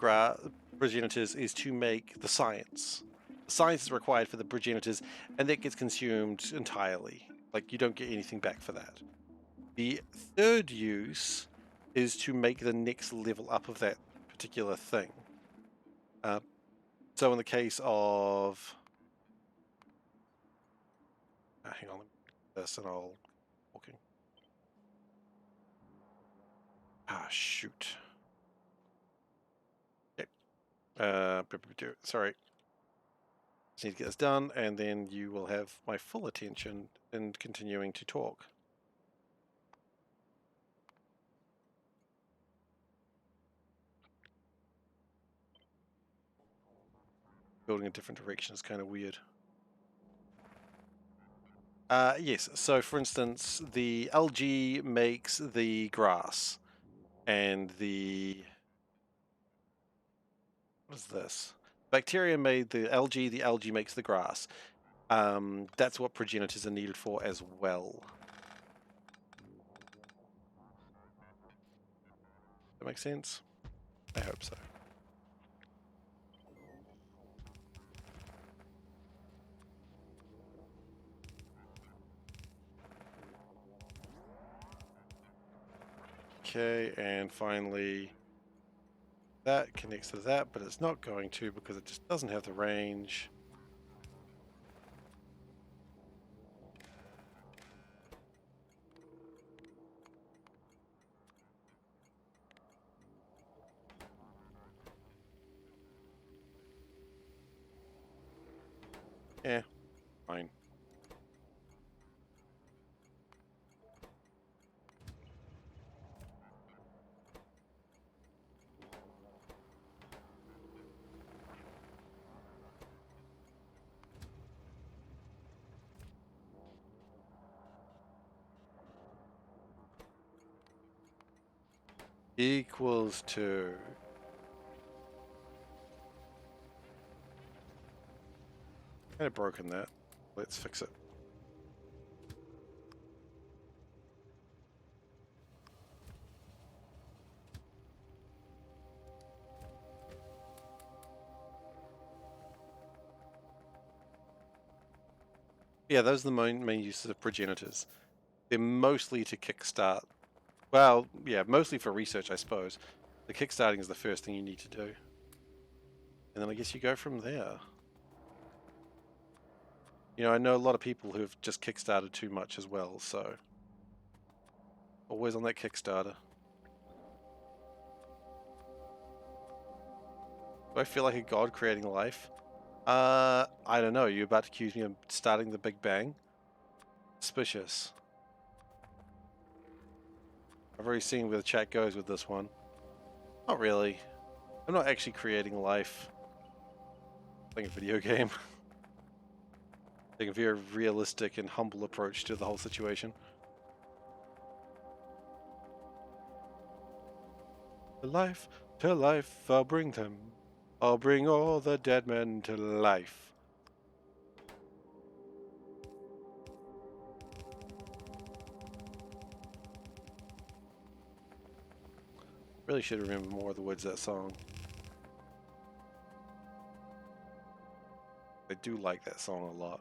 progenitors is to make the science. The science is required for the progenitors, and that gets consumed entirely. Like, you don't get anything back for that. The third use is to make the next level up of that particular thing. So in the case of... hang on, let me do this and I'll... walking. Shoot. Okay. Sorry. Just need to get this done, and then you will have my full attention in continuing to talk. Building a different direction is kind of weird. Yes, so for instance, the algae makes the grass, and the... what is this? Bacteria made the algae makes the grass. That's what progenitors are needed for as well. That makes sense? I hope so. Okay, and finally that connects to that, but it's not going to because it just doesn't have the range. Eh, fine. Equals to... kind of broken that. Let's fix it. Yeah, those are the main uses of progenitors. They're mostly to kickstart. Well, yeah, mostly for research, I suppose. The kickstarting is the first thing you need to do. And then I guess you go from there. You know, I know a lot of people who've just kickstarted too much as well, so... always on that Kickstarter. Do I feel like a god creating life? I don't know. You're about to accuse me of starting the Big Bang? Suspicious. I've already seen where the chat goes with this one. Not really. I'm not actually creating life. Playing a video game. Taking a very realistic and humble approach to the whole situation. To life, I'll bring them. I'll bring all the dead men to life. Really should remember more of the words of that song. I do like that song a lot.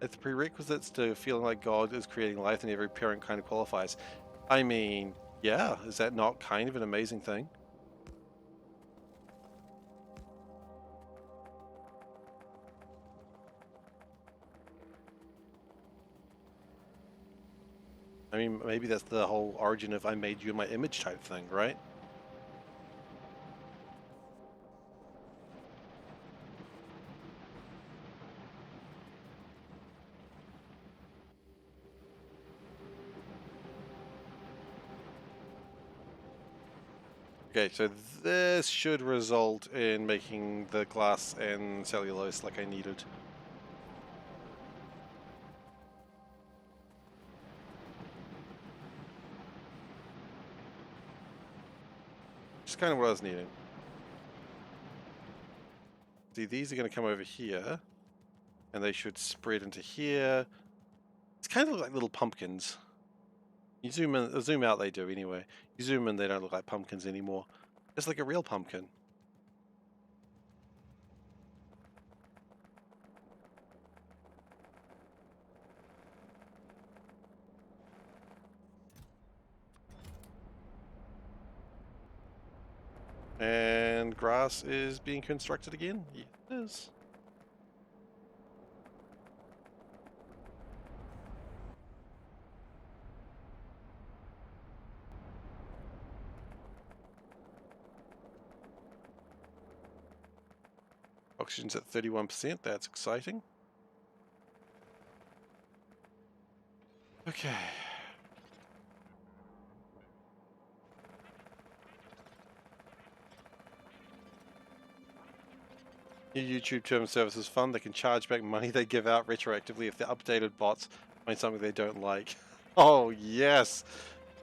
If the prerequisites to feeling like God is creating life, then every parent kind of qualifies. I mean, yeah, is that not kind of an amazing thing? I mean, maybe that's the whole origin of I made you in my image type thing, right? Okay, so this should result in making the glass and cellulose like I needed. Just kind of what I was needing. See, these are going to come over here, and they should spread into here. It's kind of like little pumpkins. You zoom in, zoom out, they do anyway. You zoom in, they don't look like pumpkins anymore. It's like a real pumpkin. And grass is being constructed again? Yes, it is. Oxygen's at 31%, that's exciting. Okay. Your YouTube term service is fun. They can charge back money they give out retroactively if the updated bots find something they don't like. Oh, yes.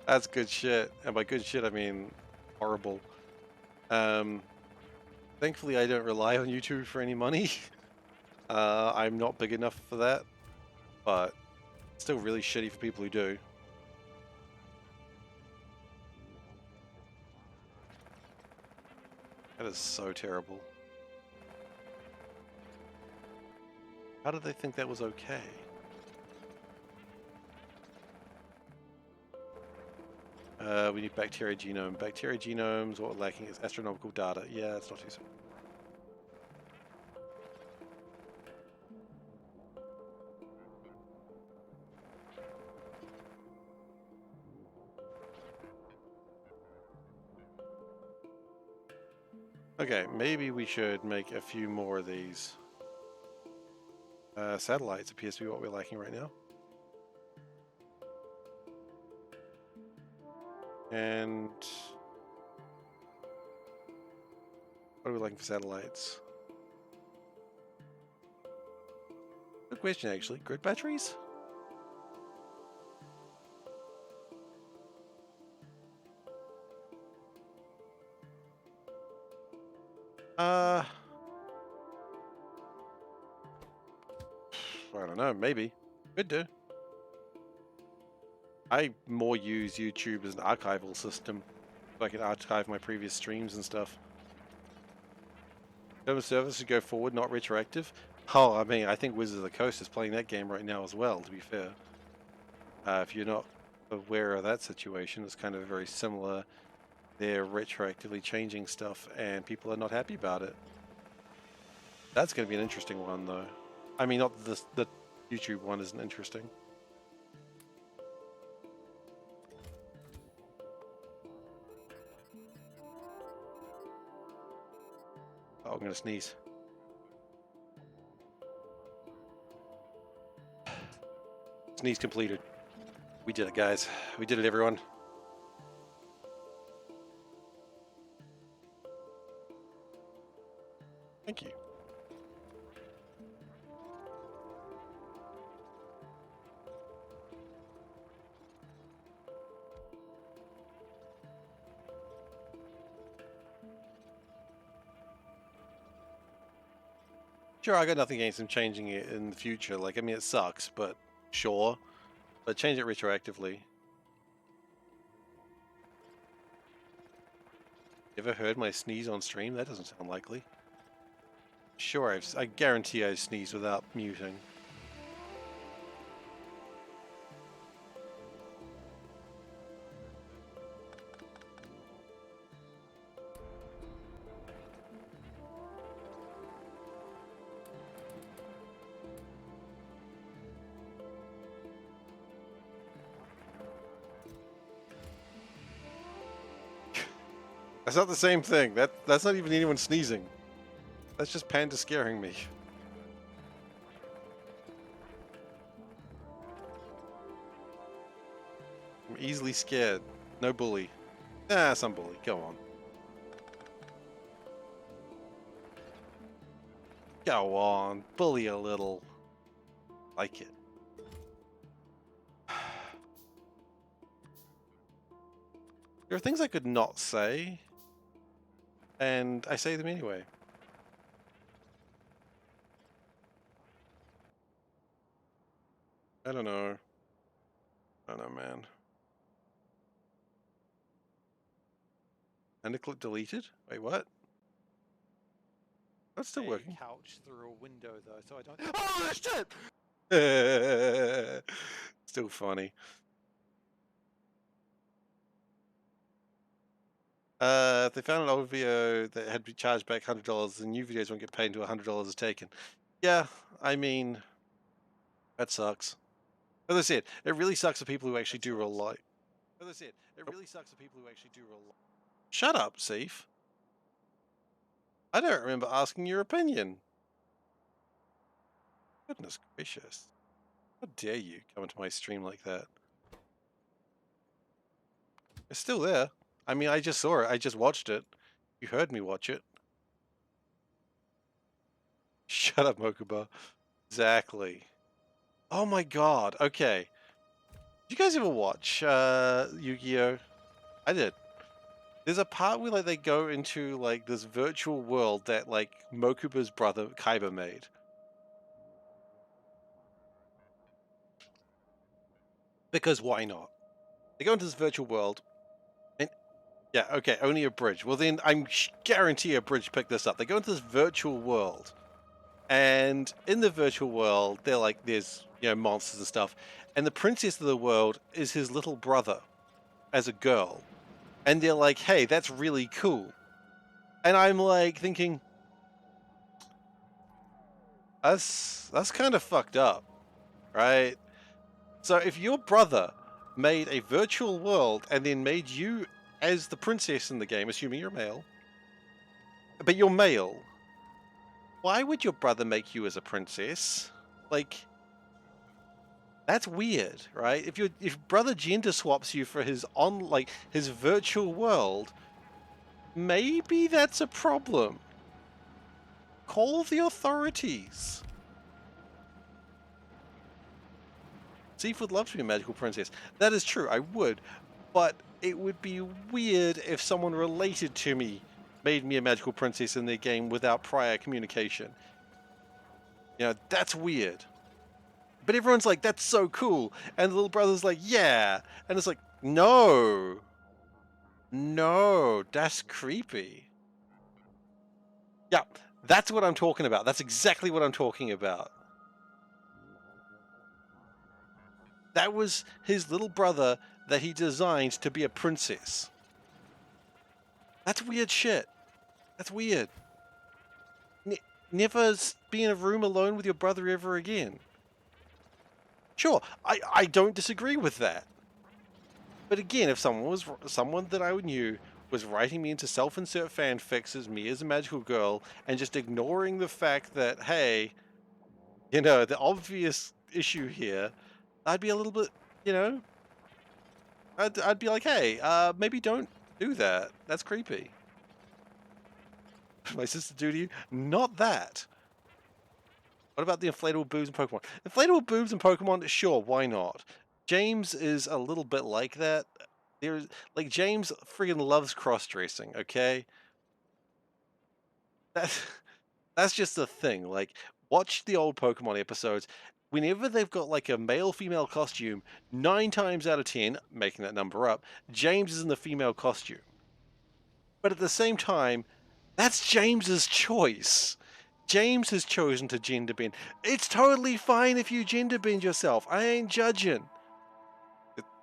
That's good shit. And by good shit, I mean horrible. Thankfully, I don't rely on YouTube for any money. I'm not big enough for that. But it's still really shitty for people who do. That is so terrible. How did they think that was okay? We need bacteria genome. Bacteria genomes, what we're lacking is astronomical data. Yeah, it's not too soon. Okay, maybe we should make a few more of these. Satellites appears to be what we're lacking right now. And what are we lacking for satellites? Good question, actually. Grid batteries? I don't know, maybe. Could do. I more use YouTube as an archival system, so I can archive my previous streams and stuff. Term of service to go forward, not retroactive. Oh, I mean, I think Wizards of the Coast is playing that game right now as well, to be fair. If you're not aware of that situation, it's kind of very similar. They're retroactively changing stuff, and people are not happy about it. That's going to be an interesting one, though. I mean, not the YouTube one isn't interesting. Oh, I'm going to sneeze. Sneeze completed. We did it, guys. We did it, everyone. Thank you. Sure, I got nothing against him changing it in the future. Like, I mean, it sucks, but sure. But change it retroactively. Ever heard my sneeze on stream? That doesn't sound likely. Sure, I guarantee I sneezed without muting. That's not the same thing. That's not even anyone sneezing. That's just Panda scaring me. I'm easily scared. No bully. Ah, some bully. Go on. Go on. Bully a little. Like it. There are things I could not say, and I say them anyway. I don't know. I don't know, man. And the clip deleted? Wait, what? That's still working. Couch through a window though, so I don't. Oh shit! Still funny. If they found an old video that had been charged back $100, the new videos won't get paid until $100 is taken. Yeah, I mean, that sucks. As I said, it really sucks for people who actually do rely. As I said, it really sucks for people who actually do rely. Shut up, Seif. I don't remember asking your opinion. Goodness gracious. How dare you come into my stream like that? It's still there. I mean, I just saw it. I just watched it. You heard me watch it. Shut up, Mokuba. Exactly. Oh my god. Okay. Did you guys ever watch Yu-Gi-Oh? I did. There's a part where like they go into like this virtual world that like Mokuba's brother Kaiba made. Because why not? They go into this virtual world. And yeah, okay, only a bridge. Well then I'm guarantee a bridge picked this up. They go into this virtual world. And in the virtual world, they're like there's, you know, monsters and stuff. And the princess of the world is his little brother as a girl. And they're like, hey, that's really cool. And I'm like thinking, that's kind of fucked up, right? So if your brother made a virtual world and then made you as the princess in the game, assuming you're male, but you're male, why would your brother make you as a princess? Like, that's weird, right? If brother gender swaps you for his his virtual world, maybe that's a problem. Call the authorities. Seif would love to be a magical princess. That is true, I would. But it would be weird if someone related to me made me a magical princess in their game without prior communication. You know, that's weird. But everyone's like, that's so cool. And the little brother's like, yeah. And it's like, no. No, that's creepy. Yeah, that's what I'm talking about. That's exactly what I'm talking about. That was his little brother that he designed to be a princess. That's weird shit. That's weird. Never be in a room alone with your brother ever again. Sure, I don't disagree with that. But again, if someone that I knew was writing me into self-insert fanfics as me as a magical girl and just ignoring the fact that, hey, you know, the obvious issue here, I'd be a little bit, you know, I'd be like, hey, maybe don't do that. That's creepy. My sister do to you? Not that. What about the inflatable boobs in Pokemon? Inflatable boobs in Pokemon? Sure, why not? James is a little bit like that. There's like James friggin' loves cross-dressing, okay? That's That's just the thing. Like, watch the old Pokemon episodes. Whenever they've got like a male female costume, 9 times out of 10, making that number up, James is in the female costume. But at the same time, that's James's choice. James has chosen to gender bend. It's totally fine if you gender bend yourself. I ain't judging.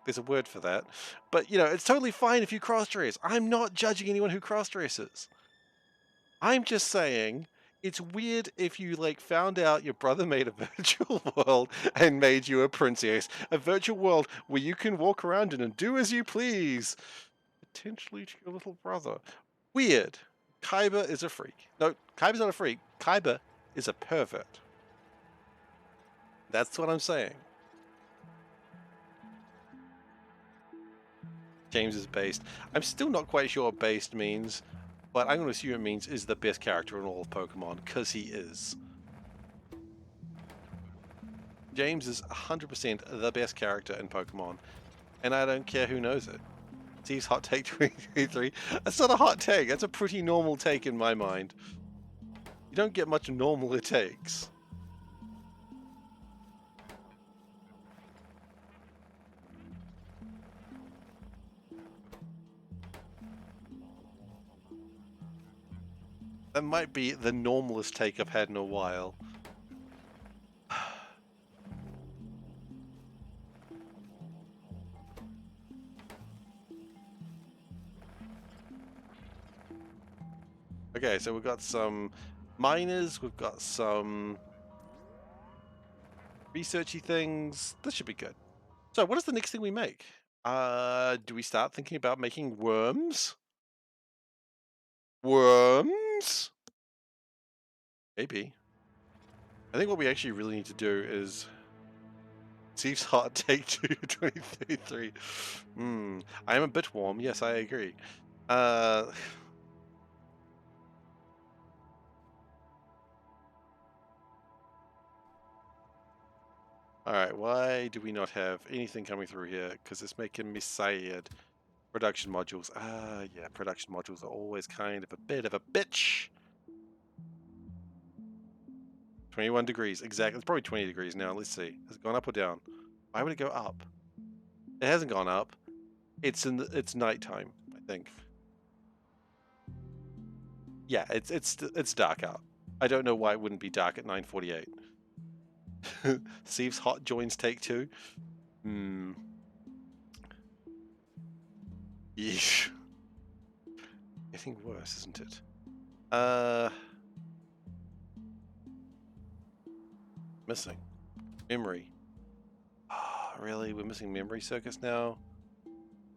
There's a word for that. But, it's totally fine if you cross dress. I'm not judging anyone who cross dresses. I'm just saying it's weird if you found out your brother made a virtual world and made you a princess. A virtual world where you can walk around in and do as you please. Potentially to your little brother. Weird. Kaiba is a freak. No, Kaiba's not a freak. Kaiba is a pervert. That's what I'm saying. James is based. I'm still not quite sure what based means, but I'm going to assume it means is the best character in all of Pokemon, because he is. James is 100% the best character in Pokemon, and I don't care who knows it. Steve's hot take 2023. That's not a hot take. That's a pretty normal take in my mind. You don't get much normaler takes. That might be the normalest take I've had in a while. Okay, so we've got some miners, we've got some researchy things. This should be good. So what is the next thing we make? Do we start thinking about making worms? Worms? Maybe. I think what we actually really need to do is Steve's hot take 2033. I am a bit warm. Yes, I agree. Alright, why do we not have anything coming through here? Because it's making me sad. Production modules. Yeah, production modules are always kind of a bit of a bitch. 21 degrees, exactly. It's probably 20 degrees now. Let's see. Has it gone up or down? Why would it go up? It hasn't gone up. It's nighttime, I think. Yeah, it's dark out. I don't know why it wouldn't be dark at 9:48. Steve's hot joins take 2. Yeesh. Getting worse, isn't it? Missing. Memory. Oh, really? We're missing memory circuits now?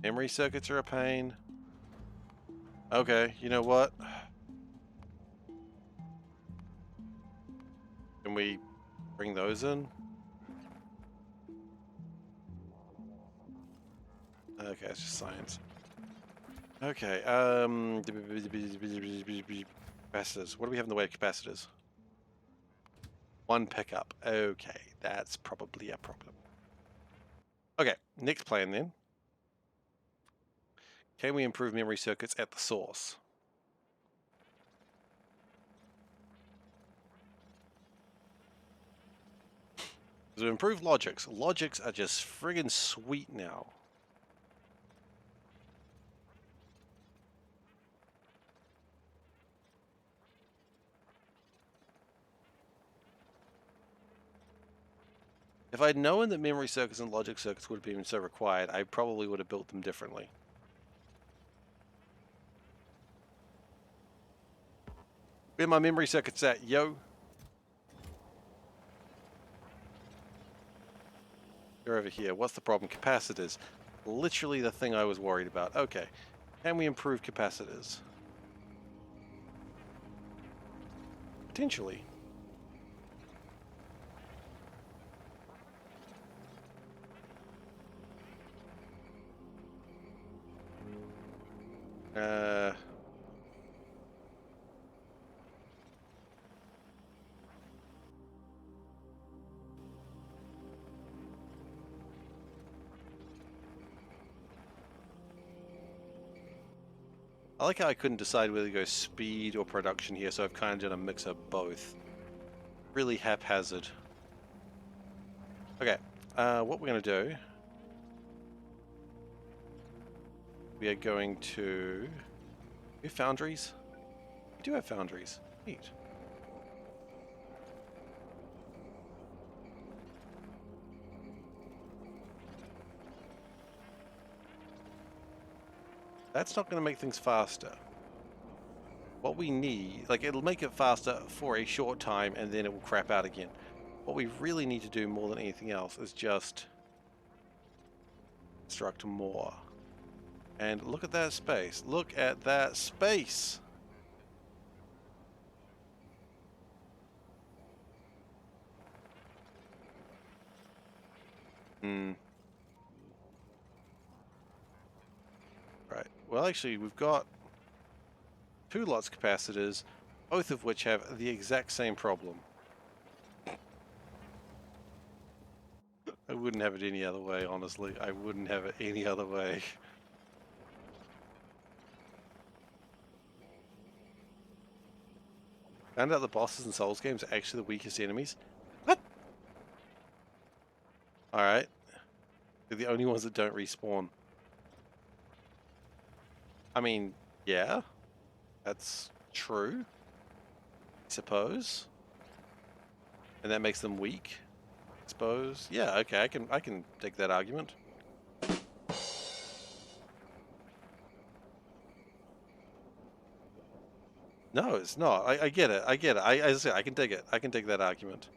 Memory circuits are a pain. Okay, you know what? Can we bring those in? Okay, it's just science. Okay, capacitors. What do we have in the way of capacitors? 1 pickup. Okay, that's probably a problem. Okay, next plan then. Can we improve memory circuits at the source? So improve logics. Logics are just friggin' sweet now. If I'd known that memory circuits and logic circuits would have been so required, I probably would have built them differently. Where my memory circuits at, yo? You're over here. What's the problem? Capacitors. Literally the thing I was worried about. Okay. Can we improve capacitors? Potentially. Uh... I like how I couldn't decide whether to go speed or production here, so I've kind of done a mix of both. Really haphazard. Okay, what we're going to do, we are going to... We have foundries? We do have foundries. Neat. That's not going to make things faster. What we need, like it'll make it faster for a short time and then it will crap out again. What we really need to do more than anything else is just construct more. And look at that space. Look at that space. Hmm. Right. Well, actually, we've got 2 lots capacitors, both of which have the exact same problem. I wouldn't have it any other way, honestly. I wouldn't have it any other way. Found out the bosses in Souls games are actually the weakest enemies. What? Alright. They're the only ones that don't respawn. I mean, yeah. That's true. I suppose. And that makes them weak. I suppose. Yeah, okay, I can take that argument. No, it's not. I get it. I get it. As I say, I can take it. I can take that argument.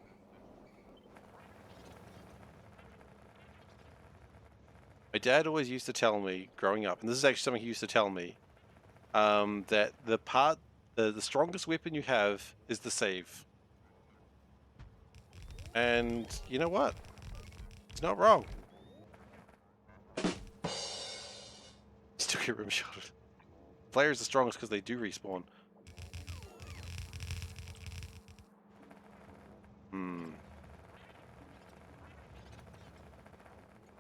My dad always used to tell me growing up, and this is actually something he used to tell me, that the strongest weapon you have is the save. And you know what? It's not wrong. Still get rim shotted. Players are strongest because they do respawn. Hmm.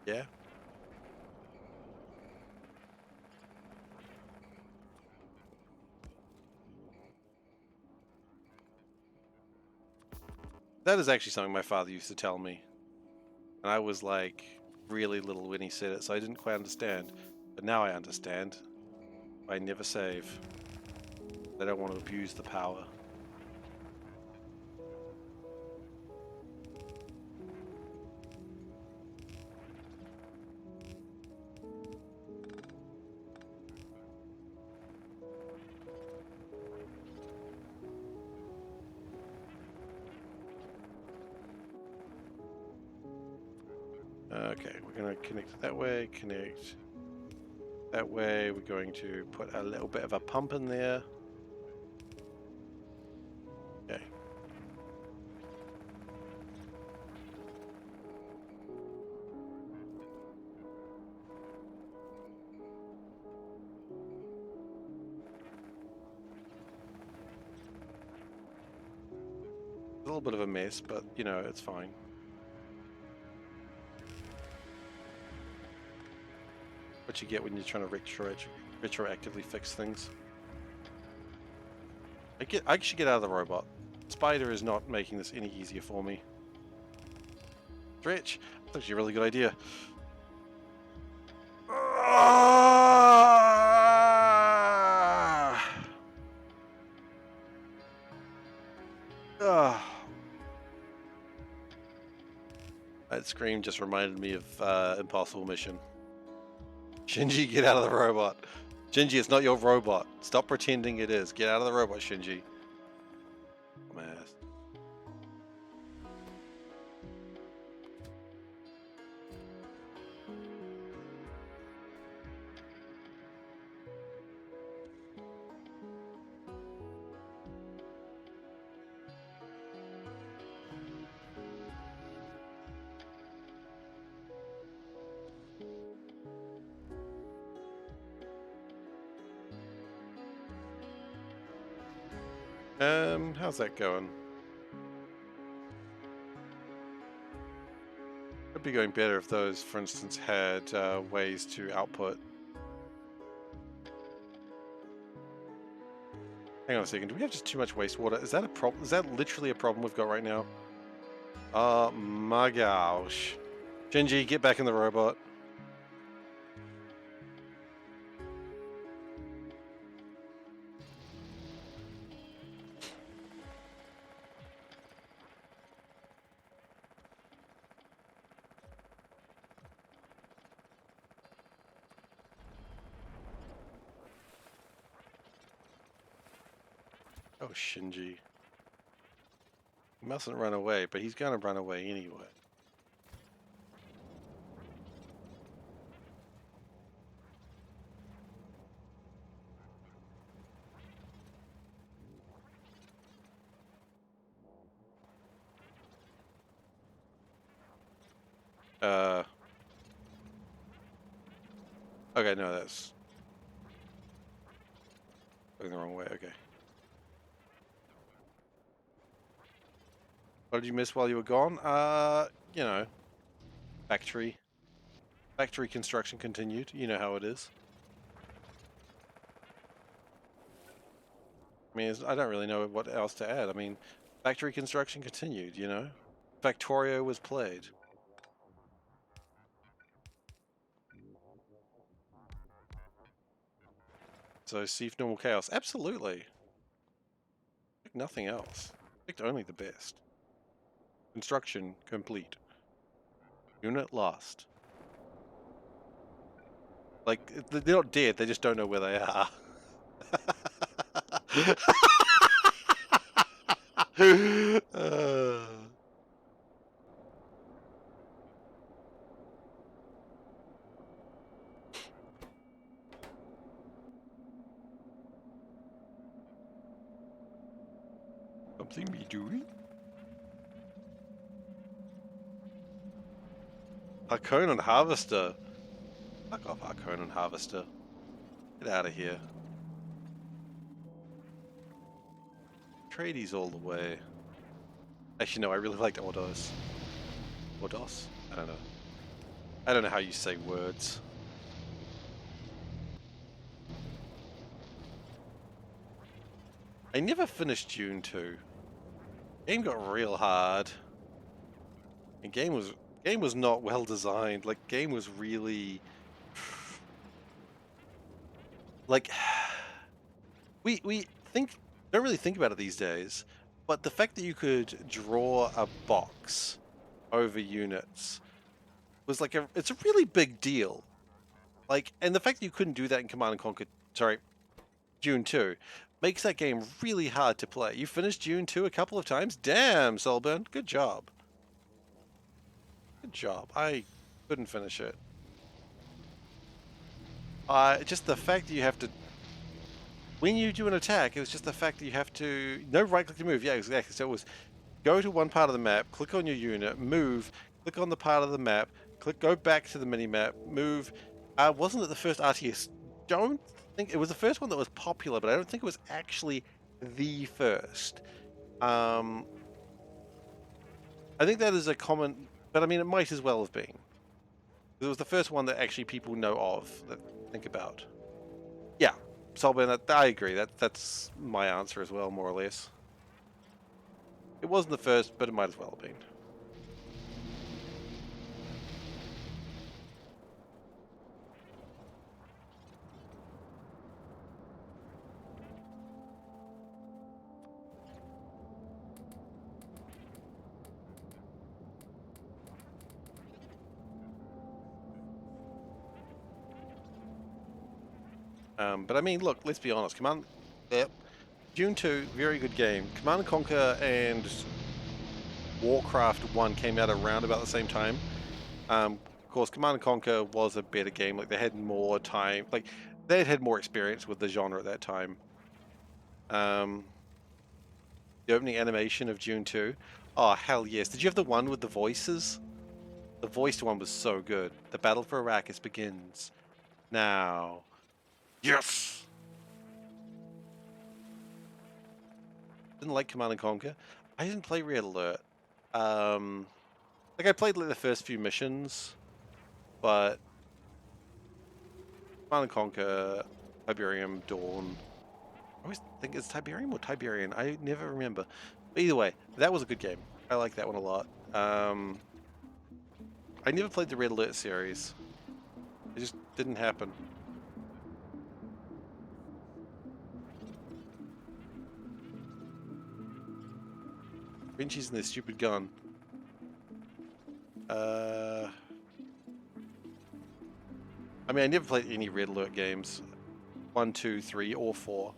Yeah. That is actually something my father used to tell me. And I was like really little when he said it, so I didn't quite understand. But now I understand. I never save. I don't want to abuse the power. Okay, we're going to connect that way, connect that way. We're going to put a little bit of a pump in there. Okay. A little bit of a mess, but you know, it's fine. What you get when you're trying to retroactively fix things. I should get out of the robot. Spider is not making this any easier for me. Stretch. That's actually a really good idea. That scream just reminded me of Impossible Mission. Shinji, get out of the robot. Shinji, it's not your robot. Stop pretending it is. Get out of the robot, Shinji. Dumbass. How's that going? Could be going better if those, for instance, had ways to output. Hang on a second. Do we have just too much wastewater? Is that a problem? Is that literally a problem we've got right now? Oh my gosh. Shinji, get back in the robot. Oh, Shinji. He mustn't run away, but he's gonna run away anyway. Uh. Okay, no, that's going the wrong way. Okay. What did you miss while you were gone? You know, factory. Factory construction continued. You know how it is. I mean, I don't really know what else to add. I mean, factory construction continued, you know? Factorio was played. So, Seif Normal Chaos. Absolutely. Pick nothing else. Picked only the best. Construction complete. Unit lost. Like, they're not dead, they just don't know where they are. uh... Something me doing? Harkonnen Harvester. Fuck off, Harkonnen Harvester. Get out of here. Tradies all the way. Actually, no, I really liked Ordos. Ordos? I don't know. I don't know how you say words. I never finished June 2. Game got real hard. And game was not well designed. Like, game was really like we don't really think about it these days, but the fact that you could draw a box over units was like it's a really big deal. Like, and the fact that you couldn't do that in Command and Conquer, sorry, June 2, makes that game really hard to play. You finished June 2 a couple of times? Damn, Solburn, good job. Good job. I couldn't finish it. Just the fact that you have to, when you do an attack, it was just the fact that you have to, no right click to move. Yeah, exactly. So it was go to one part of the map, click on your unit, move, click on the part of the map, go back to the mini map, move. Wasn't it the first RTS? Don't think it was the first one that was popular, but I don't think it was actually the first. I think that is a common, but I mean, it might as well have been. It was the first one that actually people know of, that think about. Yeah, Solben, I agree. That's my answer as well, more or less. It wasn't the first, but it might as well have been. But I mean, look, let's be honest. June 2, very good game. Command & Conquer and Warcraft 1 came out around about the same time. Of course, Command & Conquer was a better game. Like, they had more time. Like, they had more experience with the genre at that time. The opening animation of June 2. Oh, hell yes. Did you have the one with the voices? The voiced one was so good. The battle for Arrakis begins now. Yes! Didn't like Command and Conquer. I didn't play Red Alert. Like, I played like the first few missions, but Command and Conquer, Tiberium, Dawn, I always think it's Tiberium or Tiberian. I never remember. But either way, that was a good game. I like that one a lot. I never played the Red Alert series. It just didn't happen. Frenchies and their stupid gun. I mean, I never played any Red Alert games. 1, 2, 3, or 4.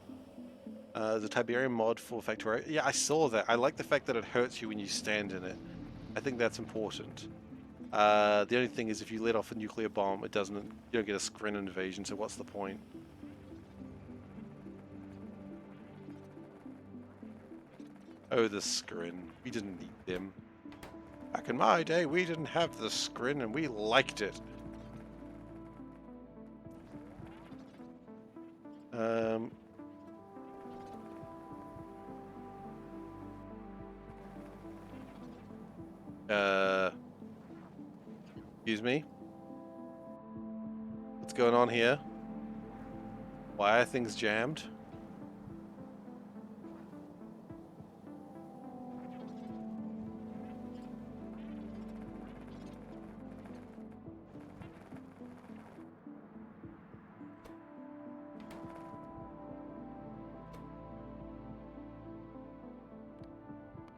The Tiberium mod for Factorio. Yeah, I saw that. I like the fact that it hurts you when you stand in it. I think that's important. The only thing is if you let off a nuclear bomb, it doesn't. You don't get a screen invasion, so what's the point? Oh, the scrin. We didn't need them. Back in my day, we didn't have the scrin and we liked it. Um, excuse me? What's going on here? Why are things jammed?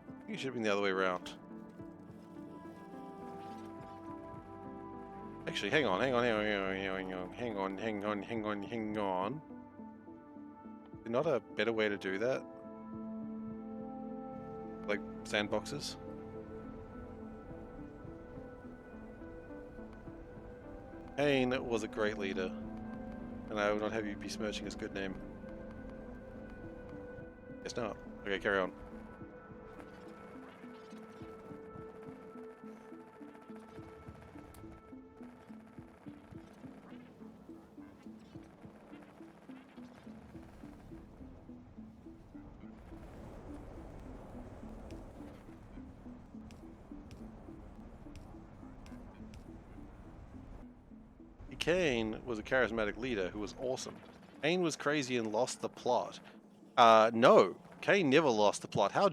I think it should have been the other way around. Actually, hang on. Hang on. Is there not a better way to do that? Like sandboxes? Kane was a great leader, and I will not have you besmirching his good name. Yes, no. Okay, carry on. Kane was a charismatic leader who was awesome. Kane was crazy and lost the plot. No. Kane never lost the plot. How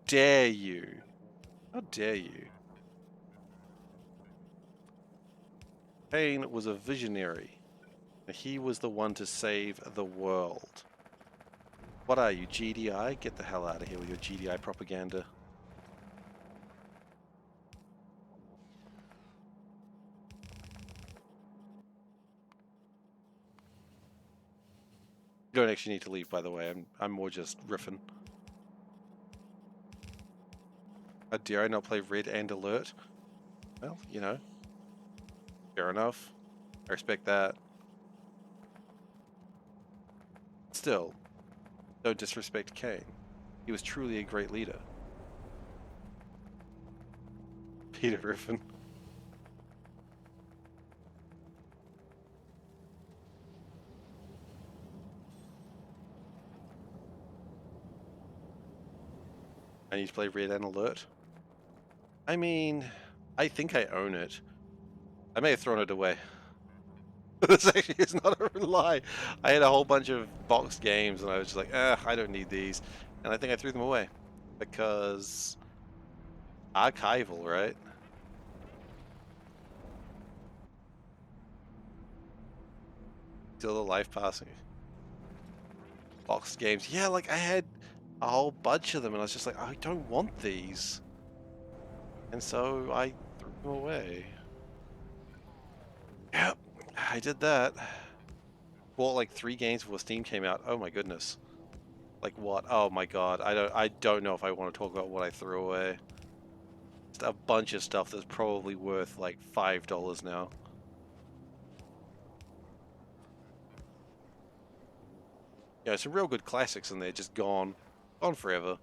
dare you? How dare you? Kane was a visionary. He was the one to save the world. What are you, GDI? Get the hell out of here with your GDI propaganda. You don't actually need to leave, by the way. I'm more just riffing. How dare I not play Red and Alert? Well, you know. Fair enough. I respect that. Still, don't disrespect Kane. He was truly a great leader. Peter Griffin. I need to play Red and Alert. I mean, I think I own it. I may have thrown it away. This actually is not a lie. I had a whole bunch of boxed games and I was just like, I don't need these. And I think I threw them away. Because archival, right? Still the life passing. Boxed games. Yeah, like I had a whole bunch of them and I was just like, I don't want these. And so I threw them away. Yep, I did that. Bought like 3 games before Steam came out. Oh my goodness. Like what? Oh my god. I don't know if I want to talk about what I threw away. Just a bunch of stuff that's probably worth like $5 now. Yeah, some real good classics in there, just gone. Gone forever.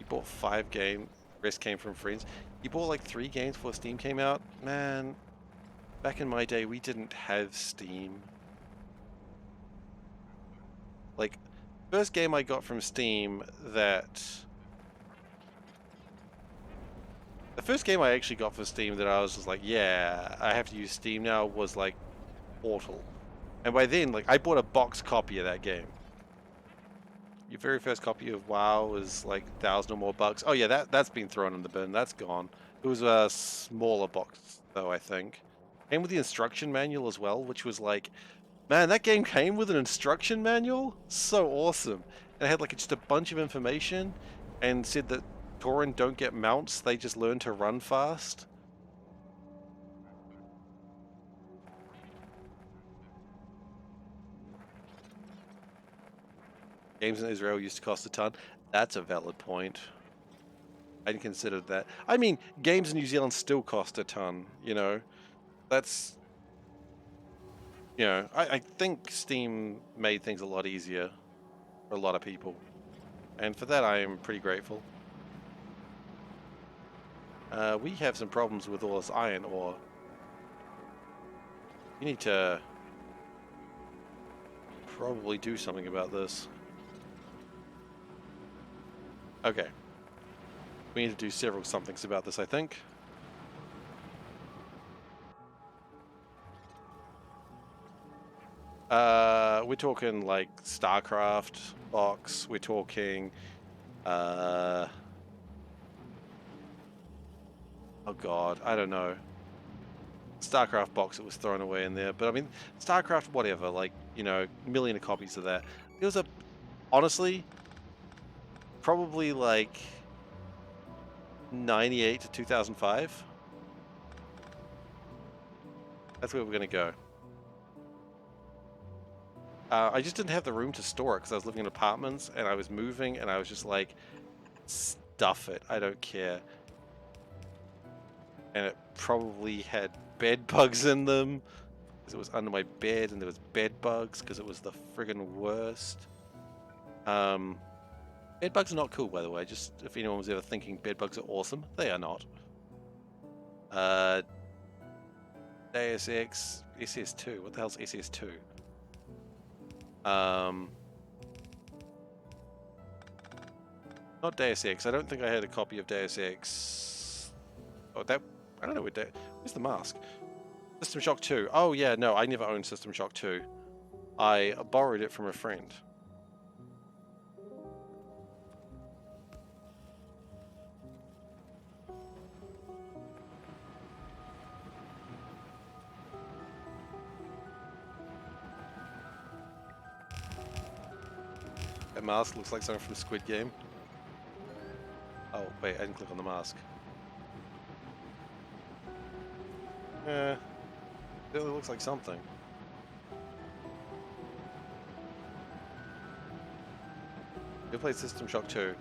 You bought 5 games, rest came from friends. You bought like 3 games before Steam came out? Man, back in my day, we didn't have Steam. Like, first game I got from Steam that... The first game I actually got for Steam that I was just like, yeah, I have to use Steam now was like Portal. And by then, like, I bought a box copy of that game. Your very first copy of WoW is like 1,000 or more bucks. Oh yeah, that's been thrown in the bin. That's gone. It was a smaller box though, I think. Came with the instruction manual as well, which was like, man, that game came with an instruction manual? So awesome. And it had like just a bunch of information and said that Tauren don't get mounts, they just learn to run fast. Games in Israel used to cost a ton. That's a valid point. I hadn't considered that. I mean, games in New Zealand still cost a ton, you know. That's, I think Steam made things a lot easier for a lot of people. And for that, I am pretty grateful. We have some problems with all this iron ore. You need to probably do something about this. Okay. We need to do several somethings about this, I think. We're talking like StarCraft box. We're talking, oh God, I don't know. StarCraft box that was thrown away in there, but I mean, StarCraft, whatever, like, a million of copies of that. There was honestly, probably like 98 to 2005. That's where we're gonna go. I just didn't have the room to store it because I was living in apartments and I was moving and I was just like, stuff it, I don't care. And it probably had bed bugs in them because it was under my bed and there was bed bugs because it was the friggin' worst. Bed bugs are not cool, by the way, just if anyone was ever thinking bed bugs are awesome, they are not. Deus Ex, SS2, what the hell's SS2? Not Deus Ex. I don't think I had a copy of Deus Ex. Oh, I don't know where's the mask? System Shock 2. Oh yeah, no, I never owned System Shock 2. I borrowed it from a friend. That mask looks like something from Squid Game. Oh, wait, I didn't click on the mask. It really looks like something. You played System Shock 2.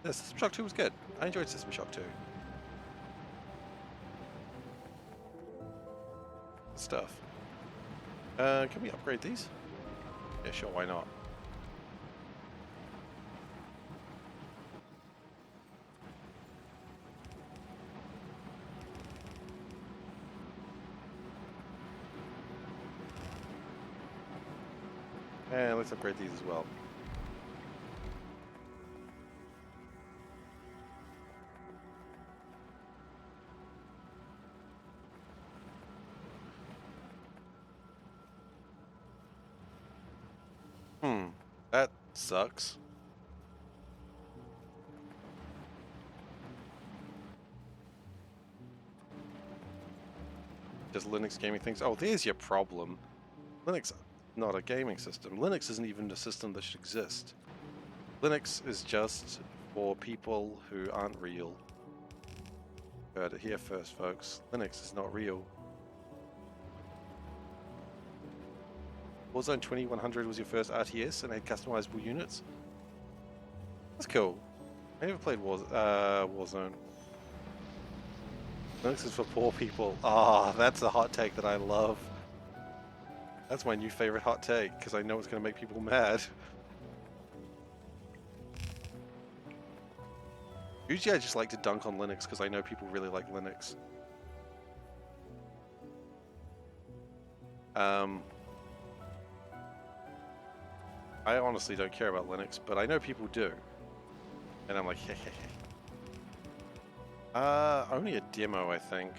System Shock 2 was good. I enjoyed System Shock 2. Good stuff. Can we upgrade these? Yeah, sure, why not? And let's upgrade these as well. That sucks. Does Linux gaming things? Oh, there's your problem. Linux, not a gaming system. Linux isn't even a system that should exist. Linux is just for people who aren't real. Heard it here first, folks. Linux is not real. Warzone 2100 was your first RTS and had customizable units? That's cool. I never played Warzone. Linux is for poor people. Ah, that's a hot take that I love. That's my new favorite hot take, because I know it's going to make people mad. Usually I just like to dunk on Linux, because I know people really like Linux. I honestly don't care about Linux, but I know people do. And I'm like, hey, hey, hey. Only a demo, I think.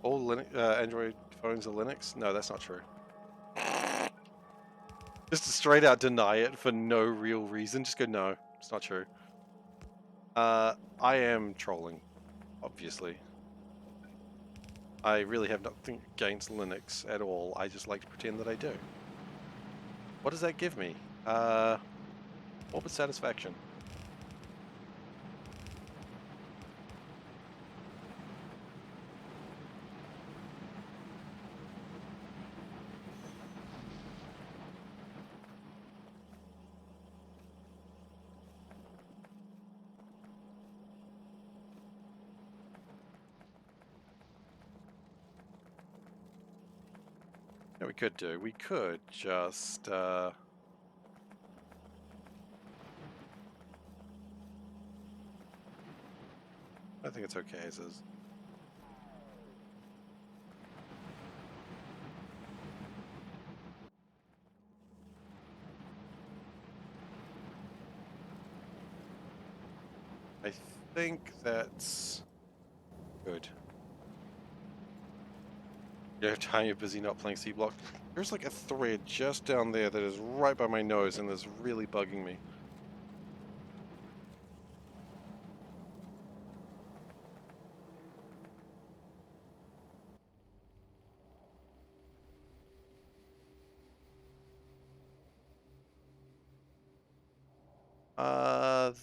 All Android phones are Linux? No, that's not true. Just to straight out deny it for no real reason. Just go, no, it's not true. I am trolling, obviously. I really have nothing against Linux at all. I just like to pretend that I do. What does that give me? Orbit satisfaction. Yeah, we could do. We could just, I think it's okay as is. I think that's good. Every time you're busy not playing C-Block, there's like a thread just down there that is right by my nose and is really bugging me.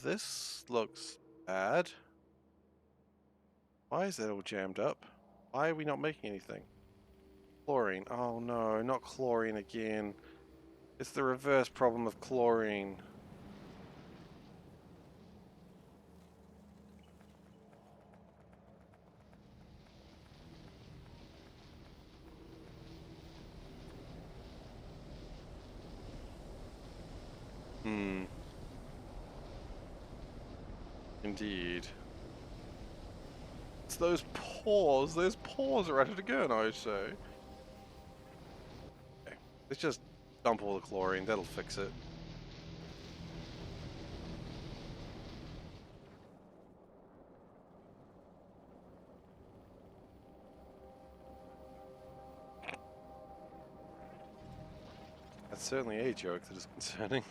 This looks bad. Why is that all jammed up? Why are we not making anything? Chlorine. Oh no, not chlorine again. It's the reverse problem of chlorine. Hmm, indeed. It's those pores. Those pores are at it again, I say. Okay, let's just dump all the chlorine. That'll fix it. That's certainly a joke that is concerning.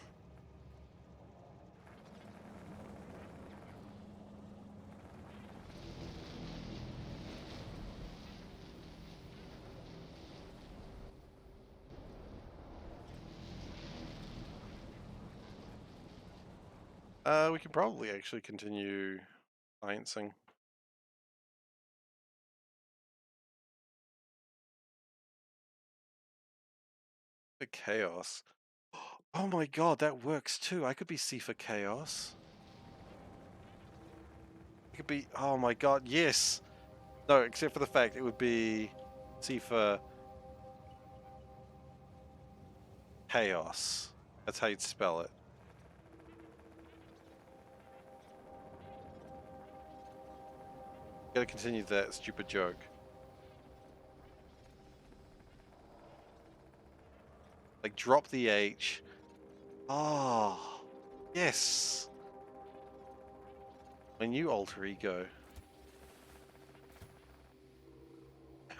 We can probably actually continue sciencing. The chaos. Oh my god, that works too. I could be C for chaos. It could be. Oh my god, yes. No, except for the fact it would be C for chaos. That's how you'd spell it. Gotta continue that stupid joke. Like, drop the H. Oh, yes. My new alter ego.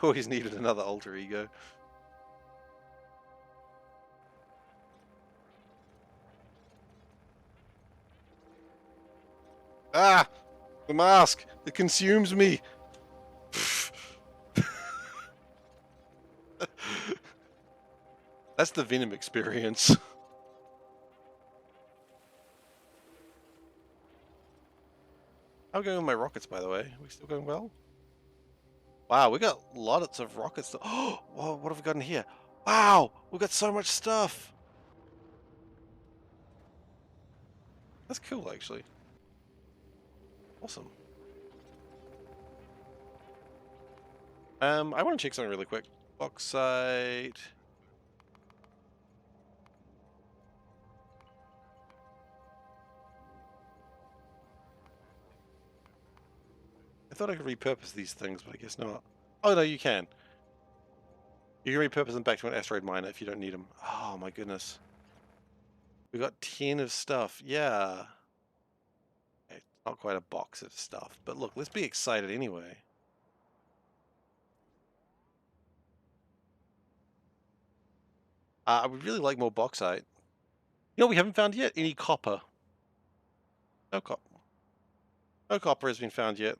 Always needed another alter ego. Ah! The mask! It consumes me! That's the Venom experience. How are we going with my rockets, by the way? Are we still going well? Wow, we got lots of rockets. Oh, whoa, what have we got in here? Wow, we've got so much stuff. That's cool, actually. Awesome. I want to check something really quick. Bauxite. I thought I could repurpose these things, but I guess not. Oh, no, you can. You can repurpose them back to an asteroid miner if you don't need them. Oh, my goodness. We got 10 of stuff. Yeah. Okay, it's not quite a box of stuff, but look, let's be excited anyway. I would really like more bauxite. You know, we haven't found yet any copper. No copper. No copper has been found yet.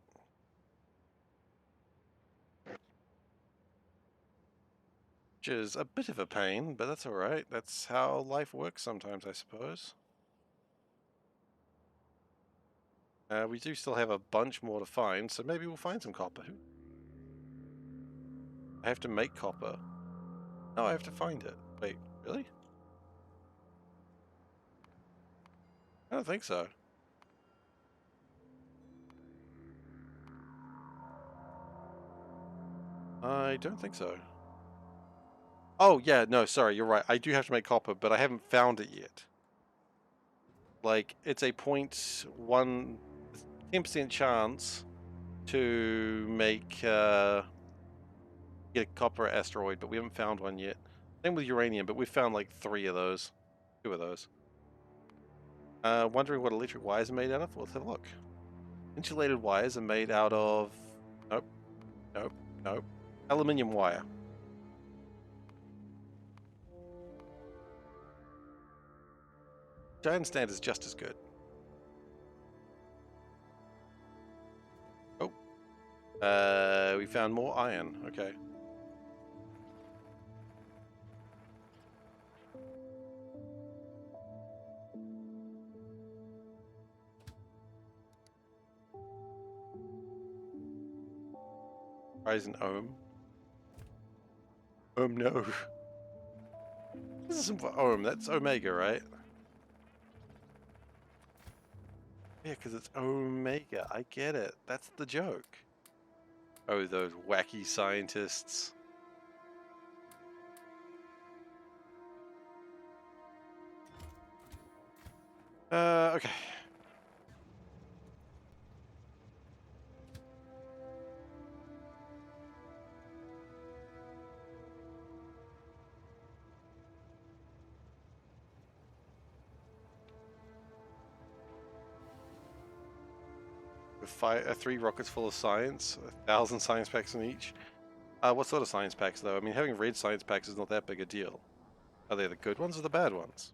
Which is a bit of a pain, but that's alright. That's how life works sometimes, I suppose. We do still have a bunch more to find, so maybe we'll find some copper. I have to make copper. No, I have to find it. Wait, really? I don't think so. I don't think so. Oh, yeah, no, sorry, you're right. I do have to make copper, but I haven't found it yet. Like, it's a 10% chance to make, get a copper asteroid, but we haven't found one yet. Same with uranium, but we've found like 3 of those. 2 of those. Wondering what electric wires are made out of? Well, let's have a look. Insulated wires are made out of... Nope, nope, nope. Aluminium wire. Which I understand is just as good. Oh. We found more iron. Okay. Rise in ohm. Ohm, no. This isn't for ohm. That's omega, right? Yeah, because it's omega. I get it. That's the joke. Oh, those wacky scientists. Okay. With 3 rockets full of science, 1,000 science packs in each. What sort of science packs, though? I mean, having red science packs is not that big a deal. Are they the good ones or the bad ones?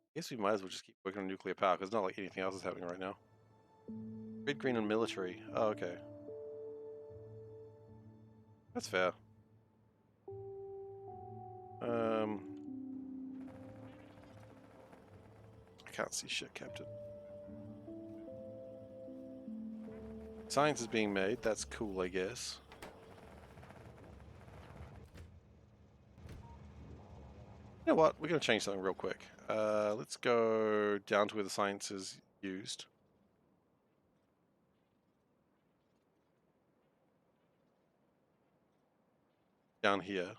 I guess we might as well just keep working on nuclear power, because it's not like anything else is happening right now. Red, green, and military. Oh, okay. That's fair. I can't see shit, Captain. Science is being made. That's cool, I guess. You know what? We're going to change something real quick. Let's go down to where the science is used. Down here.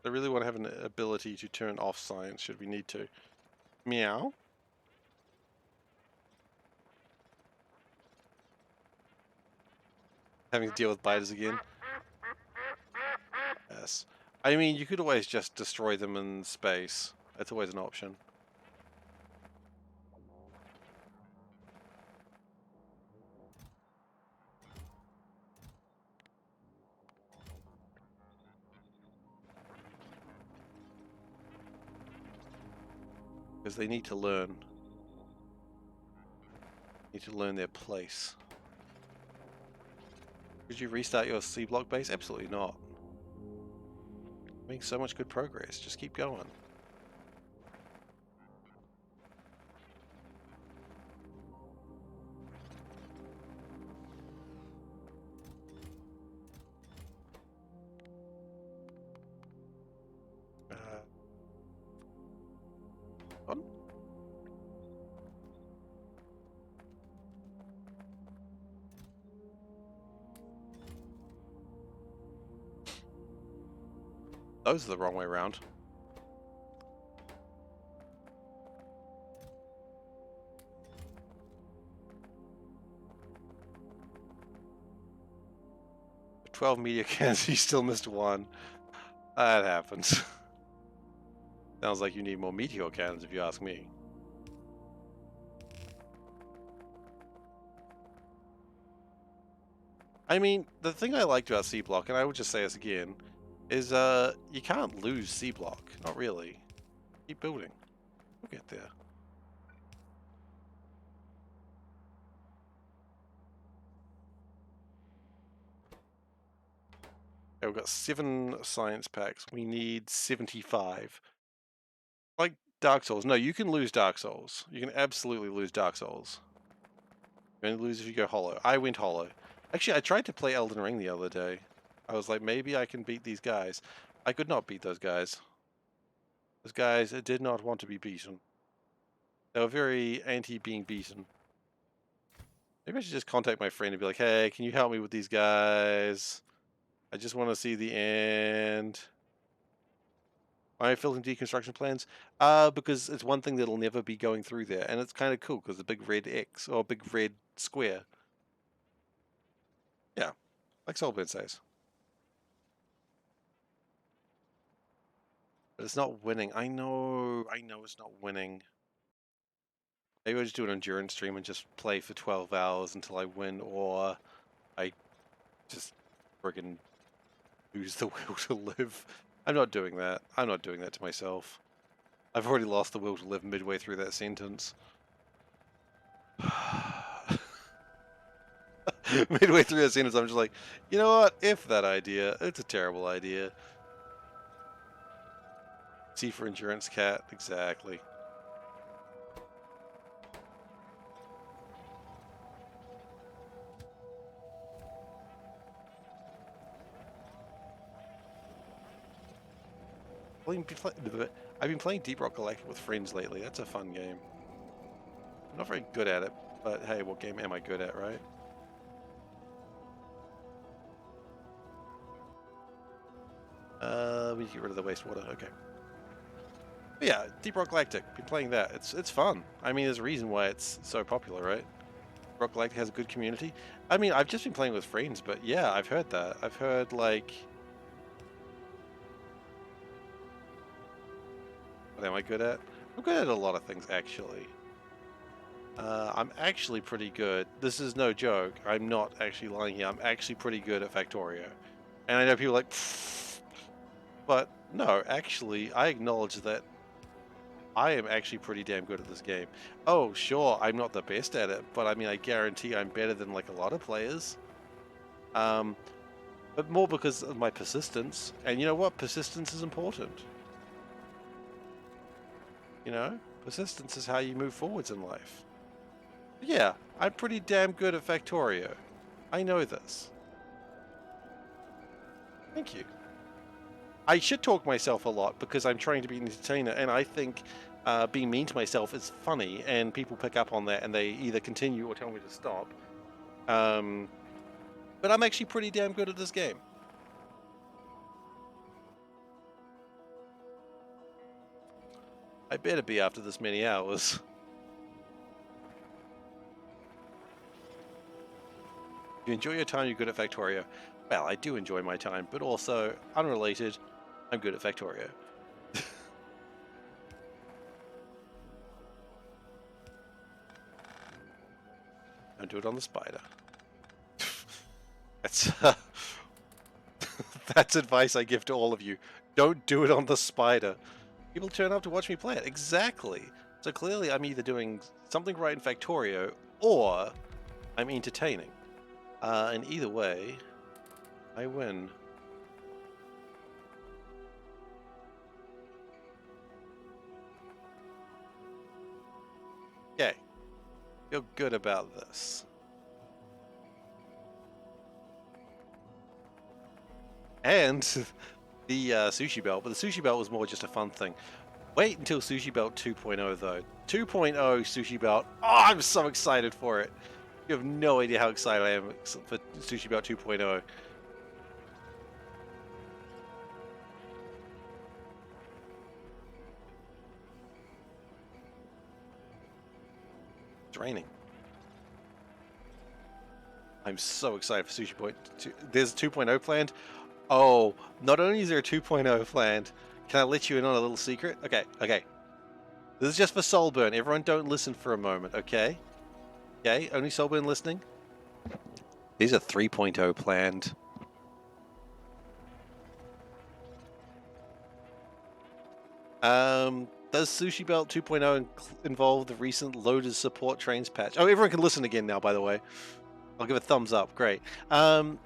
I really want to have an ability to turn off science should we need to. Meow. Having to deal with biters again. Yes. I mean, you could always just destroy them in space. That's always an option. Because they need to learn. Need to learn their place. Could you restart your C block base? Absolutely not. Making so much good progress. Just keep going. On. Those are the wrong way around. 12 meteor cannons, you still missed one. That happens. Sounds like you need more meteor cannons if you ask me. I mean, the thing I liked about C Block, and I would just say this again, is you can't lose C Block. Not really. Keep building. We'll get there. Okay, we've got 7 science packs. We need 75. Like Dark Souls. No, you can lose Dark Souls. You can absolutely lose Dark Souls. You only lose if you go hollow. I went hollow. Actually, I tried to play Elden Ring the other day. I was like, maybe I can beat these guys. I could not beat those guys. Those guys did not want to be beaten. They were very anti being beaten. Maybe I should just contact my friend and be like, hey, can you help me with these guys? I just want to see the end. Why am I filling deconstruction plans? Because it's one thing that'll never be going through there, and it's kind of cool because the big red X or big red square. Yeah, like Soulburn says. But it's not winning. I know it's not winning. Maybe I'll just do an endurance stream and just play for 12 hours until I win, or I just friggin' lose the will to live. I'm not doing that. I'm not doing that to myself. I've already lost the will to live midway through that sentence. Midway through that sentence, I'm just like, you know what? If that idea, it's a terrible idea. C for endurance, cat. Exactly. I've been playing Deep Rock Galactic with friends lately. That's a fun game. I'm not very good at it, but hey, what game am I good at, right? We need to get rid of the wastewater. Okay. But yeah, Deep Rock Galactic. Been playing that. It's fun. I mean, there's a reason why it's so popular, right? Rock Galactic has a good community. I mean, I've just been playing with friends, but yeah, I've heard that. I've heard like, what am I good at? I'm good at a lot of things actually. I'm actually pretty good. This is no joke. I'm not actually lying here. I'm actually pretty good at Factorio. And I know people are like, pfft, but no, actually, I acknowledge that I am actually pretty damn good at this game. Oh, sure, I'm not the best at it, but I mean, I guarantee I'm better than like a lot of players. Um, but more because of my persistence. And you know what? Persistence is important. You know, persistence is how you move forwards in life. Yeah, I'm pretty damn good at Factorio. I know this. Thank you. I should talk myself a lot because I'm trying to be an entertainer, and I think being mean to myself is funny, and people pick up on that, and they either continue or tell me to stop. But I'm actually pretty damn good at this game. I better be after this many hours. You enjoy your time, you're good at Factorio. Well, I do enjoy my time, but also, unrelated, I'm good at Factorio. Don't do it on the spider. That's that's advice I give to all of you. Don't do it on the spider. People turn up to watch me play it. Exactly. So clearly I'm either doing something right in Factorio or I'm entertaining. And either way, I win. Okay. Feel good about this. And the sushi belt, but the sushi belt was more just a fun thing. Wait until Sushi Belt 2.0 though. 2.0 Sushi Belt. Oh, I'm so excited for it. You have no idea how excited I am for Sushi Belt 2.0. It's raining. I'm so excited for Sushi Point. There's a 2.0 planned. Oh, not only is there a 2.0 planned, can I let you in on a little secret? Okay, okay. This is just for Soulburn. Everyone don't listen for a moment, okay? Okay, only Soulburn listening. There's a 3.0 planned. Does Sushi Belt 2.0 involve the recent Loaders support trains patch? Oh, everyone can listen again now, by the way. I'll give a thumbs up. Great. Does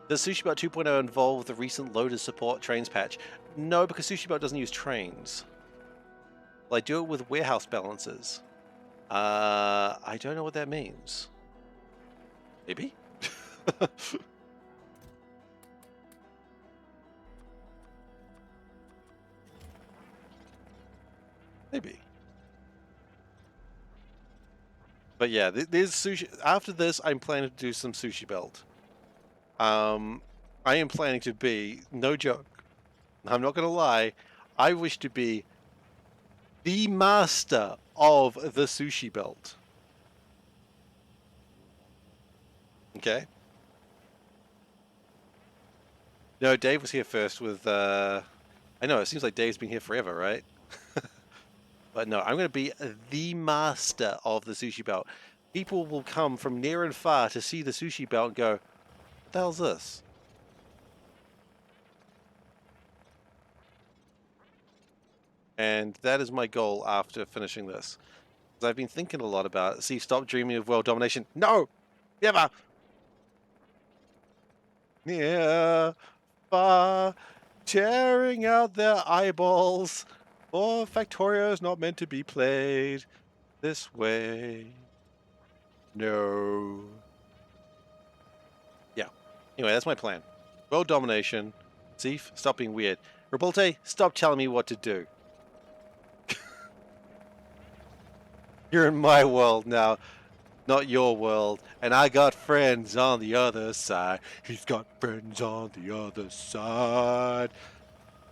Sushi Belt 2.0 involve the recent Loaders support trains patch? No, because Sushi Belt doesn't use trains. Well, I do it with warehouse balances. I don't know what that means. Maybe? Maybe. But yeah, there's sushi. After this, I'm planning to do some Sushi Belt. I am planning to be, no joke, I'm not going to lie, I wish to be the master of the Sushi Belt. Okay? No, Dave was here first with, I know, it seems like Dave's been here forever, right? But no, I'm going to be the master of the Sushi Belt. People will come from near and far to see the Sushi Belt and go, what the hell's this? And that is my goal after finishing this. Because I've been thinking a lot about it. See, stop dreaming of world domination. No! Never! Near, far, tearing out their eyeballs. For Factorio is not meant to be played this way. No. Yeah. Anyway, that's my plan. World domination. Seif, stop being weird. Rabolte, stop telling me what to do. You're in my world now, not your world. And I got friends on the other side. He's got friends on the other side.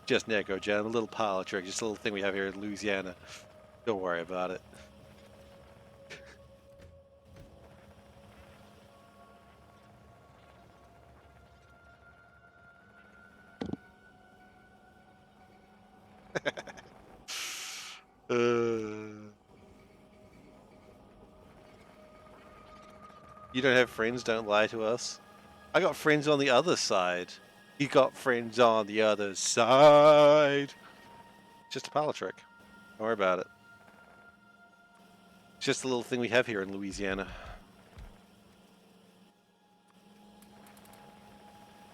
Just Neko Jam, a little parlor trick, just a little thing we have here in Louisiana. Don't worry about it. You don't have friends, don't lie to us. I got friends on the other side. You got friends on the other side. Just a parlor trick. Don't worry about it. It's just a little thing we have here in Louisiana.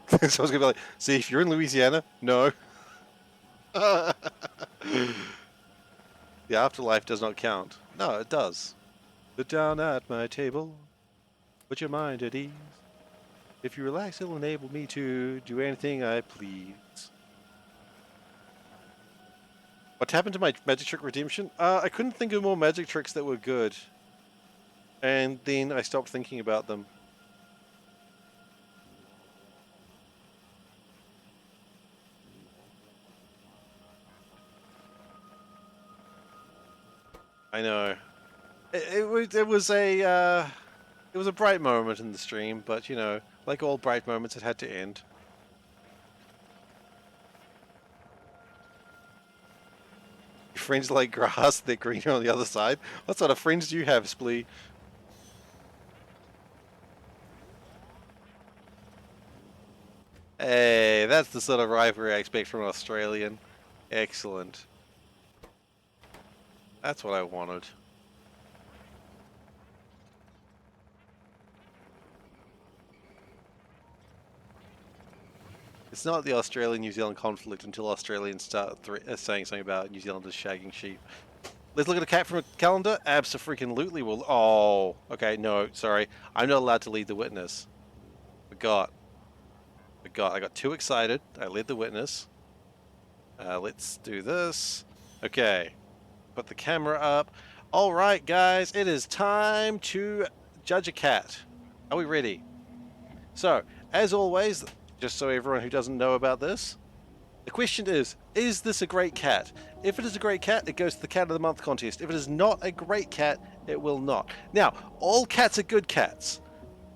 So I was gonna be like, see, if you're in Louisiana, no. The afterlife does not count. No, it does. Sit down at my table. Put your mind at ease. If you relax, it'll enable me to do anything I please. What happened to my magic trick redemption? I couldn't think of more magic tricks that were good. And then I stopped thinking about them. I know. It was a bright moment in the stream, but you know, like all bright moments, it had to end. Your friends like grass, they're greener on the other side. What sort of friends do you have, Splee? Hey, that's the sort of rivalry I expect from an Australian. Excellent. That's what I wanted. It's not the Australian-New Zealand conflict until Australians start saying something about New Zealanders shagging sheep. Let's look at a cat from a calendar. Abso-freaking-lutely will. Oh, okay, no, sorry. I'm not allowed to lead the witness. Forgot. I got too excited. I led the witness. Let's do this. Okay. Put the camera up. All right, guys, it is time to judge a cat. Are we ready? So, as always, just so everyone who doesn't know about this, the question is this a great cat? If it is a great cat, it goes to the Cat of the Month contest. If it is not a great cat, it will not. Now, all cats are good cats.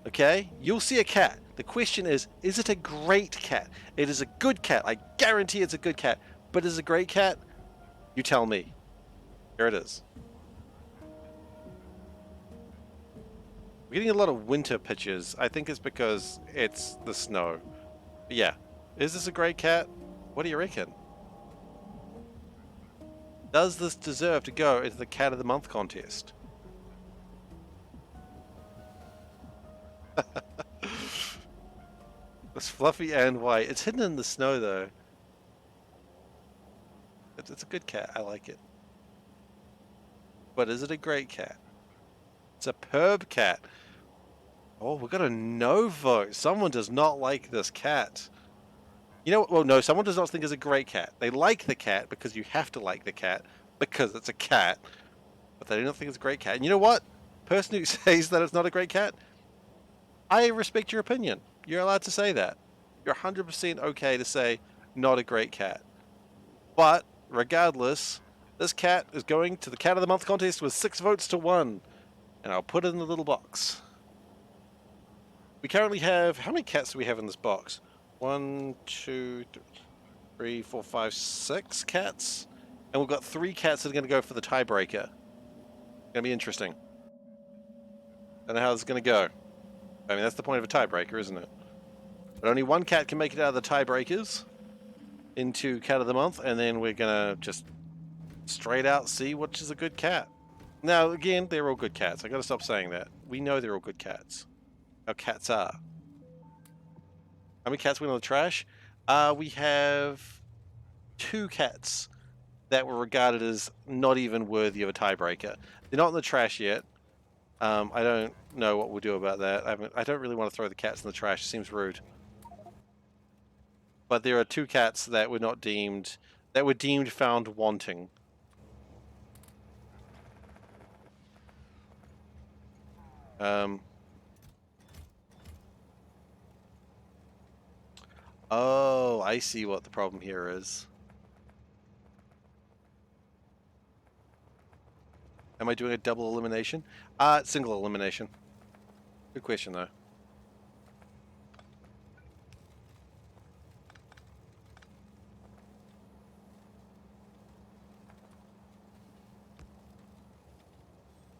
Okay? You'll see a cat. The question is it a great cat? It is a good cat. I guarantee it's a good cat. But is it a great cat? You tell me. Here it is. We're getting a lot of winter pictures. I think it's because it's the snow. But yeah. Is this a great cat? What do you reckon? Does this deserve to go into the Cat of the Month contest? It's fluffy and white. It's hidden in the snow though. It's a good cat. I like it. But is it a great cat? It's a perb cat. Oh, we got a no vote. Someone does not like this cat. You know, well, no, someone does not think it's a great cat. They like the cat because you have to like the cat because it's a cat, but they don't think it's a great cat. And you know what? Person who says that it's not a great cat, I respect your opinion. You're allowed to say that. You're 100% okay to say not a great cat. But regardless, this cat is going to the Cat of the Month contest with 6 votes to 1, and I'll put it in the little box. We currently have, how many cats do we have in this box? 1, 2, 3, 4, 5, 6 cats. And we've got 3 cats that are going to go for the tiebreaker. Going to be interesting. Don't know how this is going to go. I mean, that's the point of a tiebreaker, isn't it? But only 1 cat can make it out of the tiebreakers into Cat of the Month, and then we're going to just straight out see which is a good cat. Now, again, they're all good cats. I got to stop saying that. We know they're all good cats. How cats are. How many cats went on the trash? We have 2 cats that were regarded as not even worthy of a tiebreaker. They're not in the trash yet. I don't know what we'll do about that. I don't really want to throw the cats in the trash. It seems rude. But there are 2 cats that were not deemed, that were deemed found wanting. Oh, I see what the problem here is. Am I doing a double elimination? Single elimination. Good question, though.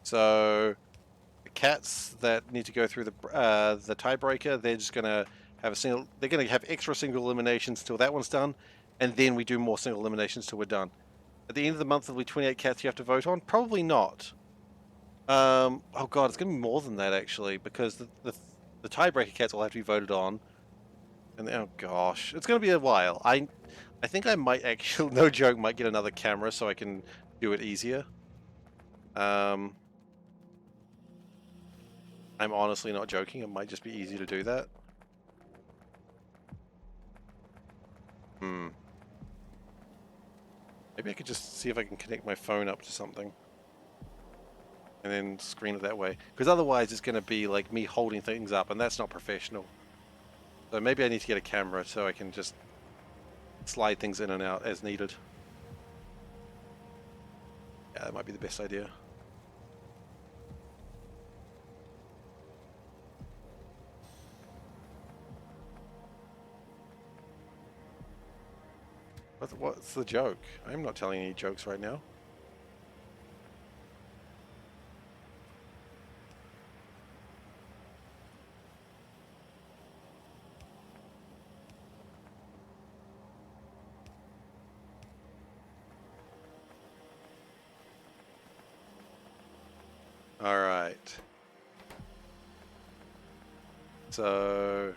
So, the cats that need to go through the tiebreaker, they're just gonna have a single. They're gonna have extra single eliminations till that one's done, and then we do more single eliminations till we're done. At the end of the month, there'll be 28 cats you have to vote on. Probably not. Oh god, it's gonna be more than that actually, because the tiebreaker cats will have to be voted on, and oh gosh, it's gonna be a while. I think I might actually, no joke, might get another camera so I can do it easier. I'm honestly not joking. It might just be easy to do that. Maybe I could just see if I can connect my phone up to something and then screen it that way. Because otherwise it's going to be like me holding things up, and that's not professional. So maybe I need to get a camera so I can just slide things in and out as needed. Yeah, that might be the best idea. What's the joke? I'm not telling any jokes right now. All right. So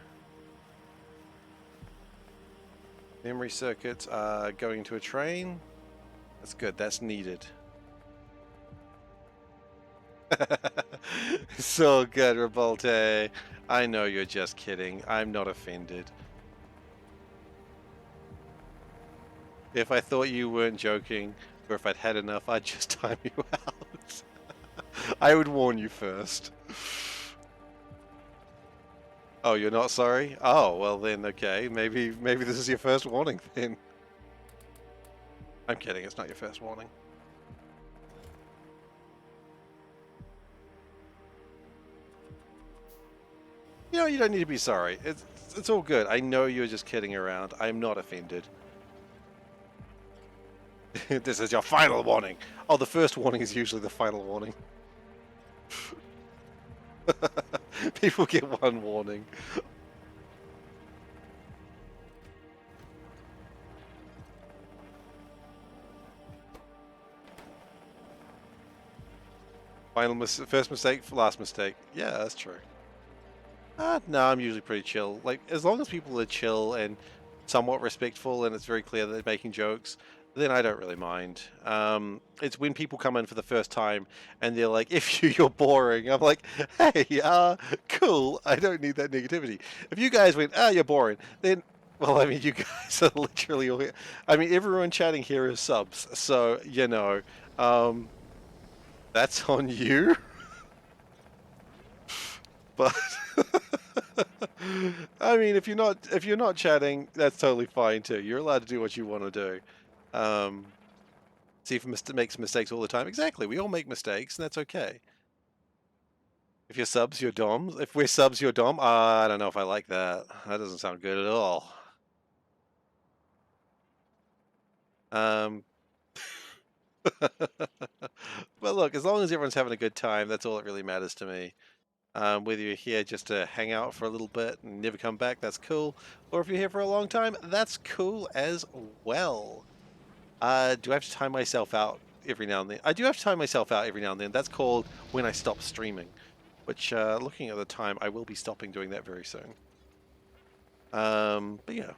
memory circuits are going to a train. That's good. That's needed. So good, Revolte. I know you're just kidding. I'm not offended. If I thought you weren't joking, or if I'd had enough, I'd just time you out. I would warn you first. Oh, you're not sorry? Oh, well then, okay. Maybe this is your first warning then. I'm kidding, it's not your first warning. You know, you don't need to be sorry. It's all good. I know you're just kidding around. I'm not offended. This is your final warning. Oh, the first warning is usually the final warning. People get one warning. First mistake, last mistake. Yeah, that's true. No, I'm usually pretty chill. Like, as long as people are chill and somewhat respectful and it's very clear that they're making jokes, then I don't really mind. It's when people come in for the first time and they're like, if you're boring, I'm like, hey, cool, I don't need that negativity. If you guys went, you're boring, then, well, I mean, you guys are literally all here. I mean, everyone chatting here is subs, so, you know, that's on you, but... I mean, if you're not chatting, that's totally fine too. You're allowed to do what you want to do. Seifer makes mistakes all the time. Exactly, we all make mistakes, and that's okay. If you're subs, you're doms. If we're subs, you're dom. I don't know if I like that. That doesn't sound good at all. Um, but look, as long as everyone's having a good time, that's all that really matters to me. Whether you're here just to hang out for a little bit and never come back, that's cool. Or if you're here for a long time, that's cool as well. Do I have to time myself out every now and then? I do have to time myself out every now and then. That's called when I stop streaming, which, looking at the time, I will be stopping doing that very soon. But yeah.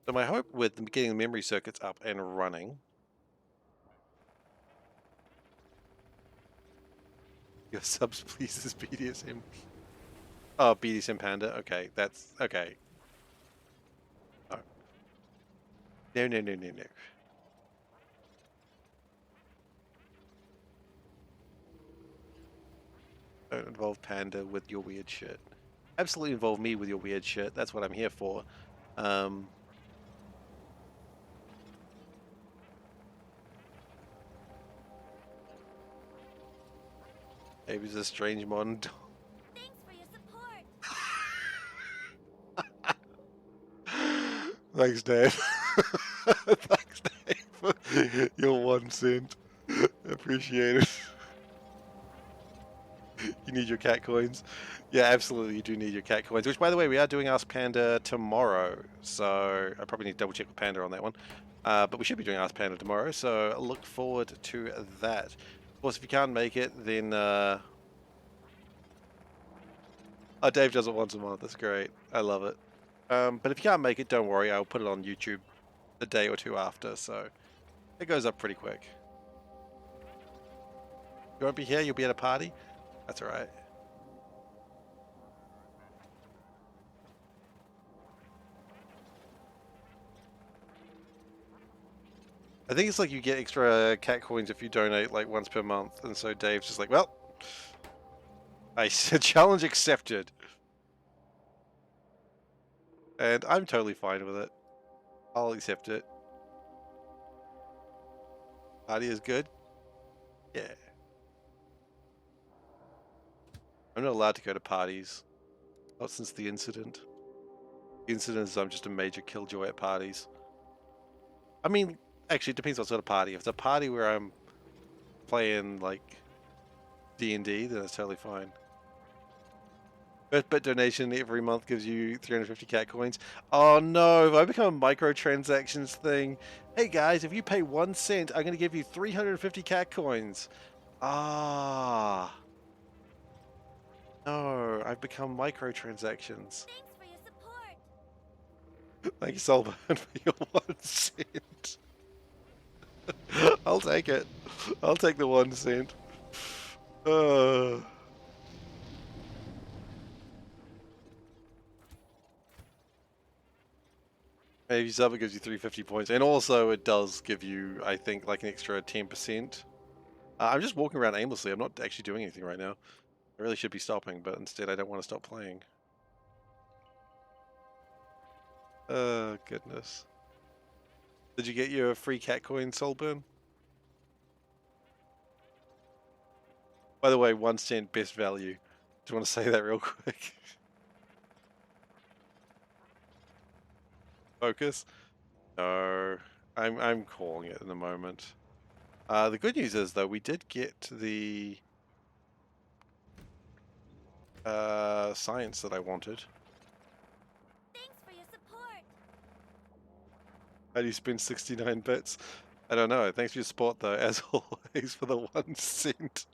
So my hope with getting the memory circuits up and running. Your subs, please, is BDSM. Oh, BDSM Panda. Okay, that's okay. Oh. No, no, no, no, no. Don't involve Panda with your weird shit. Absolutely involve me with your weird shit. That's what I'm here for. Maybe it's a strange modern. Thanks for your support. Thanks, Dave. Thanks, Dave, for your 1 cent. Appreciate it. You need your cat coins. Yeah, absolutely, you do need your cat coins. Which, by the way, we are doing Ask Panda tomorrow, so I probably need to double check with Panda on that one. But we should be doing Ask Panda tomorrow, so look forward to that. Of course, if you can't make it, then oh, Dave does it once a month. That's great. I love it. But if you can't make it, don't worry. I'll put it on YouTube a day or two after, so it goes up pretty quick. You won't be here. You'll be at a party. That's all right. I think it's like you get extra cat coins if you donate like once per month, and so Dave's just like, well, I said challenge accepted, and I'm totally fine with it. I'll accept it. Party is good. Yeah. I'm not allowed to go to parties. Not since the incident. The incident is I'm just a major killjoy at parties. I mean, actually, it depends what sort of party. If it's a party where I'm playing like D&D, then it's totally fine. First bit donation every month gives you 350 cat coins. Oh no, if I become a microtransactions thing. Hey guys, if you pay 1 cent, I'm going to give you 350 cat coins. Ah. No, I've become microtransactions. Thanks for your support. Thank you, Solburn, for your 1 cent. I'll take it. I'll take the 1 cent. Maybe sub it gives you 350 points, and also it does give you, I think, like an extra 10%. I'm just walking around aimlessly. I'm not actually doing anything right now. I really should be stopping, but instead I don't want to stop playing. Oh, goodness. Did you get your free cat coin, Solburn? By the way, 1 cent best value. Just want to say that real quick. Focus? No. I'm calling it in a moment. The good news is though, we did get the science that I wanted. Thanks for your support. How do you spend 69 bits? I don't know. Thanks for your support though, as always, for the 1 cent.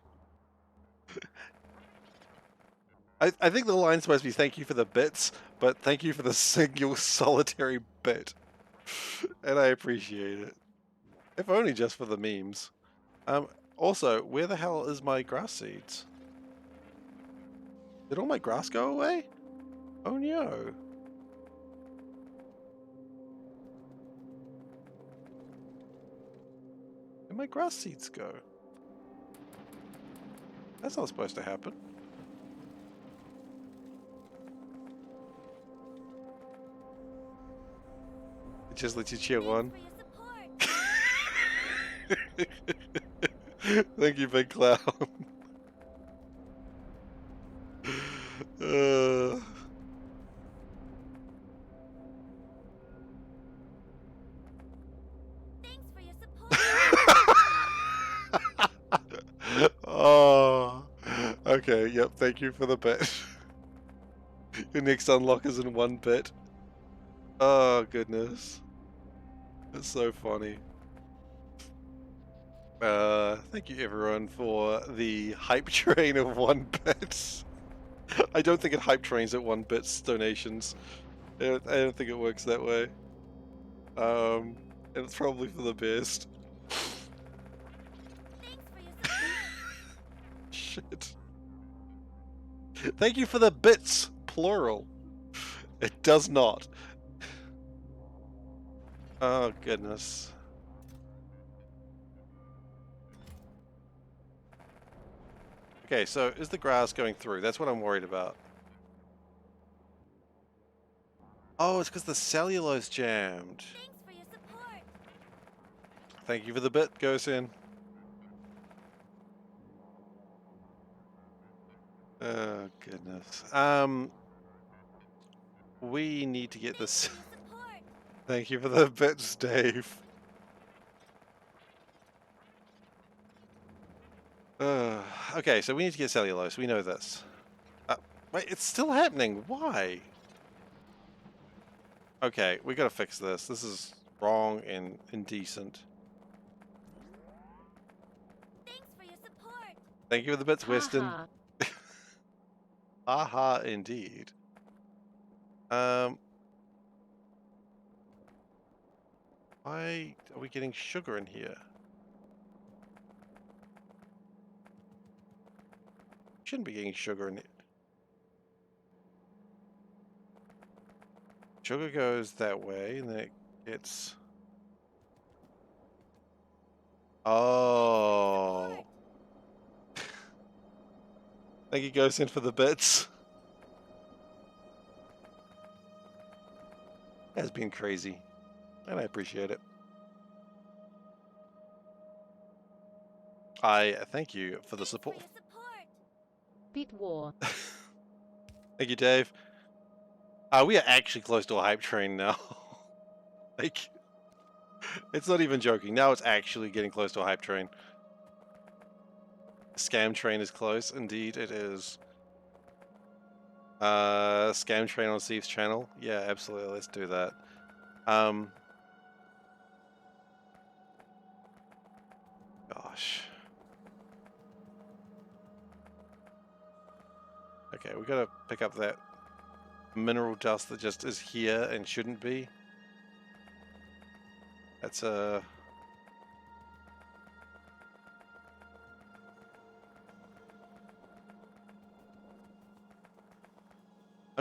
I think the line's supposed to be thank you for the bits, but thank you for the single solitary bit. And I appreciate it. If only just for the memes. Also, where the hell is my grass seeds? Did all my grass go away? Oh no. Where'd my grass seeds go? That's not supposed to happen. It just lets you cheer one. Thanks for your support. Thank you, big clown. uh... Thanks for your support. Oh, okay. Yep. Thank you for the bit. Your next unlock is in 1 bit. Oh goodness, that's so funny. Thank you everyone for the hype train of 1 bit. I don't think it hype trains at 1 bits donations. I don't think it works that way. And it's probably for the best. Thanks for your support. Shit. Thank you for the bits, plural. It does not. Oh goodness. Okay, so is the grass going through? That's what I'm worried about. Oh, it's because the cellulose jammed. Thanks for your support. Thank you for the bit, Gosin. Oh goodness. We need to get this. Thanks for your support. Thank you for the bits, Dave. Okay, so we need to get cellulose. We know this. Wait, it's still happening. Why? Okay, we gotta fix this. This is wrong and indecent. Thanks for your support. Thank you for the bits, Weston. Haha. Aha, indeed. Why are we getting sugar in here? Shouldn't be getting sugar in it. Sugar goes that way, and then it gets. Oh. Thank you, Ghost, in for the bits. Has been crazy, and I appreciate it. I thank you for the Thanks support. For your support. Bit war. Thank you, Dave. We are actually close to a hype train now. Like, it's not even joking. Now it's actually getting close to a hype train. Scam train is close. Indeed, it is. Scam train on Steve's channel. Yeah, absolutely. Let's do that. Gosh. Okay, we gotta pick up that mineral dust that just is here and shouldn't be. That's I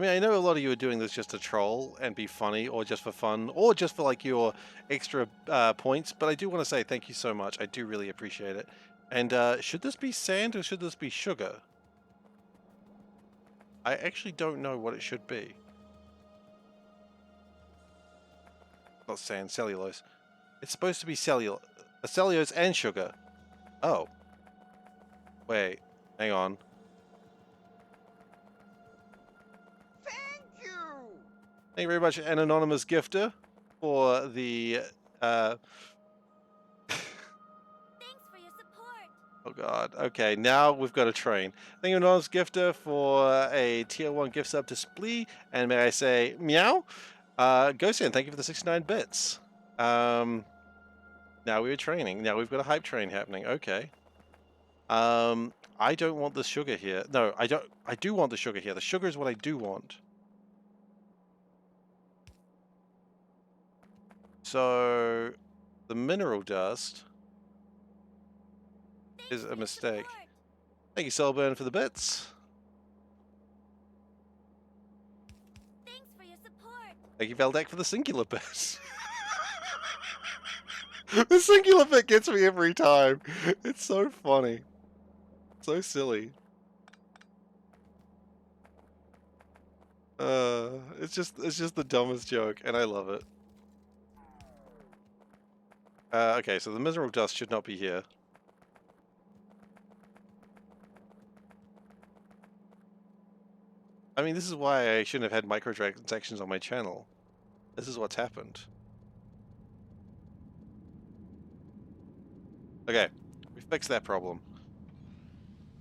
mean, I know a lot of you are doing this just to troll and be funny, or just for fun, or just for like your extra points, but I do want to say thank you so much. I do really appreciate it. And should this be sand or should this be sugar? I actually don't know what it should be. Not sand, cellulose. It's supposed to be cellulose and sugar. Oh. Wait. Hang on. Thank you! Thank you very much, an anonymous gifter, for the Thanks for your support. oh god. Okay, now we've got a train. Thank you, anonymous gifter, for a tier 1 gift sub to Splee, and may I say meow? Ghostin, thank you for the 69 bits. Now we're training. Now we've got a hype train happening. Okay. I don't want the sugar here. No, I don't. I do want the sugar here. The sugar is what I do want. So, the mineral dust is a mistake. Thank you, Soulburn, for the bits. Thanks for your support. Thank you, Valdek, for the singular bit. The singular bit gets me every time. It's so funny. So silly. It's just the dumbest joke, and I love it. Okay, so the mineral dust should not be here. I mean, this is why I shouldn't have had microtransactions on my channel. This is what's happened. Okay, we fixed that problem.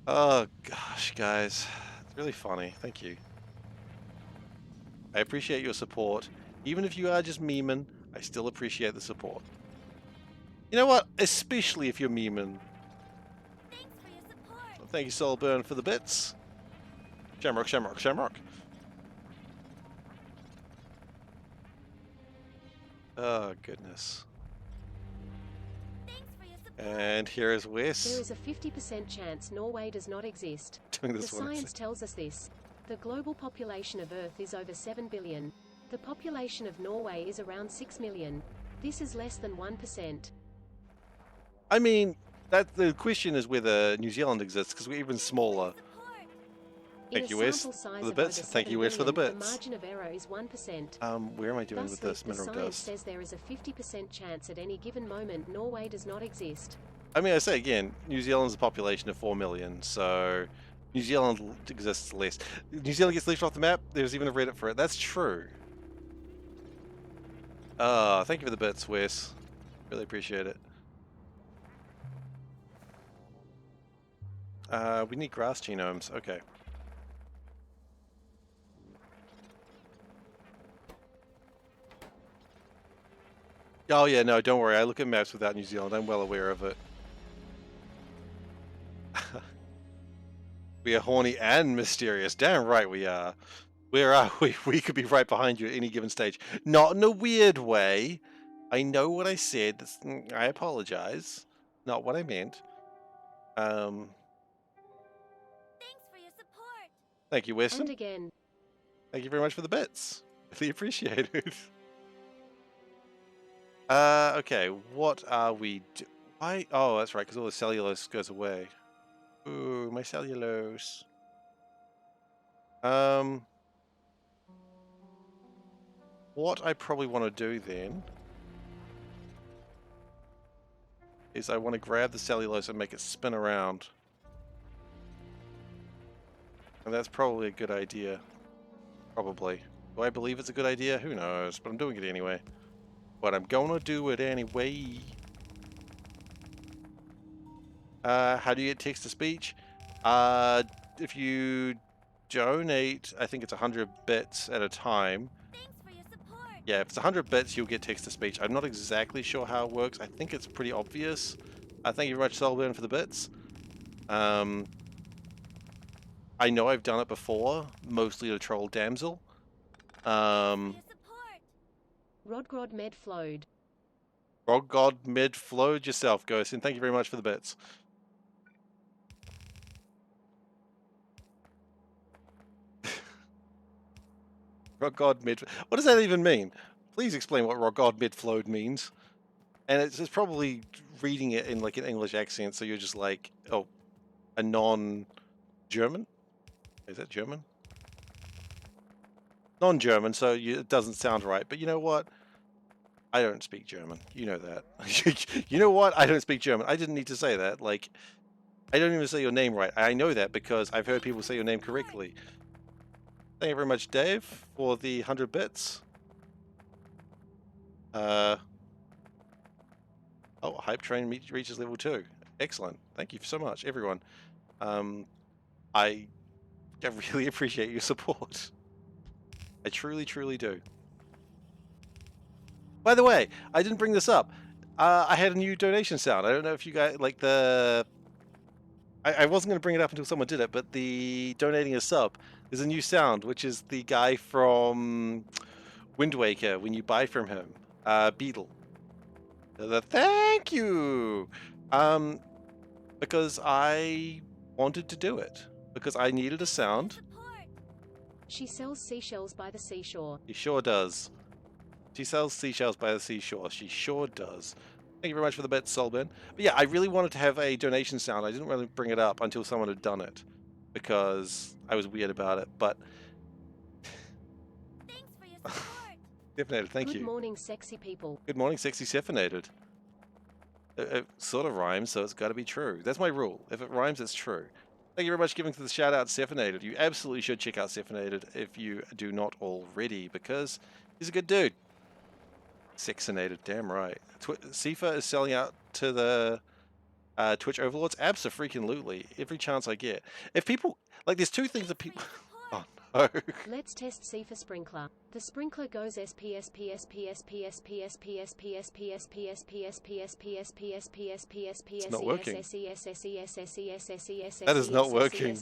Oh gosh, guys. It's really funny. Thank you. I appreciate your support. Even if you are just memeing, I still appreciate the support. You know what? Especially if you're memeing. Thanks for your support. Thank you, Soulburn, for the bits. Shamrock, Shamrock, Shamrock. Oh, goodness. Thanks for your support. And here is There Wes is a 50% chance Norway does not exist. doing The this one. science tells us this. The global population of Earth is over 7 billion. The population of Norway is around 6 million. This is less than 1%. I mean, that the question is whether New Zealand exists, because we're even smaller. Support. Thank In you, a Wes, sample size for the of bits. over Thank 7 you, Wes, for the billion, bits. The margin of error is 1%. Where am I doing with Thusly, this the mineral science dust? says there is a 50% chance at any given moment Norway does not exist. I mean, I say again, New Zealand's a population of 4 million, so New Zealand exists less. New Zealand gets left off the map. There's even a Reddit for it. That's true. Thank you for the bits, Wes. Really appreciate it. We need grass genomes. Okay. Oh yeah, no, don't worry. I look at maps without New Zealand. I'm well aware of it. We are horny and mysterious. Damn right we are. Where are we? We could be right behind you at any given stage. Not in a weird way. I know what I said. I apologize. Not what I meant. Thanks for your support. Thank you, Weston. And again, Thank you very much for the bits. Really appreciate it. Okay, what are we why? Oh, that's right, because all the cellulose goes away. Ooh, my cellulose. What I probably want to do then is I want to grab the cellulose and make it spin around. And that's probably a good idea. Probably. Do I believe it's a good idea? Who knows, but I'm doing it anyway. But I'm gonna do it anyway. How do you get text-to-speech? If you donate, I think it's 100 bits at a time. Thanks for your support. Yeah, if it's 100 bits, you'll get text-to-speech. I'm not exactly sure how it works. I think it's pretty obvious. Thank you very much, Solburn, for the bits. I know I've done it before, mostly to troll Damsel. For your support. Rodgrod Med flowed. God mid flowed yourself, Ghost, and thank you very much for the bits. God mid. What does that even mean? Please explain what God mid flowed means. And it's probably reading it in like an English accent, so you're just like, oh, a non-German? Is that German? Non-German, so it doesn't sound right. But you know what? I don't speak German. You know that. You know what? I don't speak German. I didn't need to say that. Like, I don't even say your name right. I know that because I've heard people say your name correctly. Thank you very much, Dave, for the 100 bits. Oh, Hype Train reaches level 2. Excellent. Thank you so much, everyone. I really appreciate your support. I truly, truly do. By the way, I didn't bring this up. I had a new donation sound. I don't know if you guys like the. I wasn't going to bring it up until someone did it, but the donating a sub, there's a new sound, which is the guy from Wind Waker when you buy from him, Beetle. The thank you, because I wanted to do it because I needed a sound. Support. She sells seashells by the seashore. She sure does. She sells seashells by the seashore. She sure does. Thank you very much for the bet, Solbin. But yeah, I really wanted to have a donation sound. I didn't really bring it up until someone had done it because I was weird about it. But Thanks for your support. Sefinated, thank Good you. morning, sexy people. Good morning, sexy Sefinated. It sort of rhymes, so it's got to be true. That's my rule. If it rhymes, it's true. Thank you very much for giving to the shout out, Sefinated. You absolutely should check out Sefinated if you do not already because he's a good dude. Sexinated, damn right. Seifer is selling out to the Twitch overlords. Abso-freaking-lutely. Every chance I get. If people like, there's two things that people. Oh no. Let's test Seifer sprinkler. The sprinkler goes It's not working. That is not working.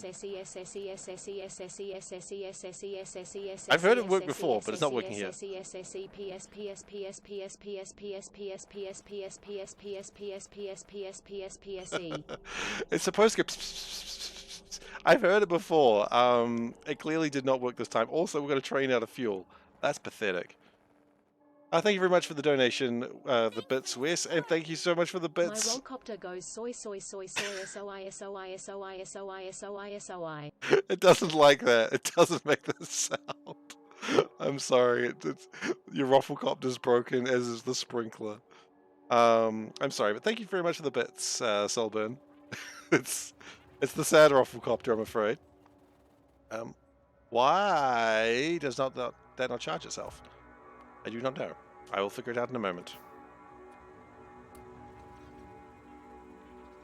I've heard it work before, but it's not working here. It's supposed to go. I've heard it before. It clearly did not work this time. Also, we're going to train out of fuel. That's pathetic. Thank you very much for the donation, the bits, Wes, and thank you so much for the My bits. rollcopter goes soy soy soy soy SOI. It doesn't like that. It doesn't make that sound. I'm sorry. Your Rufflecopter's broken, as is the sprinkler. I'm sorry, but thank you very much for the bits, Solburn. It's the sad Rufflecopter, I'm afraid. Why does that not charge itself? I do not know. I will figure it out in a moment.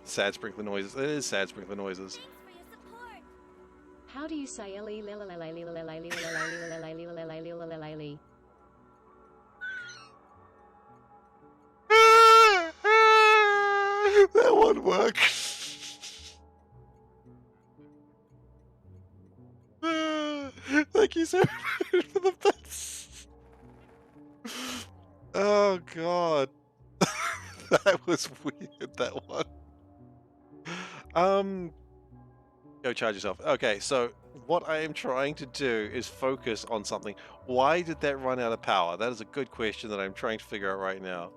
Sad sprinkler noises. It is sad sprinkler noises. Thanks for your support. How do you say That won't work. Thank you so much for the bits. Oh god. That was weird, that one. Go charge yourself. Okay, so what I am trying to do is focus on something. Why did that run out of power? That is a good question that I'm trying to figure out right now.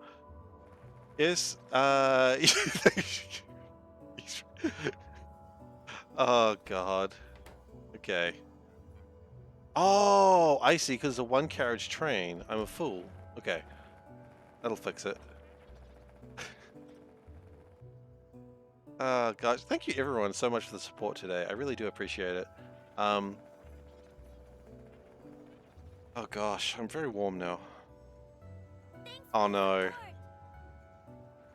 Yes, oh god. Okay. Oh, I see, because it's a one carriage train. I'm a fool. Okay. That'll fix it. Guys, thank you everyone so much for the support today. I really do appreciate it. Oh gosh, I'm very warm now. Thanks Oh for your no. support.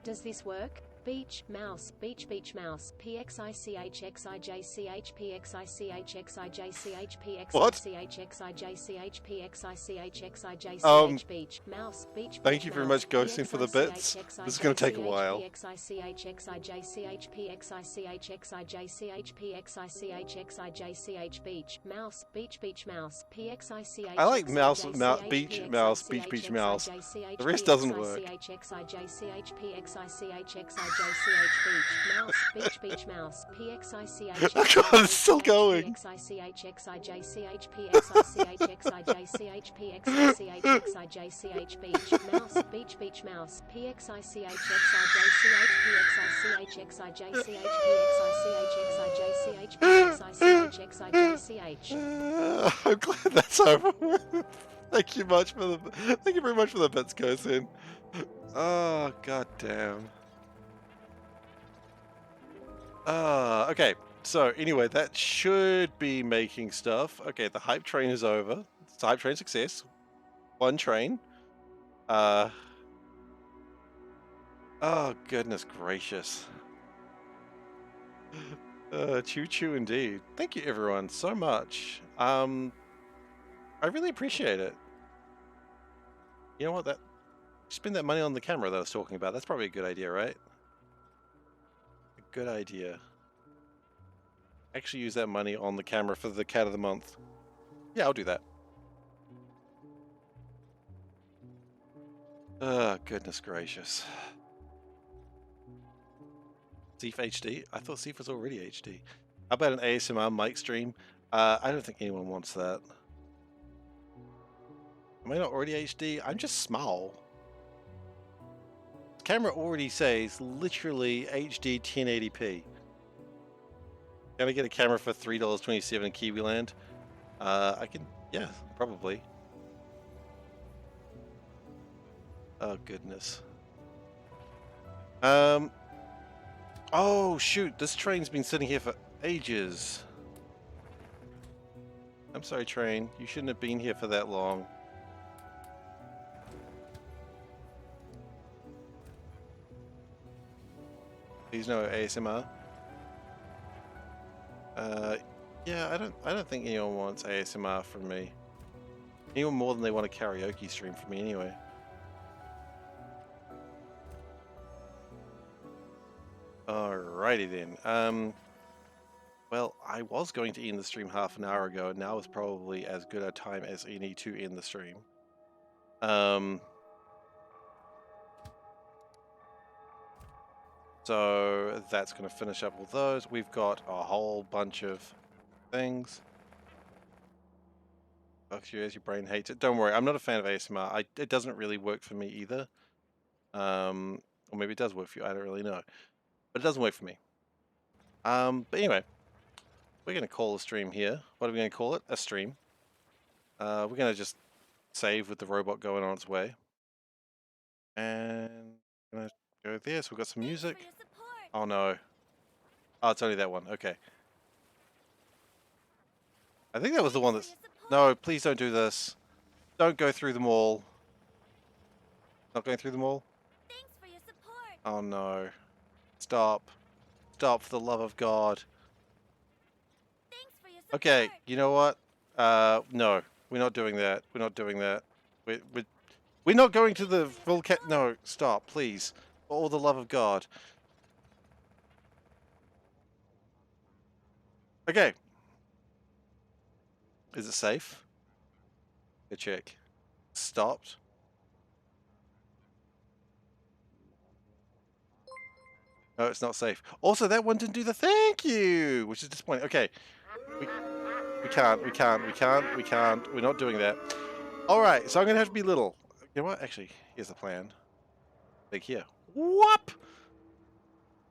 Does this work? Beach, mouse, beach, mouse, PXICHXIJCH, PXICHXIJCH, What? PXICHXIJCH, Um, beach, mouse, beach, Thank you very much, Ghosting, for the bits. This is going to take a while. PXICHXIJCH, PXICHXIJCH, PXICHXIJCH, beach, mouse, beach, mouse, PXICHXIJCH, I like mouse, beach, mouse, beach, mouse. The rest doesn't work. Beach, mouse, PXICH. Oh god, it's still going. PXICHXIJCH, PXICHXIJCH, PXICHXIJCH, beach, mouse, beach, mouse, PXICHXIJCH, PXICHXIJCH, PXICHXIJCH. I'm glad that's over with. Thank you very much for the bits, Kosin. Oh god damn. Okay. So anyway, that should be making stuff. Okay, the hype train is over. It's a hype train success. One train. Uh. Oh goodness gracious. Choo choo indeed. Thank you everyone so much. I really appreciate it. You know what? That spend that money on the camera that I was talking about. That's probably a good idea, right? A good idea. Actually use that money on the camera for the cat of the month. Yeah, I'll do that. Goodness gracious. Seif HD? I thought Seif was already HD. How about an ASMR mic stream? I don't think anyone wants that. Am I not already HD? I'm just small. The camera already says literally HD 1080p. Can I get a camera for $3.27 in Kiwiland? I can, yeah, probably. Oh goodness. Oh shoot, this train's been sitting here for ages. I'm sorry, train. You shouldn't have been here for that long. Please no ASMR. Yeah, I don't think anyone wants ASMR from me. Anyone more than they want a karaoke stream from me anyway. Alrighty then. Well, I was going to end the stream half an hour ago, and now is probably as good a time as any to end the stream. So that's going to finish up with those. We've got a whole bunch of things. Fucks you as your brain hates it. Don't worry, I'm not a fan of ASMR. It doesn't really work for me either. Or maybe it does work for you. I don't really know, but it doesn't work for me. But anyway, we're going to call the stream here. What are we going to call it? A stream. We're going to just save with the robot going on its way. And I'm going to go there. So we've got some Thanks music. for your support. Oh no. Oh, it's only that one. Okay. I think that was the one Thanks that's... for your support. No, please don't do this. Don't go through them all. Not going through them all? Thanks for your support. Oh no. Stop. Stop, for the love of God. Thanks for your support. Okay, you know what? No. We're not doing that. We're not doing that. We're not going to the full cat... No, stop, please. For all the love of God. Okay. Is it safe? Go check. Stopped. No, it's not safe. Also, that one didn't do the thank you, which is disappointing. Okay. We can't. We're not doing that. Alright, so I'm going to have to be little. You know what? Actually, here's the plan. Like here. Whoop!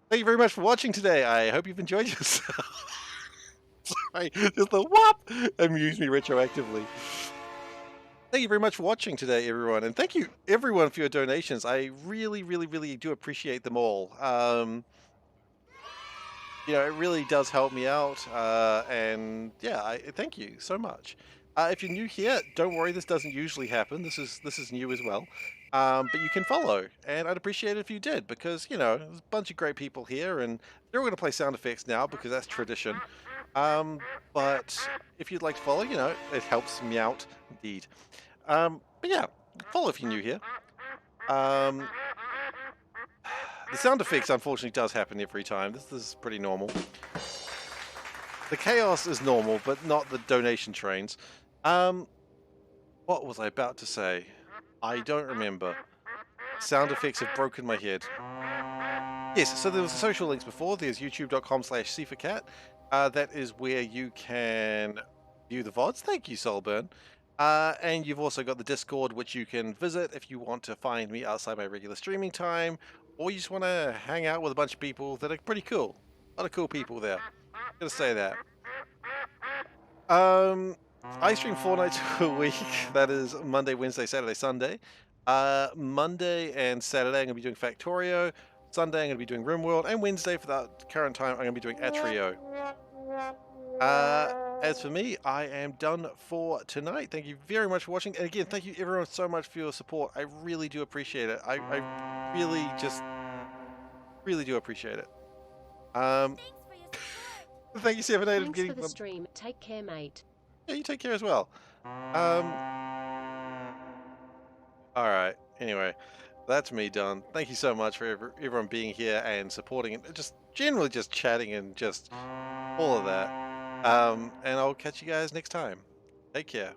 Thank you very much for watching today. I hope you've enjoyed yourself. Sorry, just the whoop amused me retroactively. Thank you very much for watching today, everyone. And thank you, everyone, for your donations. I really, really, really do appreciate them all. You know, it really does help me out. And yeah, thank you so much. If you're new here, don't worry. This doesn't usually happen. This is new as well. But you can follow, and I'd appreciate it if you did, because you know there's a bunch of great people here, and they're all going to play sound effects now because that's tradition. But if you'd like to follow, you know, it helps me out indeed. But yeah, follow if you're new here. The sound effects, unfortunately, does happen every time. This is pretty normal. The chaos is normal, but not the donation trains. What was I about to say? I don't remember. Sound effects have broken my head. Yes, so there was the social links before. There's youtube.com/SeiferKatt. That is where you can view the VODs. Thank you, Solburn. And you've also got the Discord, which you can visit if you want to find me outside my regular streaming time, or you just want to hang out with a bunch of people that are pretty cool. A lot of cool people there. Gotta say that. I stream 4 nights a week. That is Monday, Wednesday, Saturday, Sunday. Monday and Saturday I'm gonna be doing Factorio. Sunday, I'm going to be doing RimWorld, and Wednesday, for that current time, I'm going to be doing Atrio. As for me, I am done for tonight. Thank you very much for watching. And again, thank you everyone so much for your support. I really do appreciate it. I really do appreciate it. Thanks for your support. Thank you, SeiferKatt, for Thanks getting for the stream. Take care, mate. Yeah, you take care as well. All right. Anyway, that's me done. Thank you so much for everyone being here and supporting and just generally just chatting and just all of that. And I'll catch you guys next time. Take care.